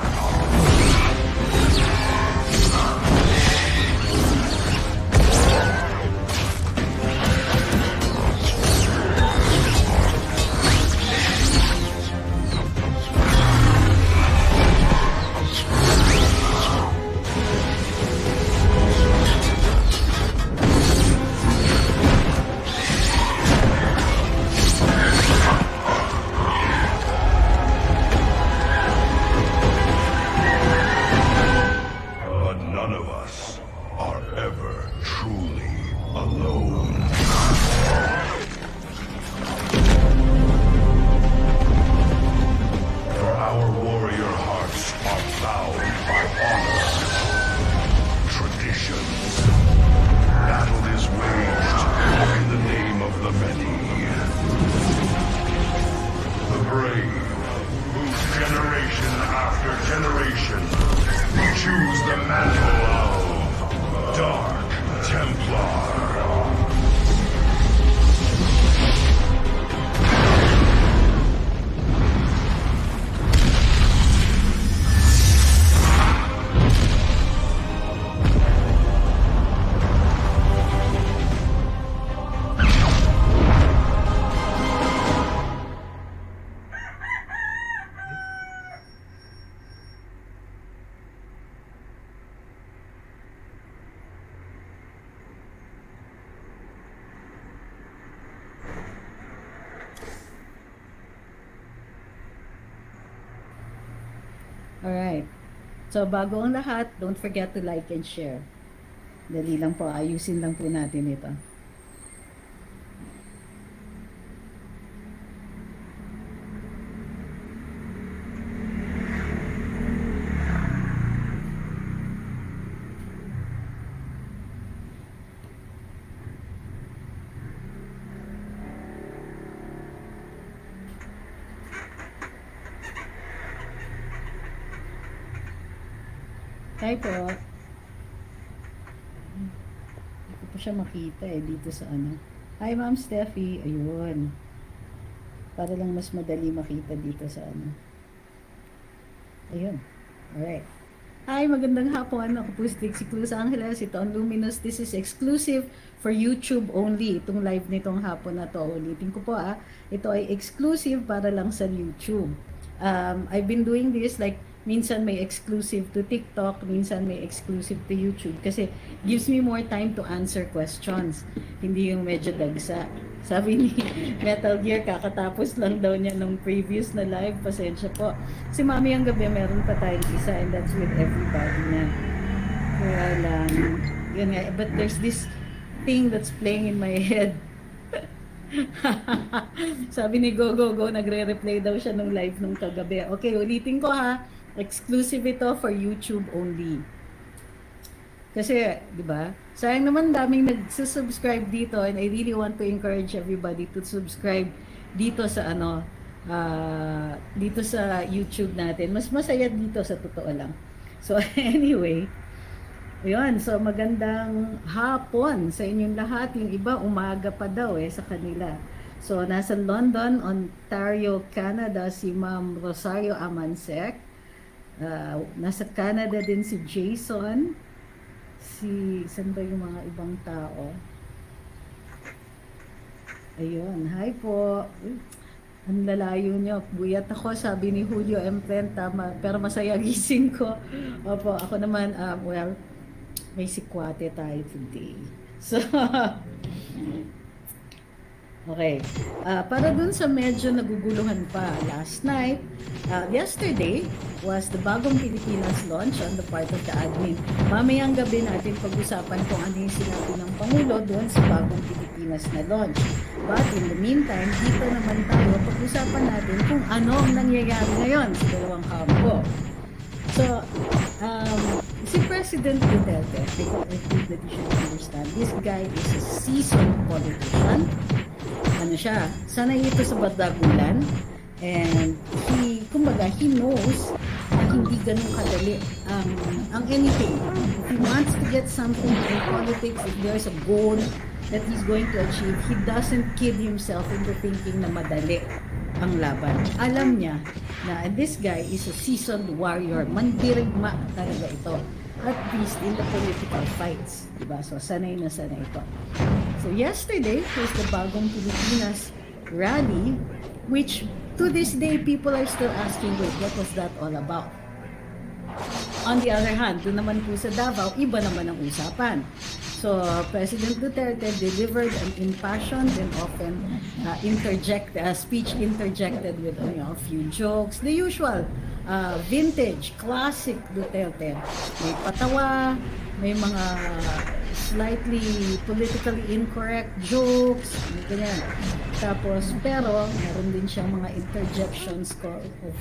So, bago ang lahat, don't forget to like and share. Dali lang po, ayusin lang po natin ito. Hi po. Hindi ko pa siya makita dito sa ano. Hi Ma'am Steffi. Ayun. Para lang mas madali makita dito sa ano. Ayun. Alright. Hi, magandang hapon. Ako po si Cruz Angeles. Ito ang Luminous. This is exclusive for YouTube only. Itong live nitong hapon na to. Ulitin ko po Ito ay exclusive para lang sa YouTube. I've been doing this like minsan may exclusive to TikTok, minsan may exclusive to YouTube kasi gives me more time to answer questions. Hindi yung medyo dagsa. Sabi ni Metal Gear, kakatapos lang daw niya ng previous na live. Pasensya po. Si Mami ang gabi, meron pa tayong isa and that's with everybody na. Kaya lang, yun nga. But there's this thing that's playing in my head. Sabi ni Go, nagre-replay daw siya nung live nung kagabi. Okay, ulitin ko exclusive ito for YouTube only. Kasi, di ba? Sayang naman daming nagsusubscribe dito and I really want to encourage everybody to subscribe dito sa dito sa YouTube natin. Mas masaya dito sa totoo lang. So anyway, yun. So magandang hapon sa inyong lahat. Yung iba umaga pa daw sa kanila. So nasa London, Ontario, Canada si Ma'am Rosario Amansek. Nasa Canada din si Jason. Saan ba yung mga ibang tao? Ayun, hi po. Ang lalayo nyo. Buyat ako, sabi ni Julio M. Tama, pero masaya gising ko. Opo, ako naman, well, may sikwate tayo today. So, okay. Para dun sa medyo naguguluhan pa, yesterday was the Bagong Pilipinas launch on the part of the admin. Mamayang gabi natin pag-usapan kung ano yung sinabi ng Pangulo doon sa Bagong Pilipinas na launch. But in the meantime, dito naman tayo pag-usapan natin kung ano ang nangyayari ngayon sa dalawang kampo. So, si President Duterte, because I think that you should understand, this guy is a seasoned politician. Ano siya, sanay ito sa badagulan and he knows na hindi ganun kadali ang anything. If he wants to get something in politics, if there's a goal that he's going to achieve, he doesn't kid himself into thinking na madali ang laban. Alam niya na this guy is a seasoned warrior. Mandirigma talaga ito. At least in the political fights. Diba? So, sanay na sanay ito. So, yesterday was the Bagong Pilipinas rally, which to this day, people are still asking, wait, what was that all about? On the other hand, doon naman po sa Davao, iba naman ang usapan. So, President Duterte delivered an impassioned and often speech interjected with a few jokes. The usual vintage, classic Duterte. May patawa, may mga slightly politically incorrect jokes, ganyan. Tapos, pero, meron din siyang mga interjections of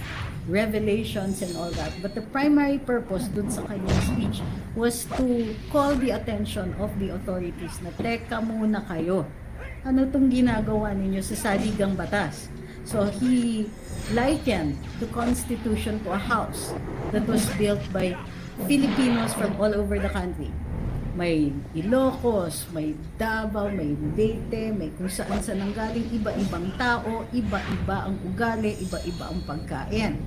revelations and all that. But the primary purpose dun sa kanyang speech was to call the attention of the authorities na teka muna kayo. Ano itong ginagawa ninyo sa saligang batas? So, he likened the Constitution to a house that was built by Filipinos from all over the country. May Ilocos, may Davao, may Leyte, may kung saan nanggaling, iba-ibang tao, iba-iba ang ugali, iba-iba ang pagkain.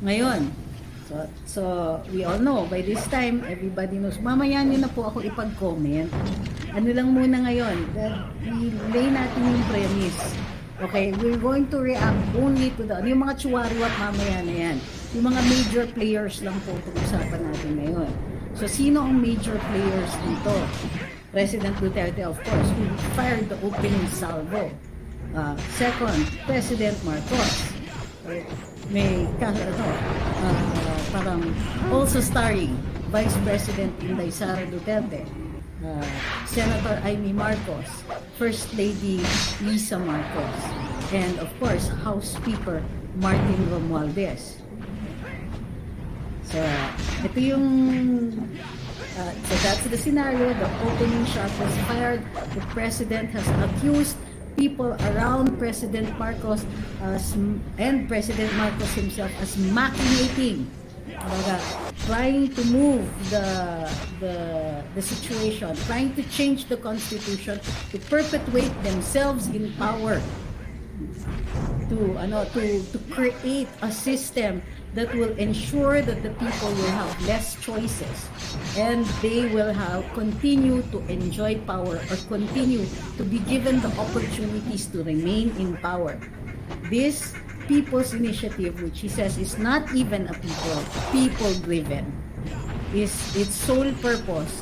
Ngayon, so we all know, by this time, everybody knows. Mamaya nyo na po ako ipag-comment. Ano lang muna ngayon, lay natin yung premise. Okay, we're going to react only to yung mga chuwariwat mamaya na yan. Yung mga major players lang po pag-usapan natin ngayon. So, sino ang major players dito? President Duterte, of course, who fired the opening salvo. Second, President Marcos. may parang also starring Vice President Inday Sara Duterte, Senator Amy Marcos, First Lady Lisa Marcos, and of course House Speaker Martin Romualdez. So ito yung so that's the scenario. The opening shot was fired. The president has accused people around President Marcos and President Marcos himself as machinating, trying to move the situation, trying to change the constitution to perpetuate themselves in power, to create a system that will ensure that the people will have less choices and they will continue to enjoy power or continue to be given the opportunities to remain in power. This people's initiative, which he says is not even a people-driven, its sole purpose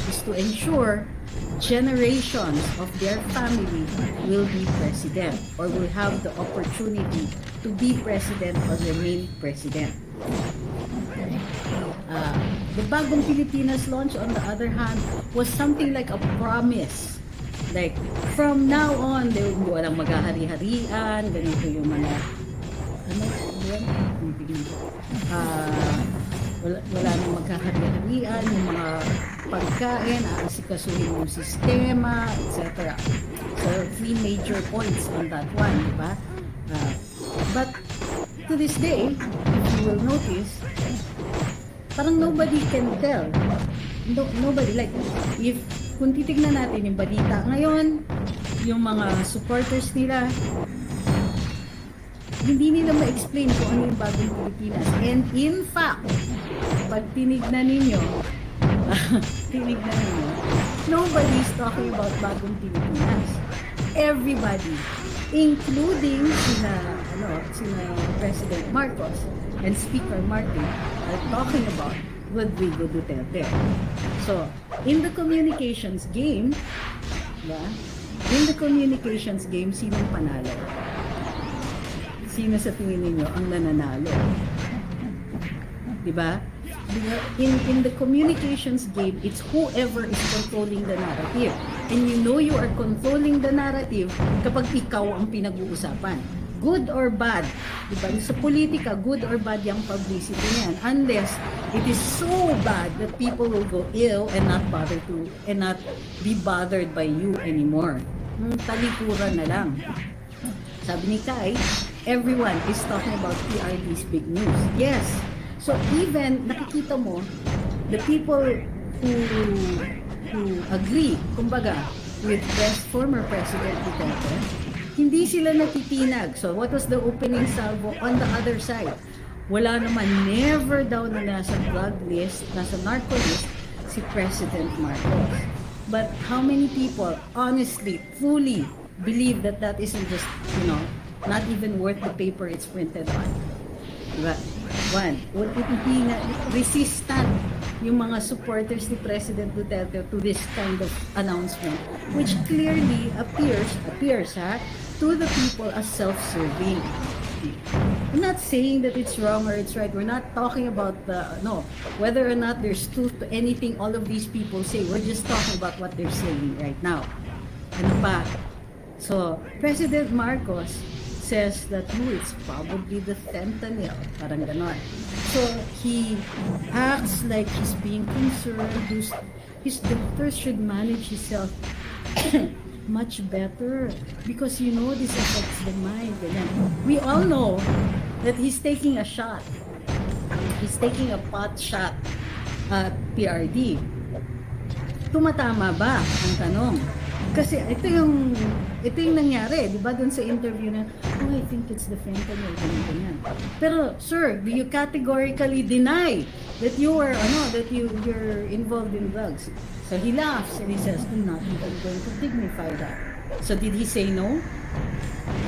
is to ensure generations of their family will be president or will have the opportunity to be president or remain president. The Bagong Pilipinas launch, on the other hand, was something like a promise. Like, from now on, walang maghahari-harian, ganito yung mga, wala nang magkahari-harian, yung mga pagkain, aasikasuhin yung sistema, etc. So, 3 major points on that one, di ba? But, to this day, if you will notice, parang nobody can tell. Nobody, like, kung titignan natin yung balita ngayon, yung mga supporters nila, hindi nila ma-explain kung ano yung Bagong Pilipinas. And in fact, pag tinignan ninyo, nobody is talking about Bagong Pilipinas. Everybody, including sina President Marcos and Speaker Martin, are talking about Rodrigo Duterte. So, in the communications game, sinong panalo? Sino sa tingin ninyo ang nananalo? Diba? In the communications game, it's whoever is controlling the narrative. And you know you are controlling the narrative kapag ikaw ang pinag-uusapan. Good or bad. Diba? Sa politika, good or bad yung publicity niyan. Unless it is so bad that people will go ill and not be bothered by you anymore. Talikuran na lang. Sabi ni Kai, everyone is talking about PRD's big news. Yes. So even nakikita mo the people who agree, kumbaga, with former President Duterte, hindi sila natitinag. So what was the opening salvo on the other side? Wala naman, never daw na nasa drug list, nasa narco list si President Marcos. But how many people honestly, fully believe that isn't just, not even worth the paper it's printed on? Diba? One, hindi na resistant yung mga supporters ni President Duterte to this kind of announcement, which clearly appears to the people as self-serving. I'm not saying that it's wrong or it's right. We're not talking about whether or not there's truth to anything all of these people say. We're just talking about what they're saying right now. Ano pa? So, President Marcos says that it's probably the fentanyl, parang ganon. So he acts like he's being concerned. His doctors should manage himself much better because this affects the mind. We all know that he's taking a shot. He's taking a pot shot at PRD. Tumatama ba ang tanong? Kasi ito yung nangyari, di ba, dun sa interview na, I think it's the fentanyl, ganyan. Pero, sir, do you categorically deny that you're involved in drugs? So he laughs and he says, I'm not even going to dignify that. So did he say no?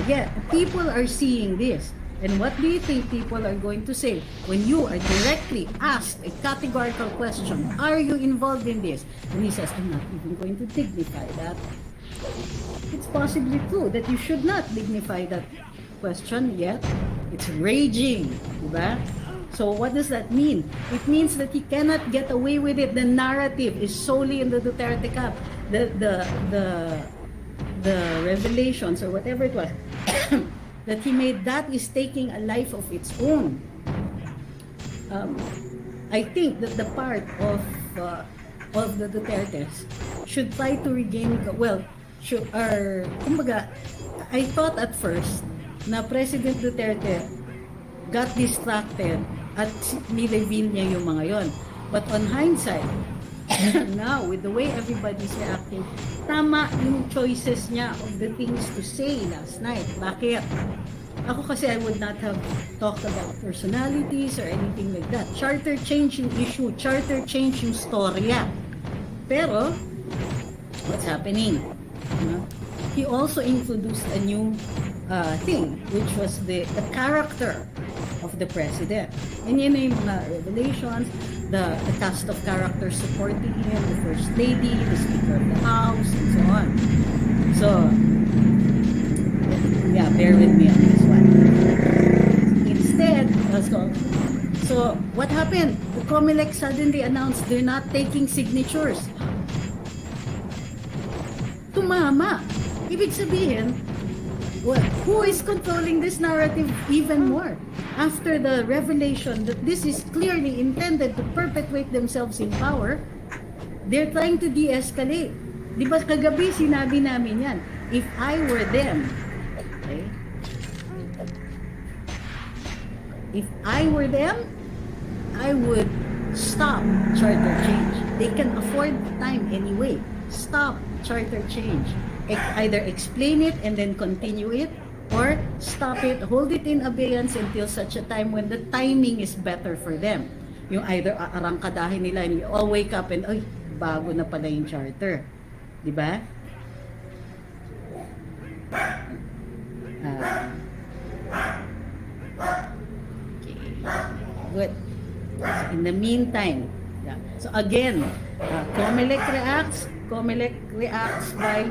Again, people are seeing this. And what do you think people are going to say when you are directly asked a categorical question? Are you involved in this? And he says, I'm not even going to dignify that. It's possibly true that you should not dignify that question yet. It's raging, diba? So what does that mean? It means that he cannot get away with it. The narrative is solely in the Duterte camp. The revelations or whatever it was that he made, that is taking a life of its own. I think that the part of the Dutertes should try to regain, kumbaga, I thought at first na President Duterte got distracted at nireveal niya yung mga yon. But on hindsight, now with the way everybody's reacting, tama yung choices niya of the things to say last night. Bakit? Ako kasi I would not have talked about personalities or anything like that. Charter change yung issue, charter change yung storya. Pero, what's happening? He also introduced a new thing, which was the character of the president. And yun yung mga revelations, the cast of characters supporting him, the first lady, the speaker of the house, and so on. So, yeah, bear with me on this one. Instead, so what happened? The COMELEC suddenly announced they're not taking signatures. Tumama. Ibig sabihin, who is controlling this narrative even more? After the revelation that this is clearly intended to perpetuate themselves in power, they're trying to de-escalate. Di ba kagabi sinabi namin yan? If I were them, okay? If I were them, I would stop charter change. They can afford time anyway. Stop charter change. Either explain it and then continue it, or stop it, hold it in abeyance until such a time when the timing is better for them. Yung either arangkadahin nila and you all wake up and, ay, bago na pala yung charter. Diba? Okay. Good. So in the meantime, yeah. So again, COMELEC reacts by,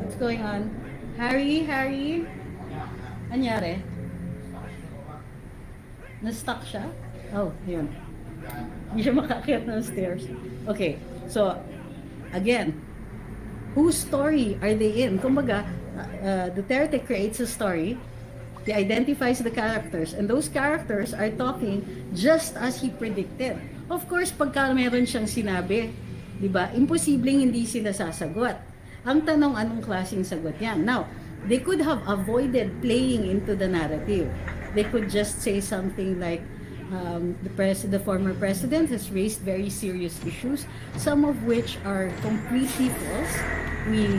what's going on? Harry, anyari? Na-stuck siya? Oh, yun. Hindi siya makakit ng stairs. Okay, so, again, whose story are they in? Kumbaga, Duterte creates a story, he identifies the characters, and those characters are talking just as he predicted. Of course, pagka meron siyang sinabi, di ba, imposibleng hindi sila sasagot. Ang tanong, anong klaseng sagot yan? Now, they could have avoided playing into the narrative. They could just say something like, the former president has raised very serious issues, some of which are completely false. We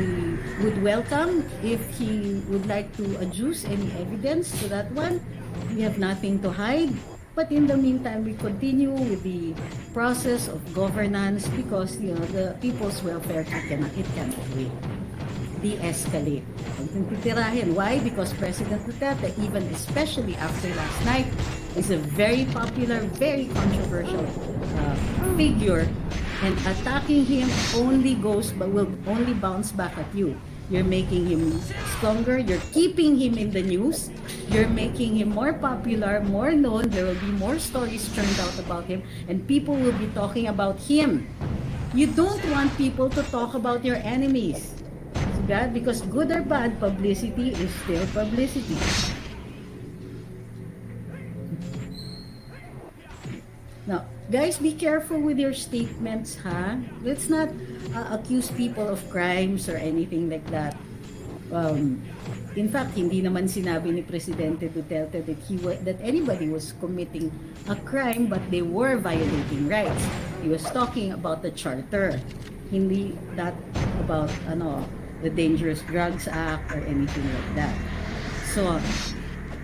would welcome if he would like to adduce any evidence to that one. We have nothing to hide. But in the meantime, we continue with the process of governance because, you know, the people's welfare cannot wait. De-escalate. Titirahin. Why? Because President Duterte, even especially after last night, is a very popular, very controversial figure, and attacking him will only bounce back at you. You're making him stronger. You're keeping him in the news. You're making him more popular, more known. There will be more stories turned out about him, and people will be talking about him. You don't want people to talk about your enemies. God, because good or bad, publicity is still publicity. Now, guys, be careful with your statements, ha? Let's not accuse people of crimes or anything like that. In fact, hindi naman sinabi ni Presidente Duterte that anybody was committing a crime, but they were violating rights. He was talking about the charter, hindi that about the Dangerous Drugs Act or anything like that. So,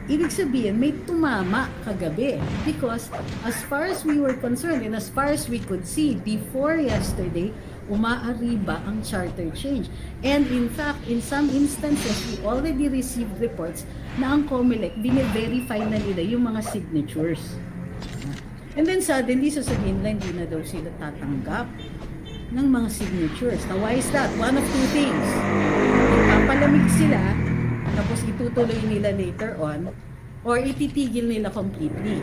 ibig sabihin, may tumama kagabi because as far as we were concerned and as far as we could see before yesterday, umaariba ang charter change. And in fact, in some instances, we already received reports na ang COMELEC, bine-verify na nila yung mga signatures. And then suddenly, sasabihin lang, hindi na daw sila tatanggap ng mga signatures. Now, why is that? One of two things. Ipapalamig sila, tapos itutuloy nila later on, or ititigil nila completely.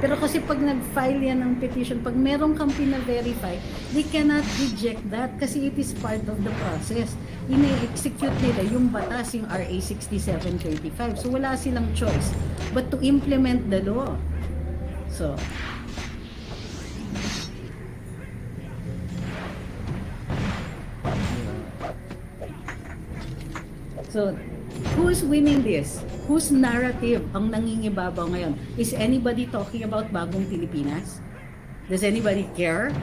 Pero kasi pag nag-file yan ng petition, pag meron kang pina-verify, they cannot reject that kasi it is part of the process. Ine-execute nila yung batas, yung RA 6735. So wala silang choice but to implement the law. So, who's winning this? Whose narrative ang nangingibabaw ngayon? Is anybody talking about Bagong Pilipinas? Does anybody care?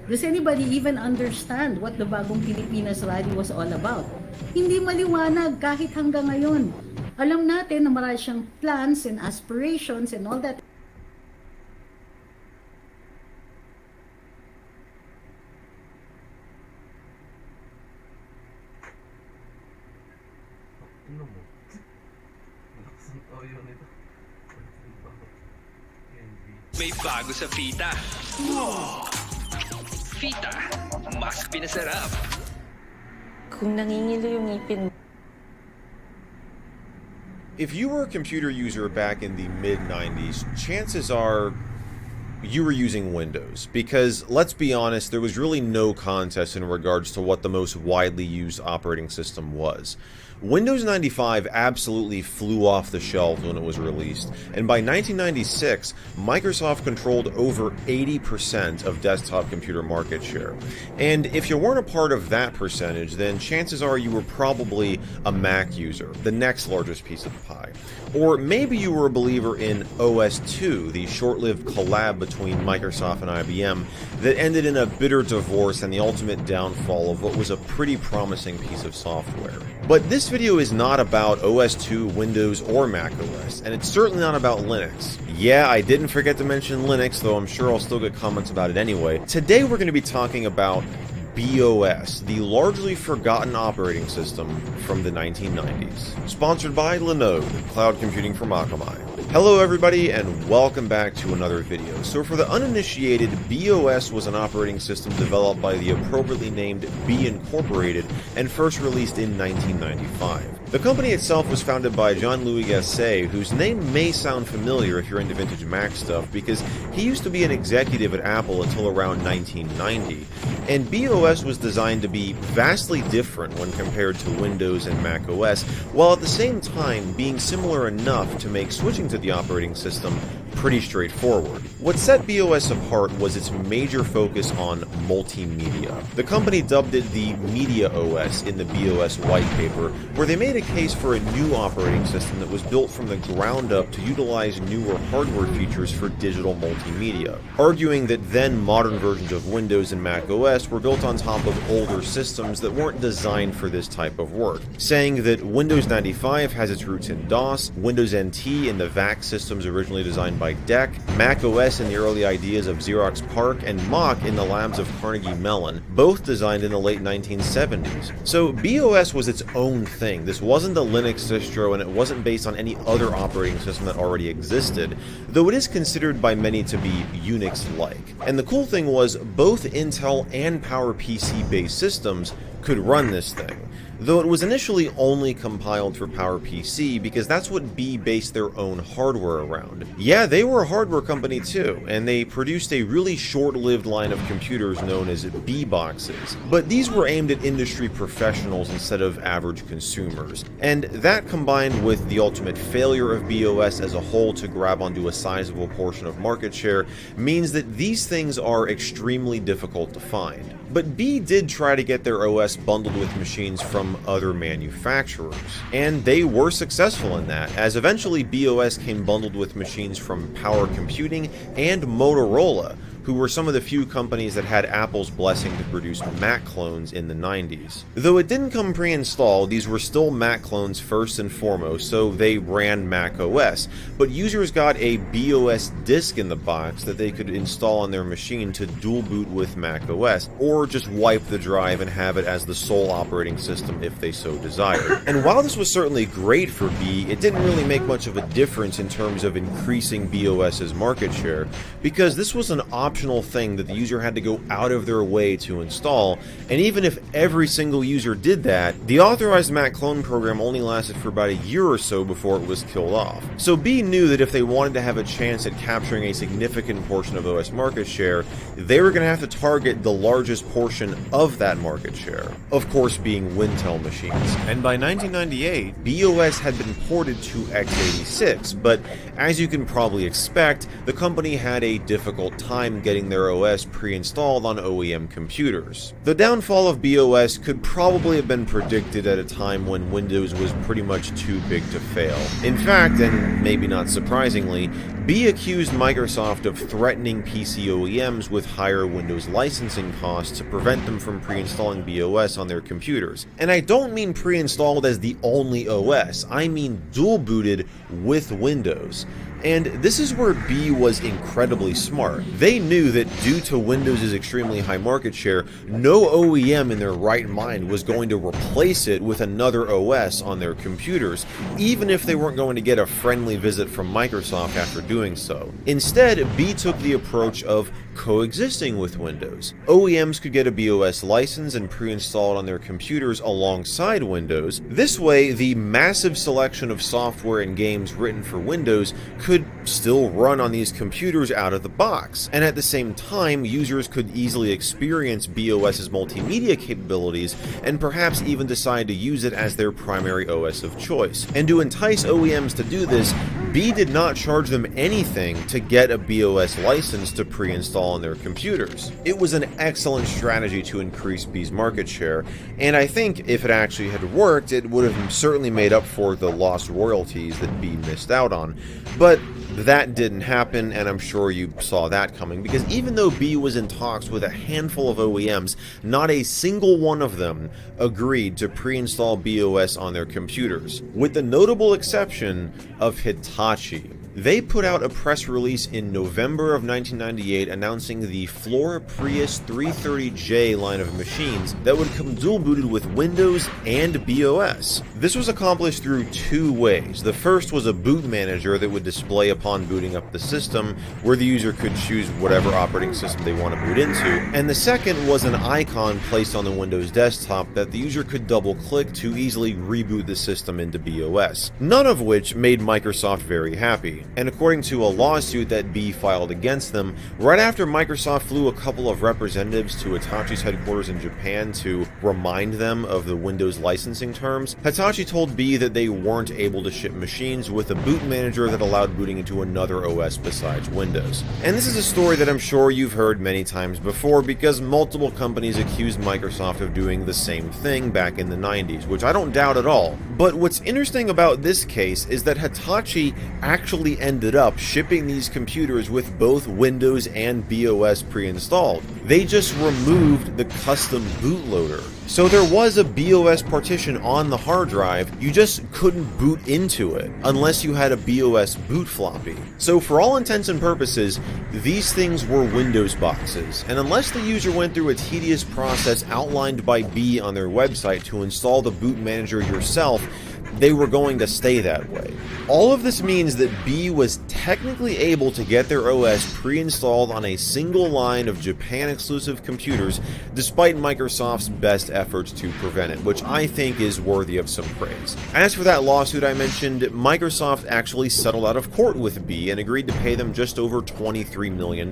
Does anybody even understand what the Bagong Pilipinas rally was all about? Hindi maliwanag kahit hanggang ngayon. Alam natin na marami siyang plans and aspirations and all that. May bago sa Fita. Fita, mas pinasarap. Kung nangingilo yung ngipin mo. If you were a computer user back in the mid-90s, chances are you were using Windows, because let's be honest, there was really no contest in regards to what the most widely used operating system was. Windows 95 absolutely flew off the shelves when it was released, and by 1996, Microsoft controlled over 80% of desktop computer market share. And if you weren't a part of that percentage, then chances are you were probably a Mac user, the next largest piece of the pie. Or maybe you were a believer in OS/2, the short-lived collab between Microsoft and IBM that ended in a bitter divorce and the ultimate downfall of what was a pretty promising piece of software. But this video is not about OS/2, Windows, or macOS, and it's certainly not about Linux. Yeah, I didn't forget to mention Linux, though I'm sure I'll still get comments about it anyway. Today we're going to be talking about BOS, the largely forgotten operating system from the 1990s. Sponsored by Linode, cloud computing from Akamai. Hello everybody and welcome back to another video. So for the uninitiated, BOS was an operating system developed by the appropriately named B Incorporated and first released in 1995. The company itself was founded by Jean-Louis Gasset, whose name may sound familiar if you're into vintage Mac stuff, because he used to be an executive at Apple until around 1990. And BOS was designed to be vastly different when compared to Windows and Mac OS, while at the same time being similar enough to make switching to the operating system pretty straightforward. What set BOS apart was its major focus on multimedia. The company dubbed it the Media OS in the BOS white paper, where they made a case for a new operating system that was built from the ground up to utilize newer hardware features for digital multimedia, arguing that then modern versions of Windows and Mac OS were built on top of older systems that weren't designed for this type of work, saying that Windows 95 has its roots in DOS, Windows NT in the VAX systems originally designed by DEC, Mac OS in the early ideas of Xerox PARC, and Mach in the labs of Carnegie Mellon, both designed in the late 1970s. So BOS was its own thing. This wasn't a Linux distro, and it wasn't based on any other operating system that already existed, though it is considered by many to be Unix-like. And the cool thing was, both Intel and PowerPC based systems could run this thing, though it was initially only compiled for PowerPC because that's what B based their own hardware around. Yeah, they were a hardware company too, and they produced a really short-lived line of computers known as B boxes, but these were aimed at industry professionals instead of average consumers, and that combined with the ultimate failure of BOS as a whole to grab onto a sizable portion of market share means that these things are extremely difficult to find. But B did try to get their OS bundled with machines from other manufacturers, and they were successful in that, as eventually BOS came bundled with machines from Power Computing and Motorola, who were some of the few companies that had Apple's blessing to produce Mac clones in the 90s. Though it didn't come pre-installed, these were still Mac clones first and foremost, so they ran Mac OS, but users got a BOS disk in the box that they could install on their machine to dual boot with Mac OS, or just wipe the drive and have it as the sole operating system if they so desired. And while this was certainly great for B, it didn't really make much of a difference in terms of increasing BOS's market share, because this was an option optional thing that the user had to go out of their way to install, and even if every single user did that, the authorized Mac clone program only lasted for about a year or so before it was killed off. So B knew that if they wanted to have a chance at capturing a significant portion of OS market share, they were going to have to target the largest portion of that market share, of course being Wintel machines. And by 1998, BOS had been ported to x86, but as you can probably expect, the company had a difficult time getting their OS pre-installed on OEM computers. The downfall of BOS could probably have been predicted at a time when Windows was pretty much too big to fail. In fact, and maybe not surprisingly, B accused Microsoft of threatening PC OEMs with higher Windows licensing costs to prevent them from pre-installing BOS on their computers. And I don't mean pre-installed as the only OS, I mean dual-booted with Windows. And this is where B was incredibly smart. They knew that due to Windows' extremely high market share, no OEM in their right mind was going to replace it with another OS on their computers, even if they weren't going to get a friendly visit from Microsoft after doing so. Instead, B took the approach of coexisting with Windows. OEMs could get a BOS license and pre-install it on their computers alongside Windows. This way, the massive selection of software and games written for Windows could still run on these computers out of the box, and at the same time, users could easily experience BOS's multimedia capabilities and perhaps even decide to use it as their primary OS of choice. And to entice OEMs to do this, B did not charge them anything to get a BOS license to pre-install on their computers. It was an excellent strategy to increase B's market share, and I think if it actually had worked, it would have certainly made up for the lost royalties that B missed out on. But that didn't happen, and I'm sure you saw that coming, because even though B was in talks with a handful of OEMs, not a single one of them agreed to pre-install BOS on their computers, with the notable exception of Hitachi. They put out a press release in November of 1998 announcing the Flora Prius 330J line of machines that would come dual-booted with Windows and BOS. This was accomplished through two ways. The first was a boot manager that would display upon booting up the system, where the user could choose whatever operating system they want to boot into, and the second was an icon placed on the Windows desktop that the user could double-click to easily reboot the system into BOS, none of which made Microsoft very happy. And according to a lawsuit that B filed against them, right after Microsoft flew a couple of representatives to Hitachi's headquarters in Japan to remind them of the Windows licensing terms, Hitachi told B that they weren't able to ship machines with a boot manager that allowed booting into another OS besides Windows. And this is a story that I'm sure you've heard many times before, because multiple companies accused Microsoft of doing the same thing back in the 90s, which I don't doubt at all. But what's interesting about this case is that Hitachi actually ended up shipping these computers with both Windows and BOS pre-installed. They just removed the custom bootloader. So there was a BOS partition on the hard drive, you just couldn't boot into it unless you had a BOS boot floppy. So for all intents and purposes, these things were Windows boxes, and unless the user went through a tedious process outlined by B on their website to install the boot manager yourself, they were going to stay that way. All of this means that B was technically able to get their OS pre-installed on a single line of Japan-exclusive computers, despite Microsoft's best efforts to prevent it, which I think is worthy of some praise. As for that lawsuit I mentioned, Microsoft actually settled out of court with B and agreed to pay them just over $23 million,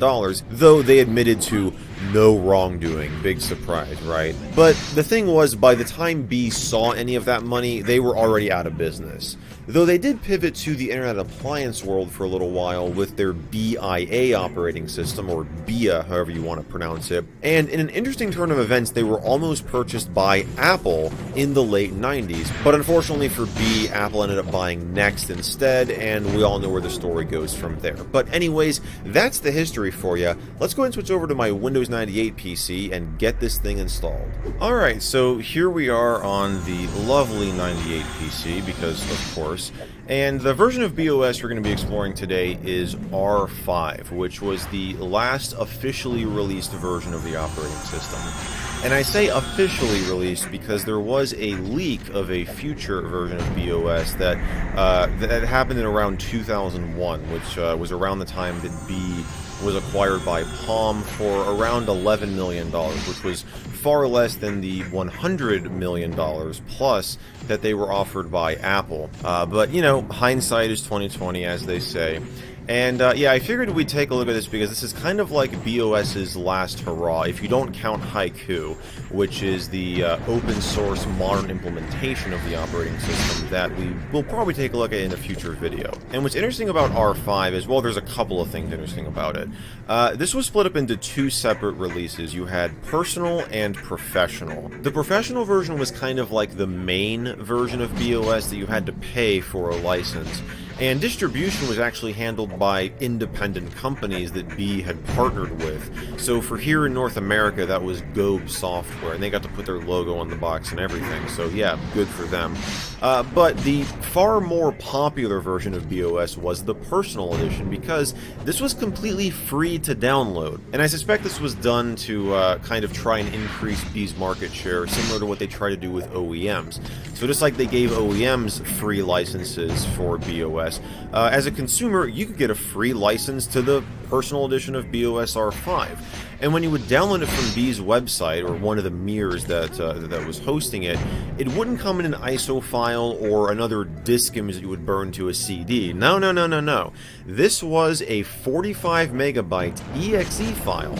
though they admitted to no wrongdoing. Big surprise, right? But the thing was, by the time B saw any of that money, they were already out of business. Though they did pivot to the internet appliance world for a little while with their BIA operating system, or BIA, however you want to pronounce it, and in an interesting turn of events, they were almost purchased by Apple in the late 90s, but unfortunately for B, Apple ended up buying Next instead, and we all know where the story goes from there. But anyways, that's the history for you. Let's go and switch over to my Windows 98 PC and get this thing installed. Alright, so here we are on the lovely 98 PC, because of course. And the version of BOS we're going to be exploring today is R5, which was the last officially released version of the operating system. And I say officially released because there was a leak of a future version of BOS that happened in around 2001, which was around the time that B was acquired by Palm for around $11 million, which was far less than the $100 million plus that they were offered by Apple. But, you know, hindsight is 20/20, as they say. And yeah, I figured we'd take a look at this because this is kind of like BOS's last hurrah, if you don't count Haiku, which is the open source modern implementation of the operating system that we will probably take a look at in a future video. And what's interesting about R5 is, well, there's a couple of things interesting about it. This was split up into two separate releases. You had personal and professional. The professional version was kind of like the main version of BOS that you had to pay for a license. And distribution was actually handled by independent companies that B had partnered with. So for here in North America, that was Gobe Software, and they got to put their logo on the box and everything. So yeah, good for them. But the far more popular version of BOS was the personal edition, because this was completely free to download. And I suspect this was done to kind of try and increase B's market share, similar to what they try to do with OEMs. So just like they gave OEMs free licenses for BOS, as a consumer, you could get a free license to the personal edition of BOS R5. And when you would download it from B's website, or one of the mirrors that was hosting it, it wouldn't come in an ISO file or another disk image that you would burn to a CD. No, no, no, no, no. This was a 45 megabyte exe file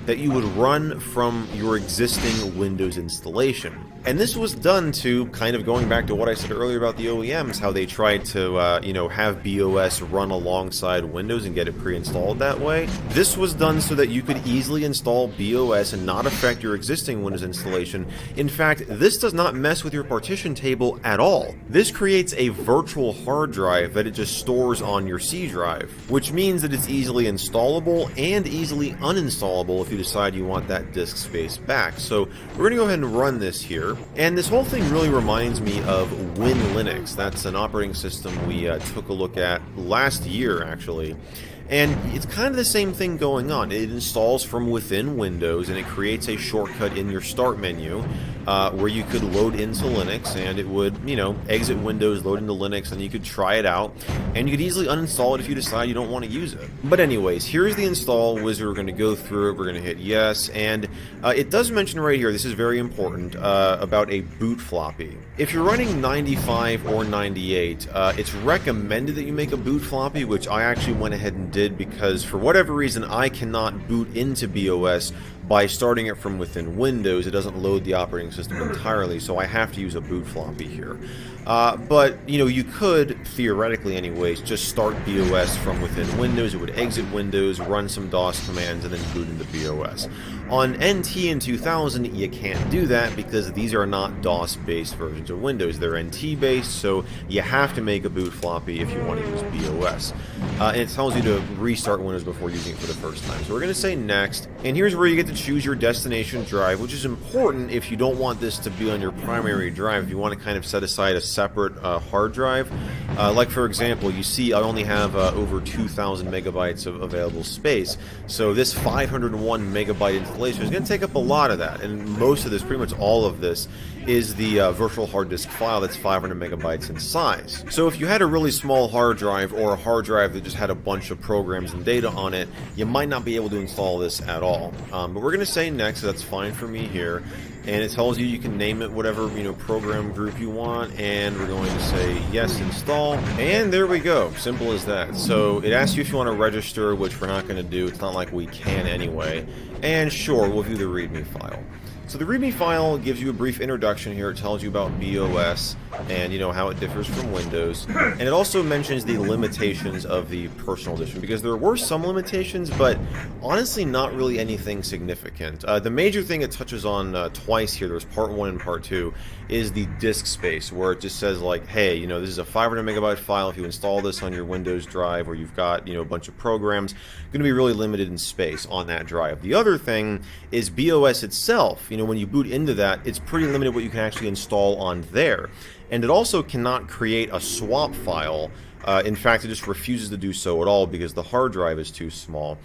that you would run from your existing Windows installation. And this was done to, kind of going back to what I said earlier about the OEMs, how they tried to, you know, have BOS run alongside Windows and get it pre-installed that way. This was done so that you could easily install BOS and not affect your existing Windows installation. In fact, this does not mess with your partition table at all. This creates a virtual hard drive that it just stores on your C drive, which means that it's easily installable and easily uninstallable if you decide you want that disk space back. So we're going to go ahead and run this here. And this whole thing really reminds me of Win Linux. That's an operating system we took a look at last year, actually. And it's kind of the same thing going on. It installs from within Windows, and it creates a shortcut in your start menu where you could load into Linux, and it would, you know, exit Windows, load into Linux, and you could try it out. And you could easily uninstall it if you decide you don't want to use it. But anyways, here's the install wizard. We're going to go through it. We're going to hit yes. And it does mention right here, this is very important, about a boot floppy. If you're running 95 or 98, it's recommended that you make a boot floppy, which I actually went ahead and did, because for whatever reason I cannot boot into BOS by starting it from within Windows. It doesn't load the operating system entirely, so I have to use a boot floppy here. But, you know, you could, theoretically anyways, just start BOS from within Windows. It would exit Windows, run some DOS commands, and then boot into BOS. On NT and 2000, you can't do that because these are not DOS-based versions of Windows. They're NT-based, so you have to make a boot floppy if you want to use BOS. And it tells you to restart Windows before using it for the first time. So we're going to say next, and here's where you get to choose your destination drive, which is important if you don't want this to be on your primary drive. If you want to kind of set aside a separate hard drive, like for example, you see I only have over 2,000 megabytes of available space, so this 501 megabyte installation is going to take up a lot of that, and most of this, pretty much all of this, is the virtual hard disk file that's 500 megabytes in size. So if you had a really small hard drive, or a hard drive that just had a bunch of programs and data on it, you might not be able to install this at all. But we're going to say next, so that's fine for me here. And it tells you you can name it whatever, you know, program group you want, and we're going to say yes, install, and there we go. Simple as that. So it asks you if you want to register, which we're not going to do. It's not like we can anyway. And sure, we'll view the README file. So the README file gives you a brief introduction here. It tells you about BOS and, you know, how it differs from Windows. And it also mentions the limitations of the personal edition, because there were some limitations, but honestly not really anything significant. The major thing it touches on twice here, there's part 1 and part 2, is the disk space, where it just says like, hey, you know, this is a 500 megabyte file. If you install this on your Windows drive, or you've got, you know, a bunch of programs, going to be really limited in space on that drive. The other thing is BOS itself. You know, when you boot into that, it's pretty limited what you can actually install on there. And it also cannot create a swap file In fact, it just refuses to do so at all because the hard drive is too small.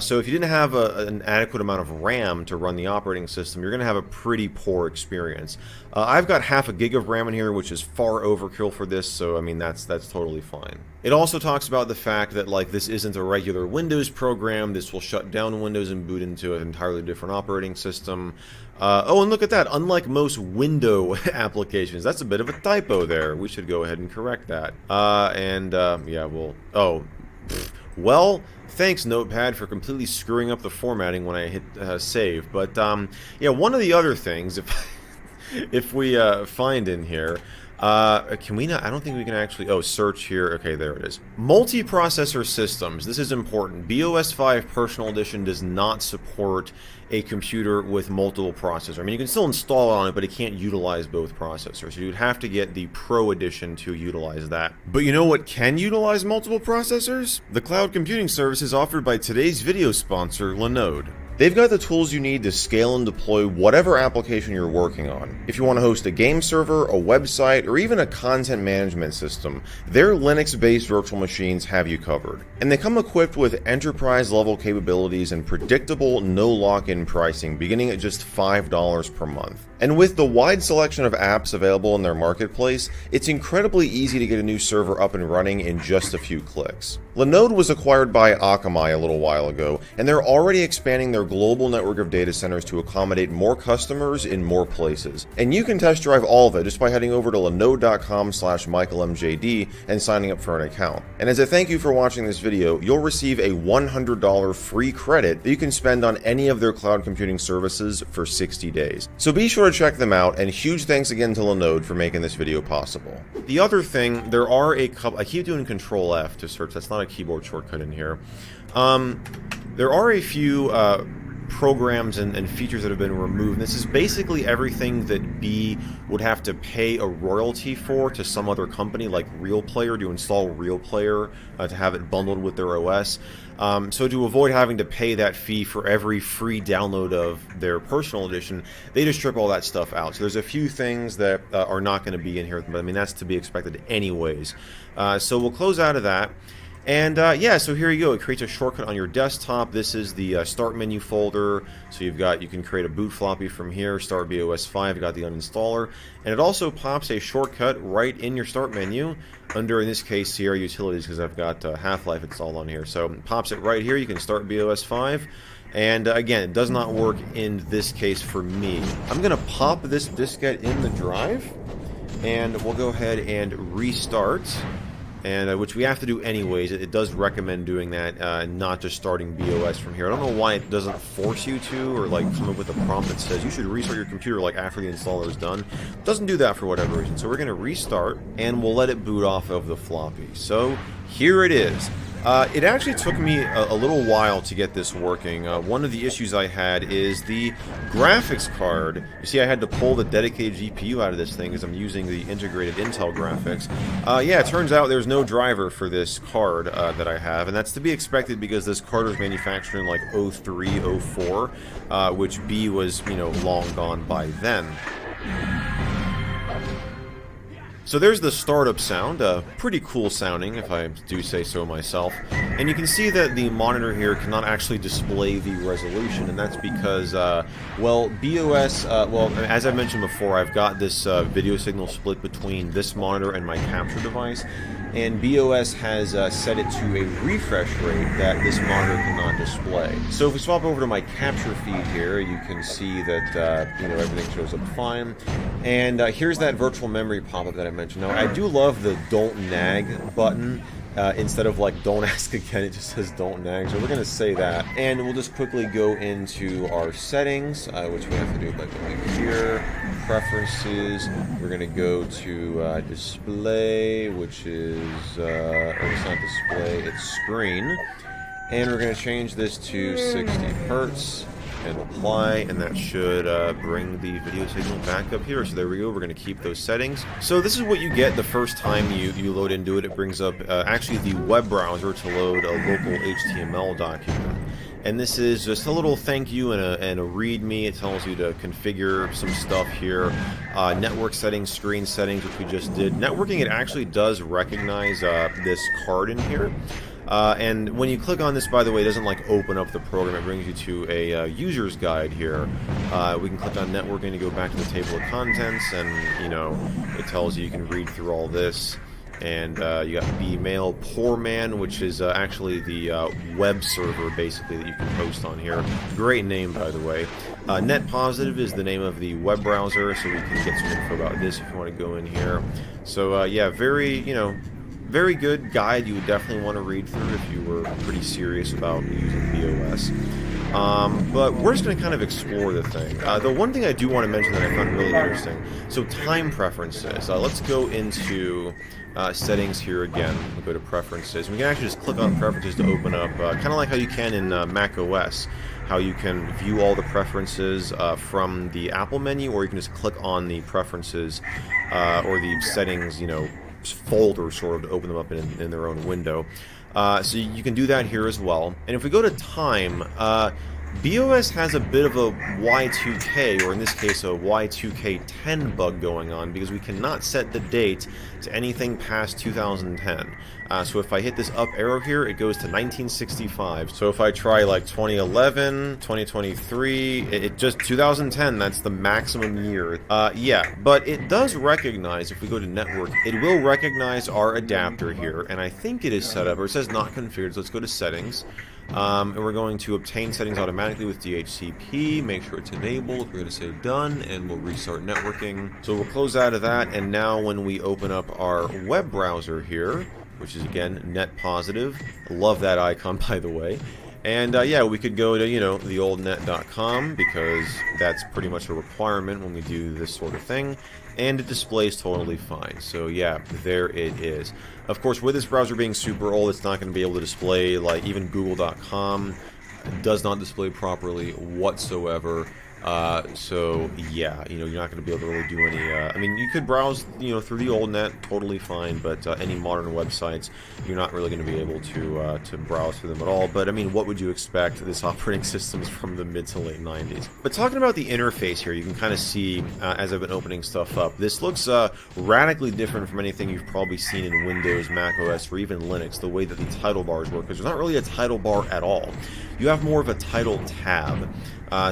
So if you didn't have an adequate amount of RAM to run the operating system, you're going to have a pretty poor experience. I've got half a gig of RAM in here, which is far overkill for this, so I mean that's totally fine. It also talks about the fact that like this isn't a regular Windows program. This will shut down Windows and boot into an entirely different operating system. Oh, and look at that. Unlike most window applications, that's a bit of a typo there. We should go ahead and correct that. Yeah, we'll... Oh, well, thanks, Notepad, for completely screwing up the formatting when I hit save. But, yeah, one of the other things, if we find in here... can we not? I don't think we can actually... Oh, search here. Okay, there it is. Multiprocessor systems. This is important. BOS 5 Personal Edition does not support a computer with multiple processors. I mean, you can still install it on it, but it can't utilize both processors. So you'd have to get the Pro Edition to utilize that. But you know what can utilize multiple processors? The cloud computing services offered by today's video sponsor, Linode. They've got the tools you need to scale and deploy whatever application you're working on. If you want to host a game server, a website, or even a content management system, their Linux-based virtual machines have you covered. And they come equipped with enterprise-level capabilities and predictable, no lock-in pricing, beginning at just $5 per month. And with the wide selection of apps available in their marketplace, it's incredibly easy to get a new server up and running in just a few clicks. Linode was acquired by Akamai a little while ago, and they're already expanding their global network of data centers to accommodate more customers in more places. And you can test drive all of it just by heading over to linode.com/michaelmjd and signing up for an account. And as a thank you for watching this video, you'll receive a $100 free credit that you can spend on any of their cloud computing services for 60 days. So be sure to check them out, and huge thanks again to Linode for making this video possible. The other thing, there are a couple... I keep doing Control F to search. That's not a keyboard shortcut in here. There are a few programs and features that have been removed. This is basically everything that B would have to pay a royalty for to some other company like Real Player to install Real Player to have it bundled with their OS. So to avoid having to pay that fee for every free download of their personal edition, they just strip all that stuff out. So there's a few things that are not going to be in here, but I mean that's to be expected anyways. So we'll close out of that. And yeah, so here you go. It creates a shortcut on your desktop. This is the start menu folder. So you can create a boot floppy from here, start BOS 5, you got the uninstaller. And it also pops a shortcut right in your start menu under, in this case, Sierra Utilities, because I've got Half-Life installed on here. So it pops it right here. You can start BOS 5. And again, it does not work in this case for me. I'm going to pop this diskette in the drive, and we'll go ahead and restart. And which we have to do anyways. It does recommend doing that, not just starting BOS from here. I don't know why it doesn't force you to, or like come up with a prompt that says you should restart your computer like after the installer is done. It doesn't do that for whatever reason. So we're going to restart, and we'll let it boot off of the floppy. So here it is. It actually took me a little while to get this working. One of the issues I had is the graphics card. You see, I had to pull the dedicated GPU out of this thing because I'm using the integrated Intel graphics. Yeah, it turns out there's no driver for this card that I have, and that's to be expected because this card was manufactured in like 03, 04, which B was, you know, long gone by then. So there's the startup sound, pretty cool sounding if I do say so myself. And you can see that the monitor here cannot actually display the resolution, and that's because, well, BOS, well, as I mentioned before, I've got this video signal split between this monitor and my capture device, and BOS has set it to a refresh rate that this monitor cannot display. So if we swap over to my capture feed here, you can see that, you know, everything shows up fine. And here's that virtual memory pop-up that I mentioned. Now, I do love the don't nag button. Instead of like don't ask again, it just says don't nag. So we're going to say that. And we'll just quickly go into our settings, which we have to do by going here, preferences. We're going to go to display, which is, it's not display, it's screen. And we're going to change this to 60 Hertz. And apply, and that should bring the video signal back up here. So there we go, we're going to keep those settings. So this is what you get the first time you load into it. It brings up actually the web browser to load a local HTML document. And this is just a little thank you and a readme. It tells you to configure some stuff here. Network settings, screen settings, which we just did. Networking, it actually does recognize this card in here. And when you click on this, by the way, it doesn't like open up the program. It brings you to a user's guide here. We can click on networking to go back to the table of contents, and you know, it tells you can read through all this. And you got bmail poor man, which is actually the web server basically that you can post on here. Great name, by the way. Net positive is the name of the web browser, so we can get some info about this if you want to go in here. So yeah, very, you know, very good guide. You would definitely want to read through if you were pretty serious about using BOS. But we're just going to kind of explore the thing. The one thing I do want to mention that I found really interesting, so time preferences. Let's go into settings here again. We'll go to preferences. We can actually just click on preferences to open up, kind of like how you can in Mac OS, how you can view all the preferences from the Apple menu, or you can just click on the preferences or the settings, you know, folder sort of to open them up in their own window. So you can do that here as well. And if we go to time, BOS has a bit of a Y2K, or in this case a Y2K10 bug going on, because we cannot set the date to anything past 2010. So if I hit this up arrow here, it goes to 1965. So if I try like 2011, 2023, it just 2010, that's the maximum year. Yeah, but it does recognize, if we go to network, it will recognize our adapter here, and I think it is set up, or it says not configured, so let's go to settings. And we're going to obtain settings automatically with DHCP, make sure it's enabled, we're going to say done, and we'll restart networking. So we'll close out of that, and now when we open up our web browser here, which is again net positive, love that icon by the way, and yeah, we could go to, you know, theoldnet.com, because that's pretty much a requirement when we do this sort of thing, and it displays totally fine. So yeah, there it is. Of course, with this browser being super old, it's not going to be able to display, like, even google.com does not display properly whatsoever. So yeah, you know, you're not going to be able to really do any, I mean, you could browse, you know, through the old net, totally fine, but any modern websites, you're not really going to be able to browse through them at all. But I mean, what would you expect? This operating system is from the mid to late 90s. But talking about the interface here, you can kind of see, as I've been opening stuff up, this looks radically different from anything you've probably seen in Windows, Mac OS, or even Linux, the way that the title bars work, because there's not really a title bar at all. You have more of a title tab.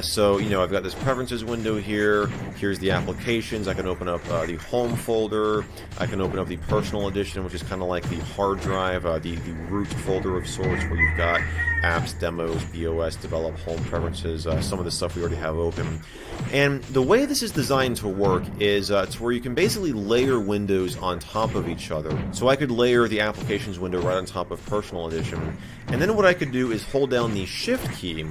So, you know, I've got this preferences window here. Here's the applications. I can open up the home folder. I can open up the personal edition, which is kind of like the hard drive, the root folder of sorts, where you've got apps, demos, BOS, develop, home preferences, some of the stuff we already have open. And the way this is designed to work is to where you can basically layer windows on top of each other. So I could layer the applications window right on top of personal edition. And then what I could do is hold down the shift key,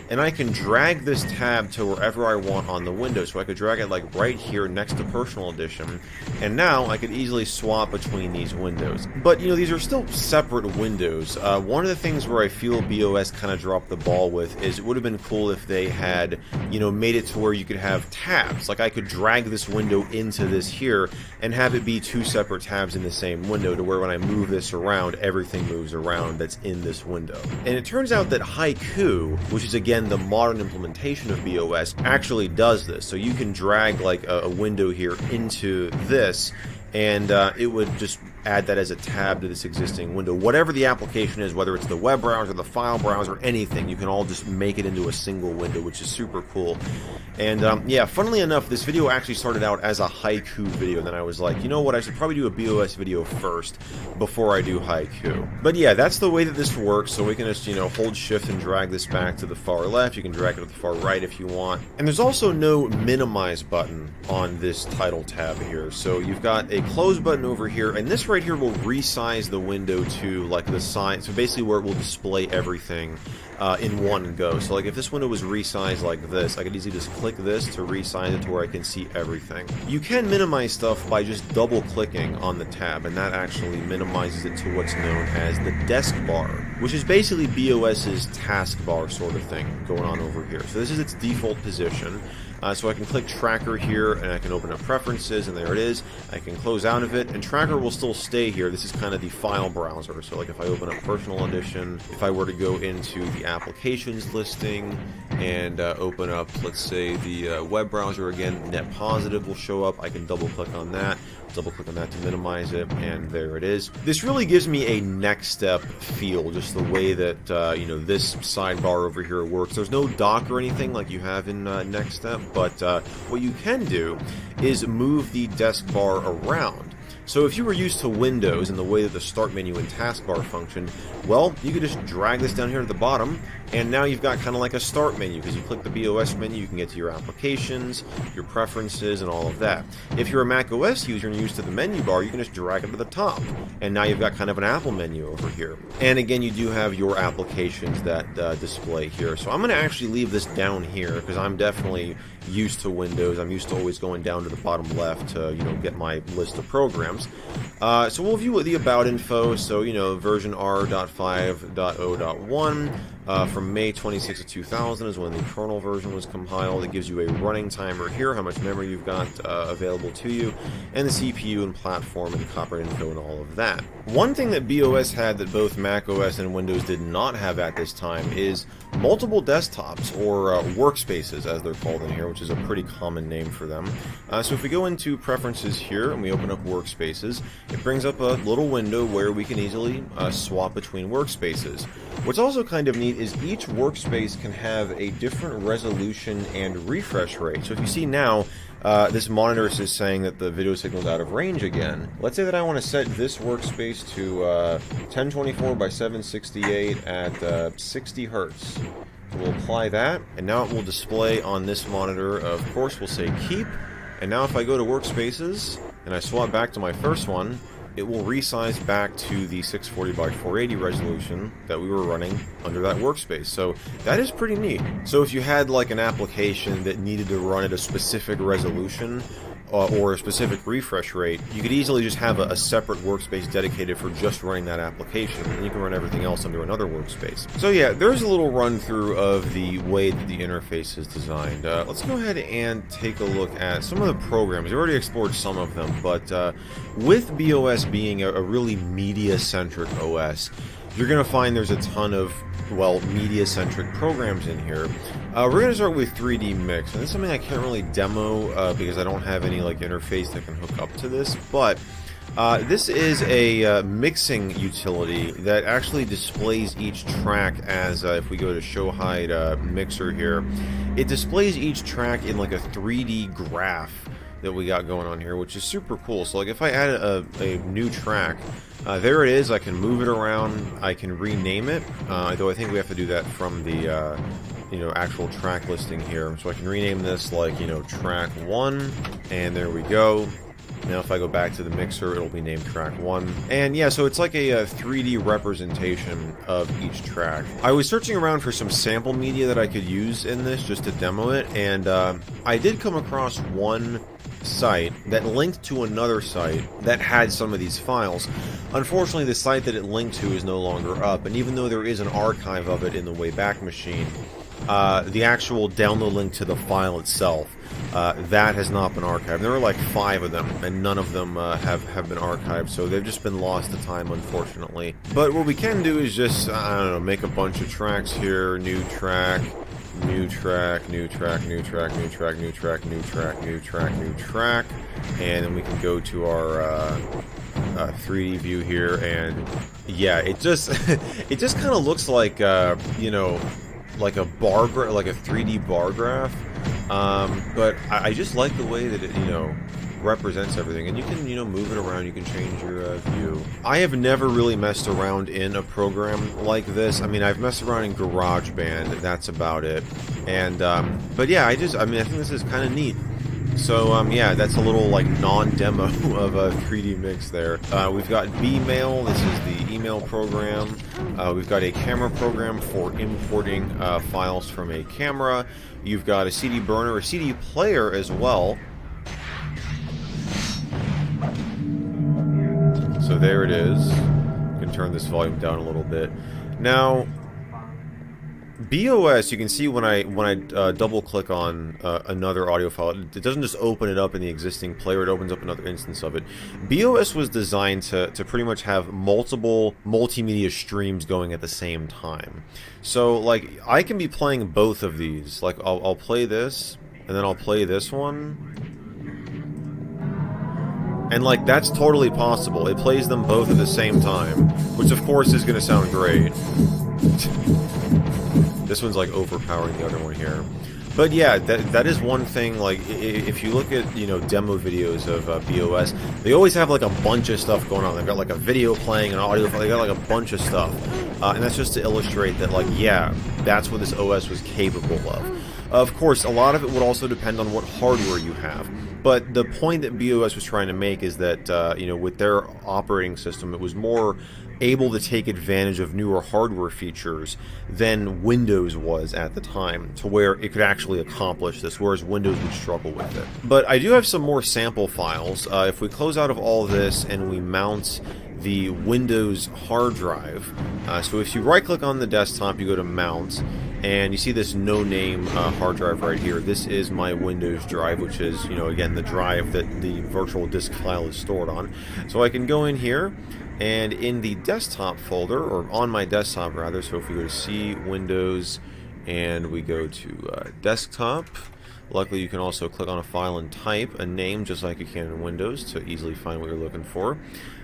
and I can drag this tab to wherever I want on the window. So I could drag it like right here next to personal edition, and now I could easily swap between these windows. But you know, these are still separate windows. One of the things where I feel BOS kind of dropped the ball with is it would have been cool if they had, you know, made it to where you could have tabs. Like I could drag this window into this here and have it be two separate tabs in the same window, to where when I move this around, everything moves around that's in this window. And it turns out that Haiku, which is again the modern implementation of BOS, actually does this. So you can drag like a window here into this, and it would just add that as a tab to this existing window. Whatever the application is, whether it's the web browser, the file browser, anything, you can all just make it into a single window, which is super cool. And yeah, funnily enough, this video actually started out as a Haiku video. Then I was like, you know what, I should probably do a BOS video first before I do Haiku. But yeah, that's the way that this works. So we can just, you know, hold shift and drag this back to the far left. You can drag it to the far right if you want. And there's also no minimize button on this title tab here. So you've got a close button over here, and this right here will resize the window to like the size, so basically where it will display everything in one go. So like if this window was resized like this, I could easily just click this to resize it to where I can see everything. You can minimize stuff by just double clicking on the tab, and that actually minimizes it to what's known as the desk bar, which is basically BOS's taskbar sort of thing going on over here. So this is its default position. So I can click Tracker here, and I can open up Preferences, and there it is. I can close out of it, and Tracker will still stay here. This is kind of the file browser. So like if I open up Personal Edition, if I were to go into the Applications listing and open up, let's say, the web browser again, Net Positive will show up. I can double-click on that. Double-click on that to minimize it, and there it is. This really gives me a next step feel, just the way that, you know, this sidebar over here works. There's no dock or anything like you have in Next Step, but what you can do is move the desk bar around. So if you were used to Windows and the way that the Start menu and Taskbar functioned, well, you could just drag this down here at the bottom, and now you've got kind of like a Start menu, because you click the BOS menu, you can get to your applications, your preferences, and all of that. If you're a Mac OS user and you're used to the menu bar, you can just drag it to the top, and now you've got kind of an Apple menu over here. And again, you do have your applications that display here. So I'm going to actually leave this down here, because I'm definitely used to Windows. I'm used to always going down to the bottom left to, you know, get my list of programs. So we'll view the About info. So, you know, version R.5.0.1 from May 26 of 2000 is when the kernel version was compiled. It gives you a running timer here, how much memory you've got available to you, and the CPU and platform and copyright info and all of that. One thing that BOS had that both Mac OS and Windows did not have at this time is multiple desktops, or workspaces as they're called in here, which is a pretty common name for them. So if we go into Preferences here and we open up Workspaces, it brings up a little window where we can easily swap between workspaces. What's also kind of neat is each workspace can have a different resolution and refresh rate. So if you see now, this monitor is saying that the video signal is out of range again. Let's say that I want to set this workspace to 1024 by 768 at 60 Hertz. We'll apply that, and now it will display on this monitor. Of course, we'll say keep, and now if I go to Workspaces and I swap back to my first one, it will resize back to the 640 by 480 resolution that we were running under that workspace. So that is pretty neat. So if you had like an application that needed to run at a specific resolution or a specific refresh rate, you could easily just have a separate workspace dedicated for just running that application, and you can run everything else under another workspace. So yeah, there's a little run through of the way that the interface is designed. Let's go ahead and take a look at some of the programs. We've already explored some of them, but with BOS being a really media-centric OS, you're going to find there's a ton of, well, media-centric programs in here. We're going to start with 3D Mix, and this is something I can't really demo because I don't have any like interface that can hook up to this, but this is a mixing utility that actually displays each track as, if we go to Show Hide Mixer here, it displays each track in like a 3D graph that we got going on here, which is super cool. So like if I add a new track, there it is. I can move it around, I can rename it, though I think we have to do that from the you know, actual track listing here. So I can rename this like, you know, track 1, and there we go. Now if I go back to the mixer, it'll be named track 1. And yeah, so it's like a 3D representation of each track. I was searching around for some sample media that I could use in this just to demo it, and I did come across one site that linked to another site that had some of these files. Unfortunately, the site that it linked to is no longer up, and even though there is an archive of it in the Wayback Machine, the actual download link to the file itself, that has not been archived. There were like 5 of them, and none of them have been archived, so they've just been lost to time, unfortunately. But what we can do is just, I don't know, make a bunch of tracks here, new track, new track, new track, new track, new track, new track, new track, new track, new track, and then we can go to our 3D view here, and yeah, it just it just kind of looks like you know, like a bar like a 3D bar graph, but I just like the way that it, you know, represents everything, and you can, you know, move it around, you can change your view. I have never really messed around in a program like this. I mean, I've messed around in GarageBand, that's about it, and but yeah, I mean, I think this is kind of neat. So yeah, that's a little like non-demo of a 3D mix there. We've got Bmail, this is the email program. We've got a camera program for importing files from a camera. You've got a CD burner, a CD player as well. So there it is. You can turn this volume down a little bit. Now, BOS, you can see when I double click on another audio file, it doesn't just open it up in the existing player, it opens up another instance of it. BOS was designed to pretty much have multiple multimedia streams going at the same time. So like I can be playing both of these. Like I'll play this and then I'll play this one. And like that's totally possible. It plays them both at the same time, which of course is going to sound great. This one's like overpowering the other one here. But yeah, that is one thing, like, if you look at, you know, demo videos of BOS, they always have like a bunch of stuff going on. They've got like a video playing, an audio, they got like a bunch of stuff. And that's just to illustrate that, like, yeah, that's what this OS was capable of. Of course, a lot of it would also depend on what hardware you have. But the point that BOS was trying to make is that, you know, with their operating system, it was more able to take advantage of newer hardware features than Windows was at the time, to where it could actually accomplish this, whereas Windows would struggle with it. But I do have some more sample files. If we close out of all this and we mount the Windows hard drive, so if you right-click on the desktop, you go to Mount, and you see this no-name hard drive right here. This is my Windows drive, which is, you know, again, the drive that the virtual disk file is stored on. So I can go in here, and in the desktop folder, or on my desktop rather, so if we go to C, Windows, and we go to desktop, luckily you can also click on a file and type a name just like you can in Windows to easily find what you're looking for.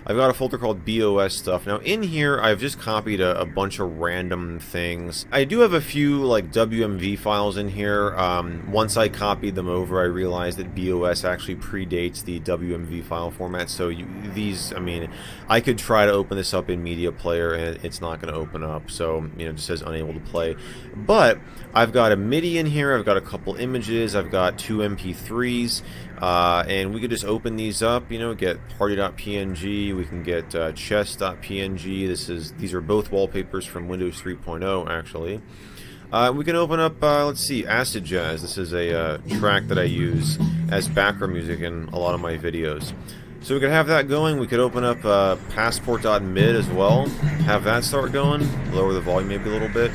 I've got a folder called BOS stuff. Now in here I've just copied a bunch of random things. I do have a few like WMV files in here. Once I copied them over, I realized that BOS actually predates the WMV file format, so these, I mean, I could try to open this up in Media Player and it's not going to open up, so, you know, it just says unable to play. But I've got a MIDI in here, I've got a couple images, I've got 2 MP3s, and we could just open these up, you know, get party.png, we can get chess.png. These are both wallpapers from Windows 3.0 actually. We can open up, let's see, Acid Jazz. This is a track that I use as background music in a lot of my videos. So we could have that going. We could open up passport.mid as well, have that start going, lower the volume maybe a little bit.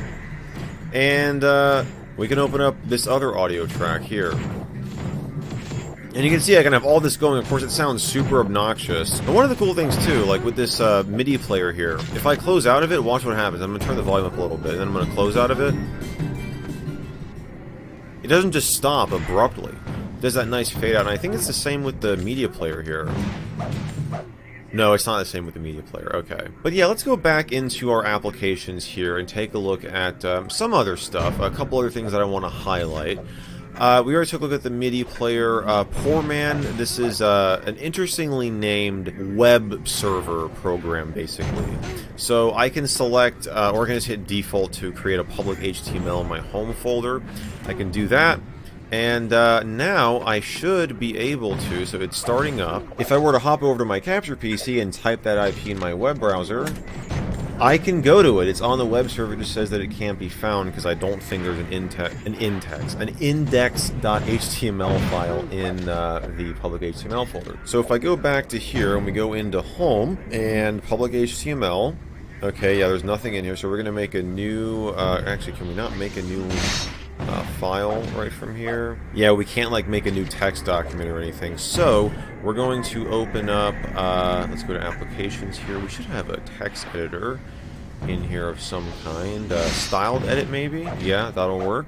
And we can open up this other audio track here. And you can see I can have all this going. Of course, it sounds super obnoxious. And one of the cool things, too, like with this MIDI player here, if I close out of it, watch what happens. I'm going to turn the volume up a little bit, and then I'm going to close out of it. It doesn't just stop abruptly. It does that nice fade out, and I think it's the same with the media player here. No, it's not the same with the media player. Okay. But yeah, let's go back into our applications here and take a look at some other stuff. A couple other things that I want to highlight. We already took a look at the MIDI player. Poor Man, this is an interestingly named web server program, basically. So I can select, or I can just hit default to create a public HTML in my home folder. I can do that. And now I should be able to, so it's starting up. If I were to hop over to my capture PC and type that IP in my web browser, I can go to it. It's on the web server. It just says that it can't be found because I don't think there's an index.html file in the public HTML folder. So if I go back to here and we go into home and public HTML, okay, yeah, there's nothing in here. So we're going to make a new, actually, can we not make a new file right from here? Yeah, we can't like make a new text document or anything. So we're going to open up, let's go to applications here. We should have a text editor in here of some kind. Styled edit maybe? Yeah, that'll work.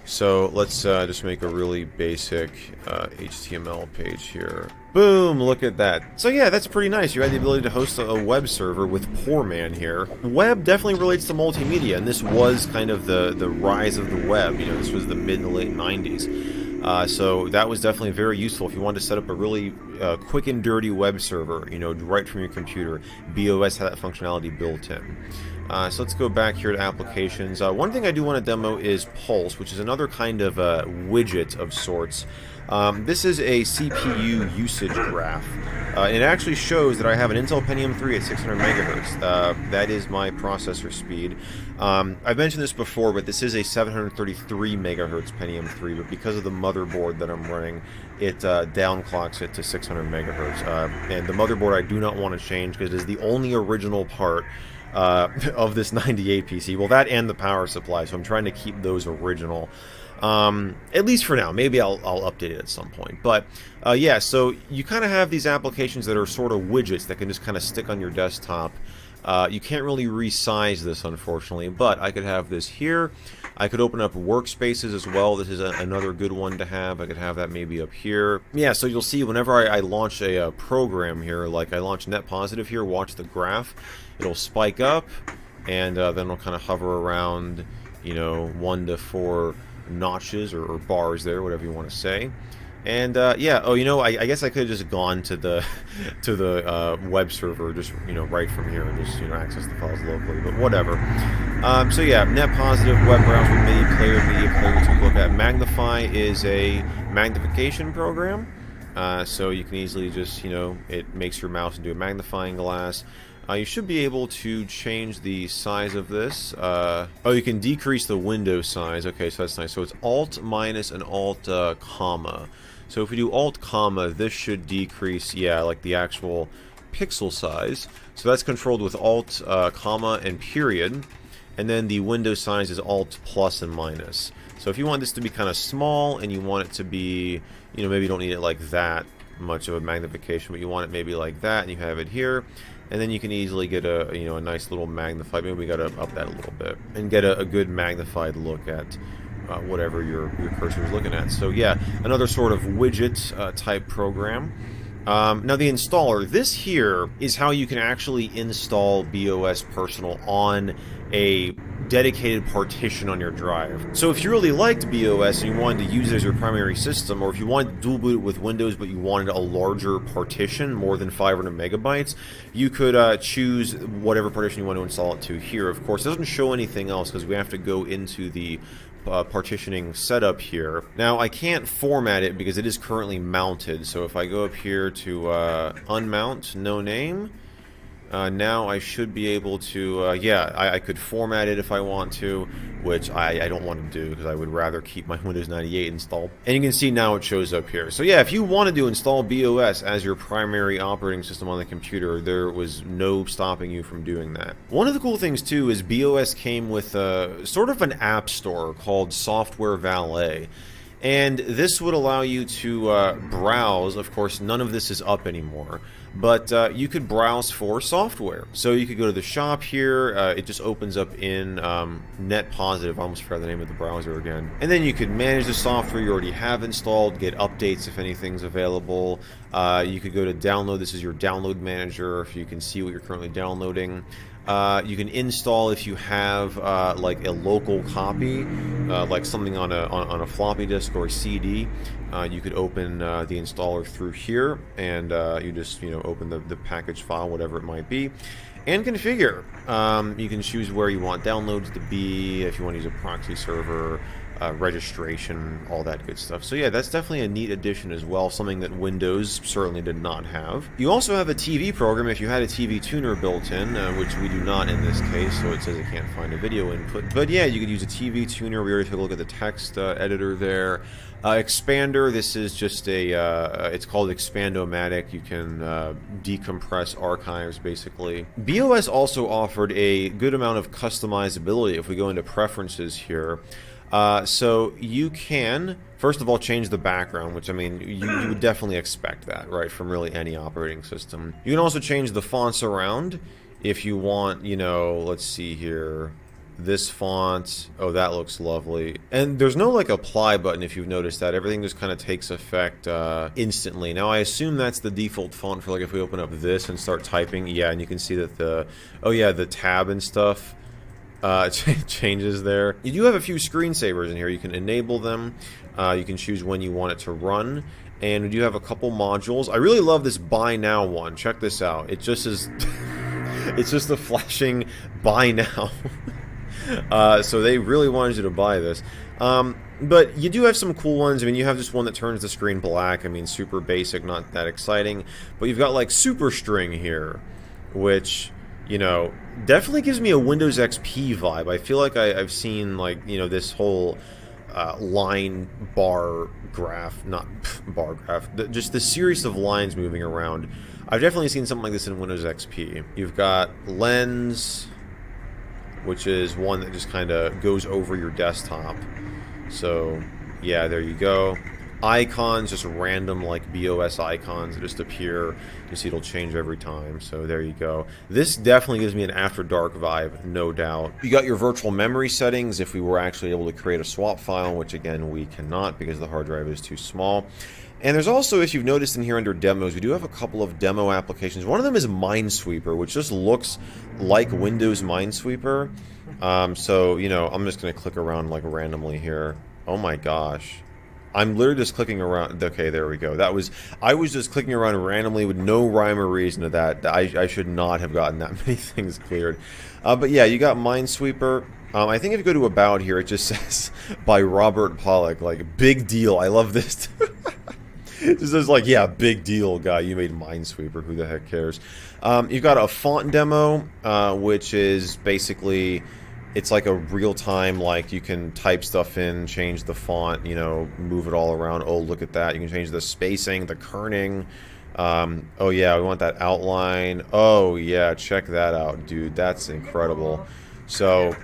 So let's just make a really basic HTML page here. Boom, look at that. So yeah, that's pretty nice. You had the ability to host a web server with Poor Man here. Web definitely relates to multimedia, and this was kind of the rise of the web. You know, this was the mid to late 90s. So that was definitely very useful if you wanted to set up a really quick and dirty web server, you know, right from your computer. BOS had that functionality built in. So let's go back here to applications. One thing I do want to demo is Pulse, which is another kind of widget of sorts. This is a CPU usage graph. It actually shows that I have an Intel Pentium 3 at 600 megahertz. That is my processor speed. I've mentioned this before, but this is a 733 megahertz Pentium 3, but because of the motherboard that I'm running, it downclocks it to 600 megahertz. And the motherboard I do not want to change because it is the only original part of this 98 PC. Well, that and the power supply, so I'm trying to keep those original. At least for now. Maybe I'll update it at some point. But yeah, so you kind of have these applications that are sort of widgets that can just kind of stick on your desktop. You can't really resize this, unfortunately, but I could have this here. I could open up workspaces as well. This is another good one to have. I could have that maybe up here. Yeah, so you'll see whenever I launch a program here, like I launch Net Positive here, watch the graph, it'll spike up, and then it'll kind of hover around, you know, 1 to 4 notches or bars there, whatever you want to say. And yeah, oh, you know, I guess I could have just gone to the web server, just, you know, right from here and just, you know, access the files locally, but whatever. So yeah, Net Positive, web browser, media player to look at. Magnify is a magnification program, so you can easily just, you know, it makes your mouse into a magnifying glass. You should be able to change the size of this. Oh, you can decrease the window size. Okay, so that's nice. So it's Alt minus and Alt comma. So if we do Alt comma, this should decrease, yeah, like the actual pixel size. So that's controlled with Alt comma and period. And then the window size is Alt plus and minus. So if you want this to be kind of small and you want it to be, you know, maybe you don't need it like that much of a magnification, but you want it maybe like that, and you have it here. And then you can easily get a, you know, a nice little magnified, maybe we got to up that a little bit, and get a good magnified look at whatever your cursor is looking at. So yeah, another sort of widget type program. Now the installer, this here is how you can actually install BOS Personal on a dedicated partition on your drive. So if you really liked BOS and you wanted to use it as your primary system, or if you wanted to dual boot it with Windows but you wanted a larger partition, more than 500 megabytes, you could choose whatever partition you want to install it to here. Of course, it doesn't show anything else because we have to go into the partitioning setup here. Now I can't format it because it is currently mounted, so if I go up here to unmount, no name, now I should be able to, yeah, I could format it if I want to, which I don't want to do because I would rather keep my Windows 98 installed. And you can see now it shows up here. So yeah, if you wanted to install BOS as your primary operating system on the computer, there was no stopping you from doing that. One of the cool things too is BOS came with sort of an app store called Software Valet. And this would allow you to browse. Of course, none of this is up anymore, but you could browse for software. So you could go to the shop here. It just opens up in Net Positive. I almost forgot the name of the browser again. And then you could manage the software you already have installed, get updates if anything's available. You could go to download. This is your download manager, if you can see what you're currently downloading. You can install if you have like a local copy, like something on a floppy disk or a CD. You could open the installer through here, and you just, you know, open the package file, whatever it might be, and configure. You can choose where you want downloads to be, if you want to use a proxy server, registration, all that good stuff. So yeah, that's definitely a neat addition as well, something that Windows certainly did not have. You also have a TV program if you had a TV tuner built in, which we do not in this case, so it says it can't find a video input. But yeah, you could use a TV tuner. We already took a look at the text editor there. Expander, this is just a, it's called Expandomatic. You can decompress archives, basically. BOS also offered a good amount of customizability if we go into preferences here. So you can, first of all, change the background, which, I mean, you would definitely expect that, right, from really any operating system. You can also change the fonts around if you want, you know, let's see here, this font, oh, that looks lovely. And there's no, like, apply button if you've noticed that. Everything just kind of takes effect instantly. Now, I assume that's the default font for, like, if we open up this and start typing, yeah, and you can see that the, oh yeah, the tab and stuff changes there. You do have a few screensavers in here. You can enable them. You can choose when you want it to run. And we do have a couple modules. I really love this buy now one. Check this out. It just is it's just a flashing buy now. So they really wanted you to buy this. But you do have some cool ones. I mean, you have this one that turns the screen black. I mean, super basic, not that exciting. But you've got like super string here, which, you know, definitely gives me a Windows XP vibe. I feel like I've seen, like, you know, this whole line bar graph, not bar graph, just the series of lines moving around. I've definitely seen something like this in Windows XP. You've got lens, which is one that just kind of goes over your desktop. So, yeah, there you go. Icons, just random like BOS icons that just appear. You see it'll change every time, so there you go. This definitely gives me an After Dark vibe, no doubt. You got your virtual memory settings if we were actually able to create a swap file, which again we cannot because the hard drive is too small. And there's also, if you've noticed in here under demos, we do have a couple of demo applications. One of them is Minesweeper, which just looks like Windows Minesweeper. So, you know, I'm just going to click around like randomly here. Oh my gosh. I'm literally just clicking around. Okay, there we go. I was just clicking around randomly with no rhyme or reason to that. I should not have gotten that many things cleared. But yeah, you got Minesweeper. I think if you go to About here, it just says by Robert Pollock. Like, big deal. I love this. It just says like, yeah, big deal, guy. You made Minesweeper. Who the heck cares? You've got a font demo, which is basically... It's like a real-time, like, you can type stuff in, change the font, you know, move it all around. Oh, look at that. You can change the spacing, the kerning. Oh, yeah, we want that outline. Oh, yeah, check that out, dude. That's incredible. So,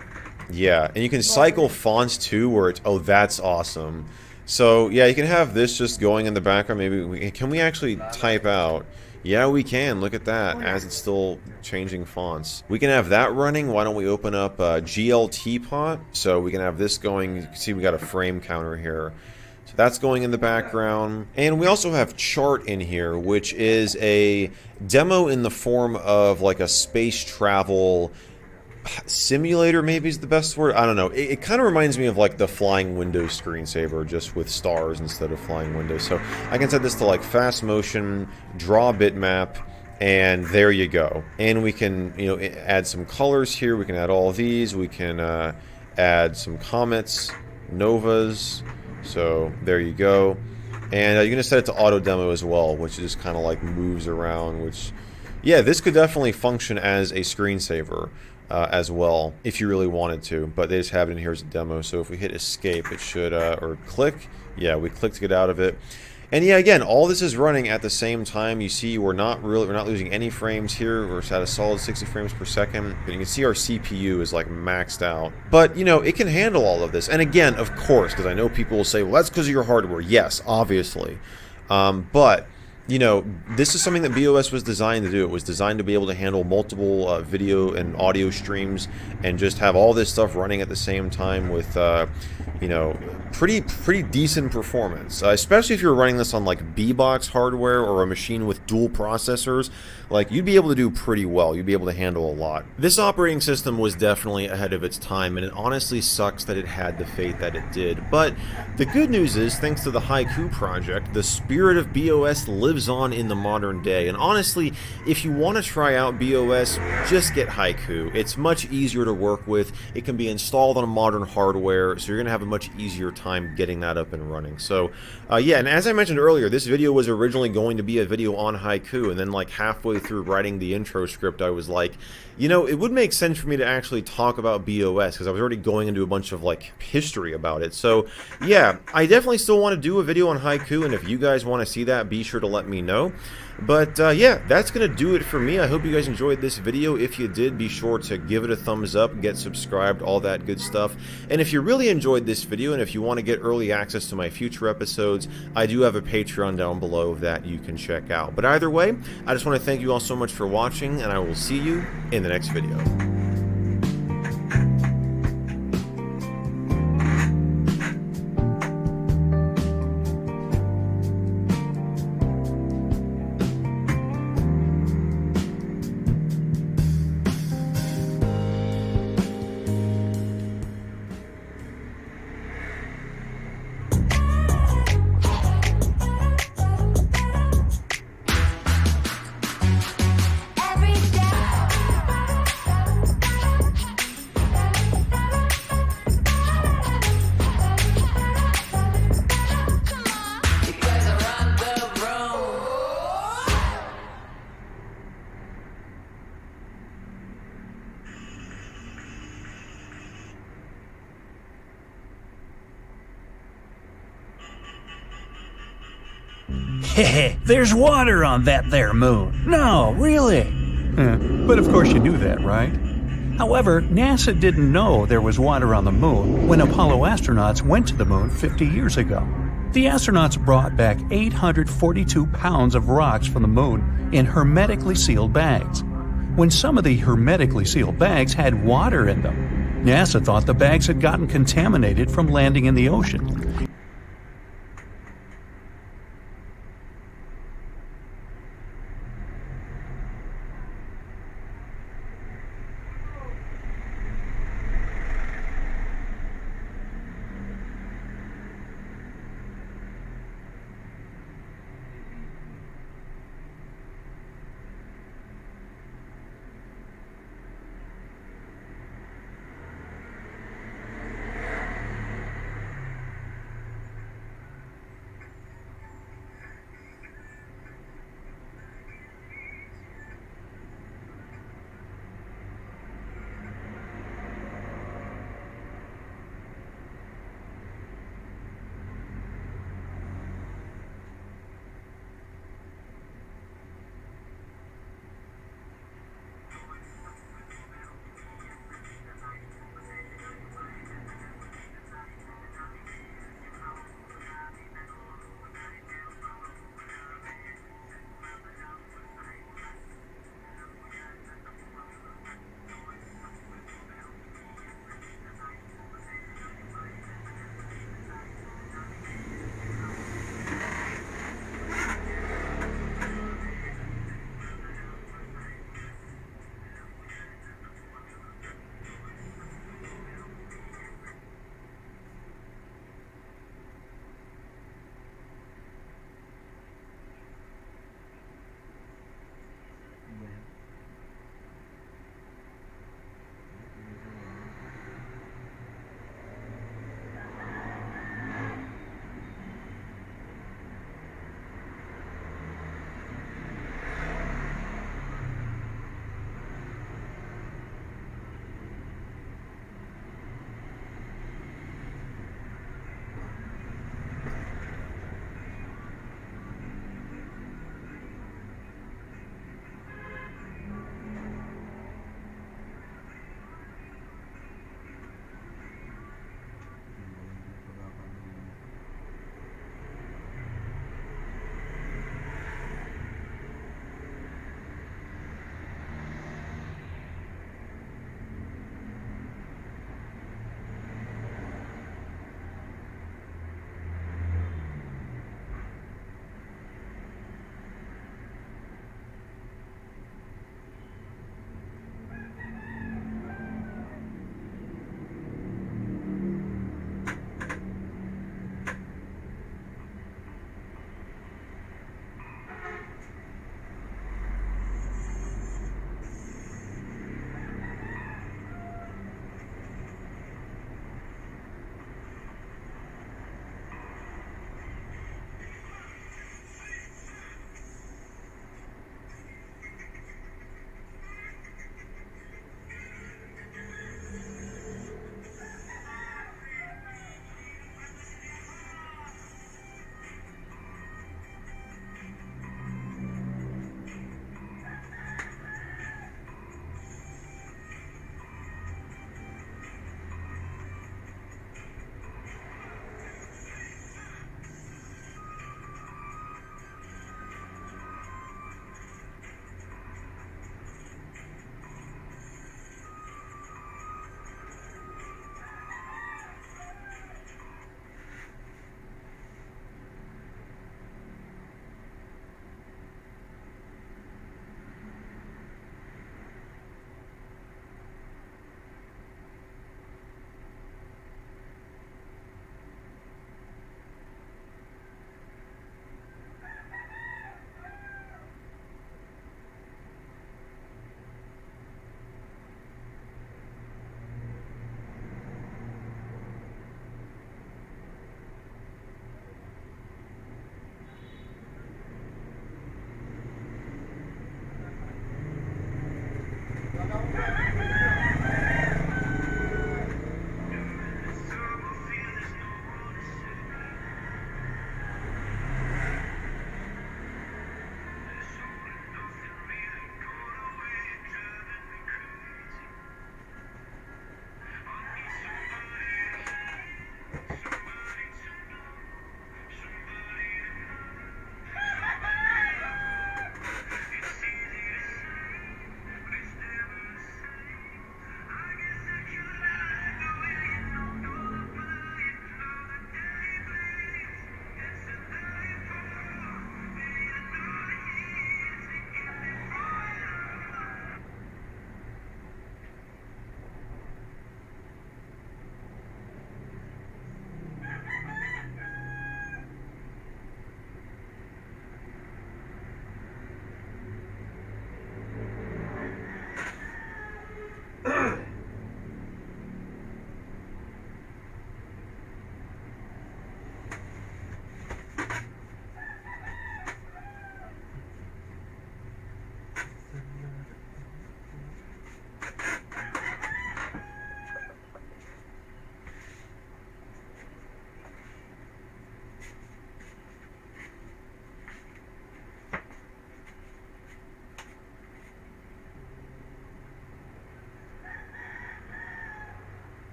yeah. And you can cycle fonts, too, where it's... Oh, that's awesome. So, yeah, you can have this just going in the background. Maybe can we actually type out... Yeah, we can. Look at that, as it's still changing fonts. We can have that running. Why don't we open up GLT pot? So we can have this going. You can see we got a frame counter here. So that's going in the background. And we also have chart in here, which is a demo in the form of like a space travel simulator, maybe is the best word. I don't know. It kind of reminds me of like the flying windows screensaver, just with stars instead of flying windows. So I can set this to like fast motion, draw bitmap, and there you go. And we can, you know, add some colors here. We can add all of these. We can add some comets, novas. So there you go. And you're gonna set it to auto demo as well, which just kind of like moves around. Which, yeah, this could definitely function as a screensaver. As well, if you really wanted to, but they just have it in here as a demo. So if we hit escape, it should, or click, yeah, we click to get out of it. And yeah, again, all this is running at the same time. You see, we're not losing any frames here. We're at a solid 60 frames per second. And you can see our CPU is like maxed out. But, you know, it can handle all of this. And again, of course, because I know people will say, well, that's because of your hardware. Yes, obviously. But you know, this is something that BOS was designed to do. It was designed to be able to handle multiple video and audio streams and just have all this stuff running at the same time with, you know, pretty decent performance. Especially if you're running this on like B-Box hardware or a machine with dual processors, like you'd be able to do pretty well. You'd be able to handle a lot. This operating system was definitely ahead of its time, and it honestly sucks that it had the fate that it did. But the good news is, thanks to the Haiku project, the spirit of BOS lives on in the modern day. And honestly, if you want to try out BOS, just get Haiku. It's much easier to work with. It can be installed on a modern hardware, so you're going to have a much easier time getting that up and running. So, yeah, and as I mentioned earlier, this video was originally going to be a video on Haiku, and then like halfway through writing the intro script, I was like, you know, it would make sense for me to actually talk about BOS, because I was already going into a bunch of like history about it. So yeah, I definitely still want to do a video on Haiku, and if you guys want to see that, be sure to let me know. But yeah, that's gonna do it for me. I hope you guys enjoyed this video. If you did, be sure to give it a thumbs up, get subscribed, all that good stuff. And if you really enjoyed this video, and if you want to get early access to my future episodes, I do have a Patreon down below that you can check out. But either way, I just want to thank you all so much for watching, and I will see you in the next video. Heh, there's water on that there moon. No, really. But of course you knew that, right? However, NASA didn't know there was water on the moon when Apollo astronauts went to the moon 50 years ago. The astronauts brought back 842 pounds of rocks from the moon in hermetically sealed bags. When some of the hermetically sealed bags had water in them, NASA thought the bags had gotten contaminated from landing in the ocean.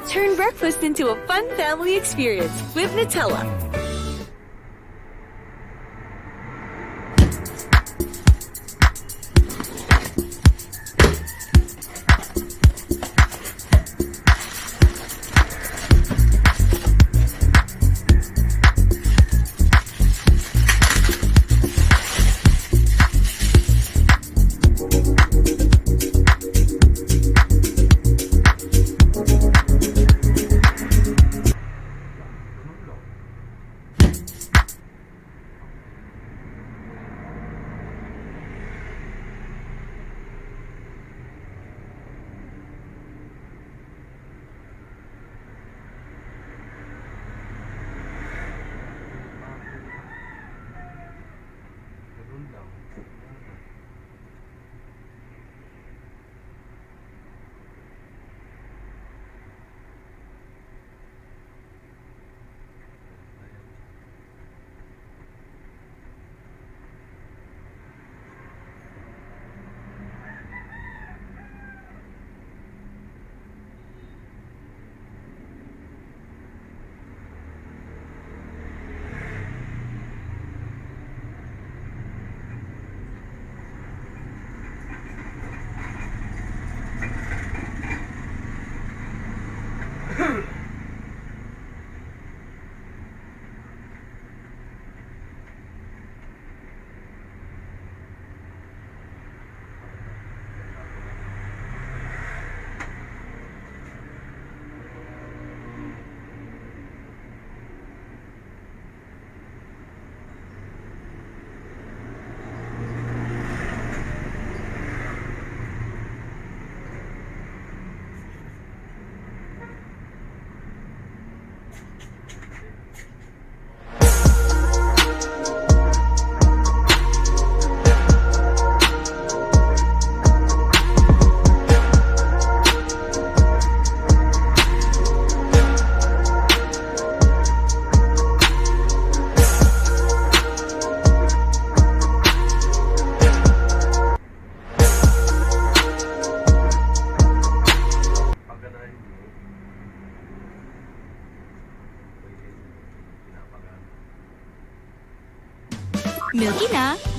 Turn breakfast into a fun family experience with Nutella.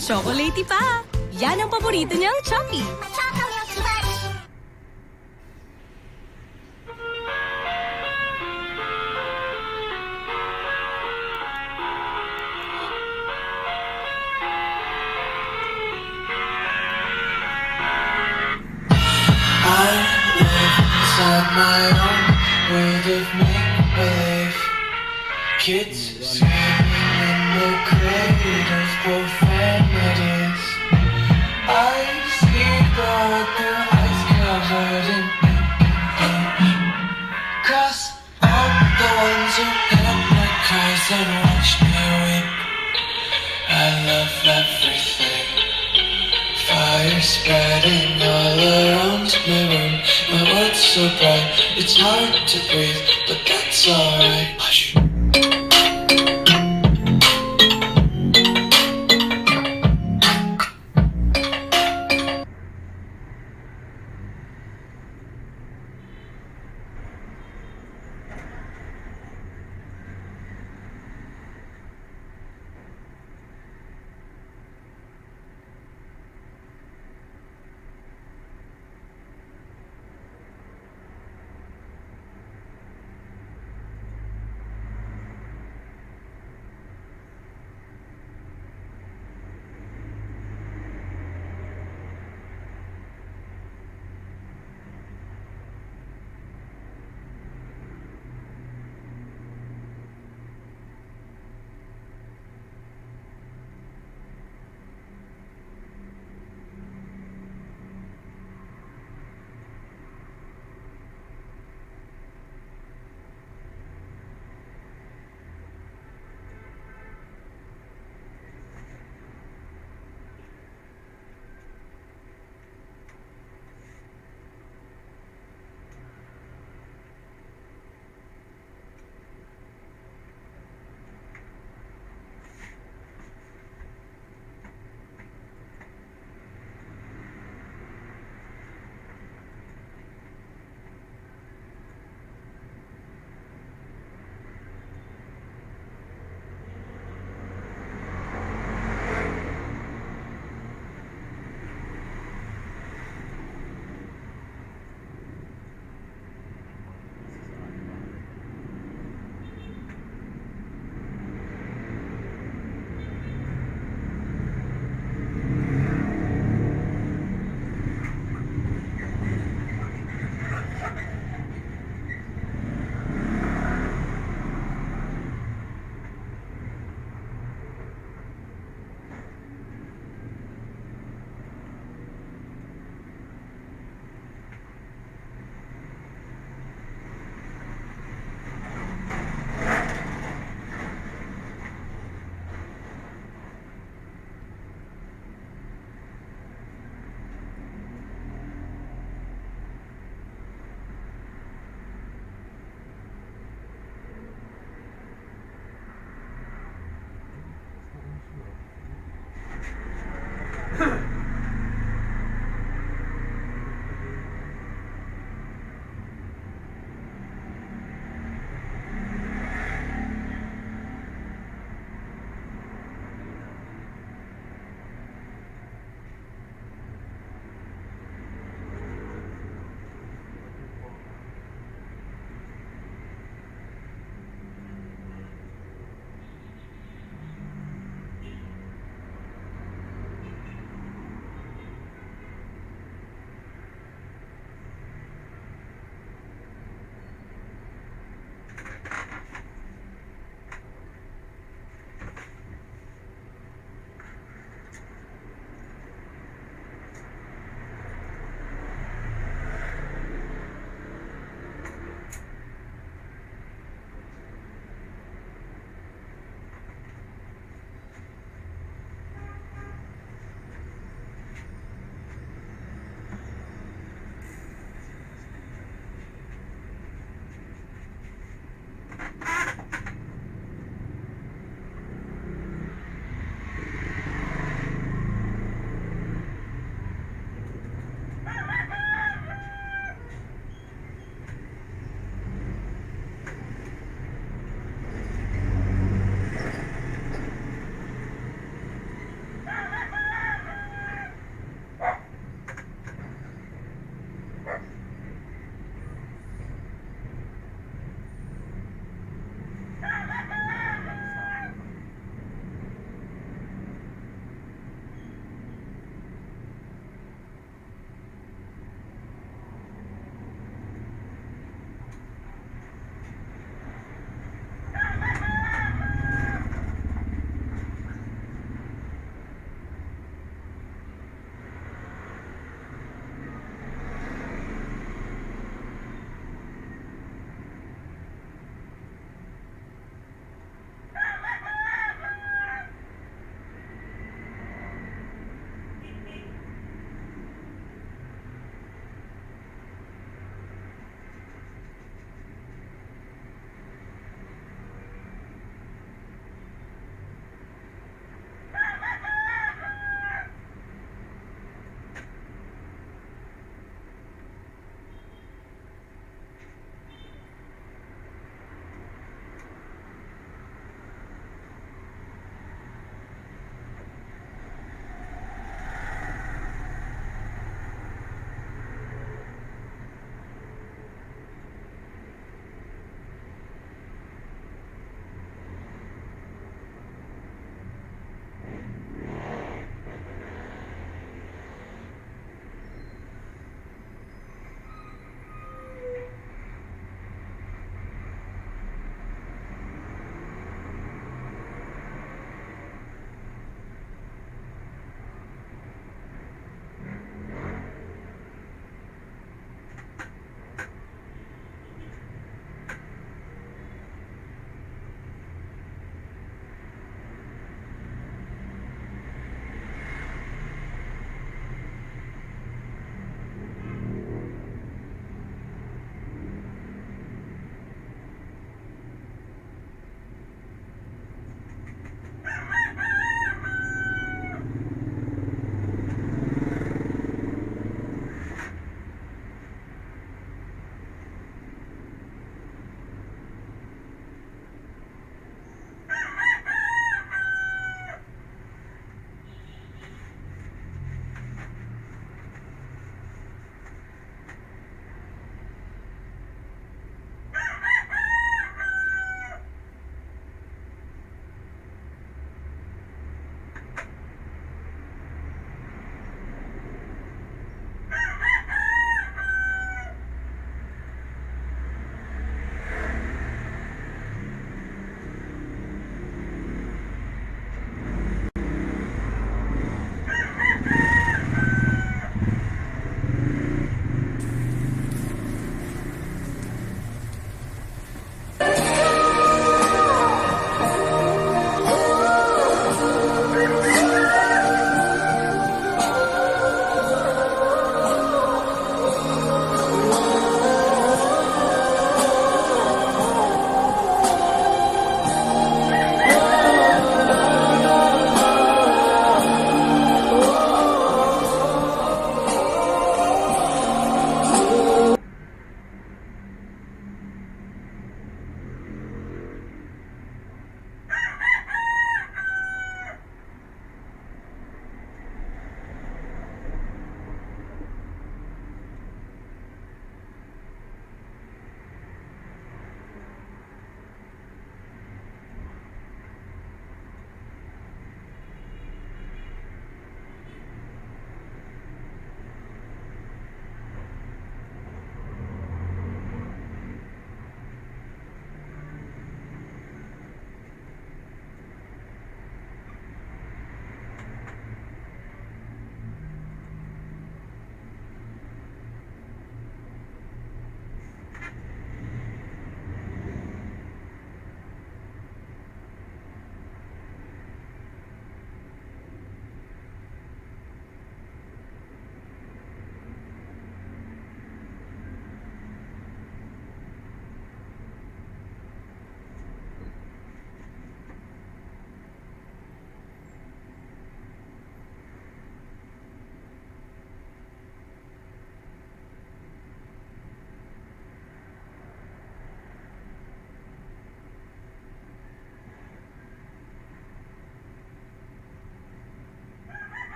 Chocolatey pa! Yan ang paborito niyang Chucky. Inside my own world of make-believe. Kids screaming in the cradles, profanities. I see God, their eyes covered in ink. Cross out the ones who hypnotize and watch me weep. I love everything. Fire spreading all around my room. My world's so bright, it's hard to breathe, but that's alright. Hush.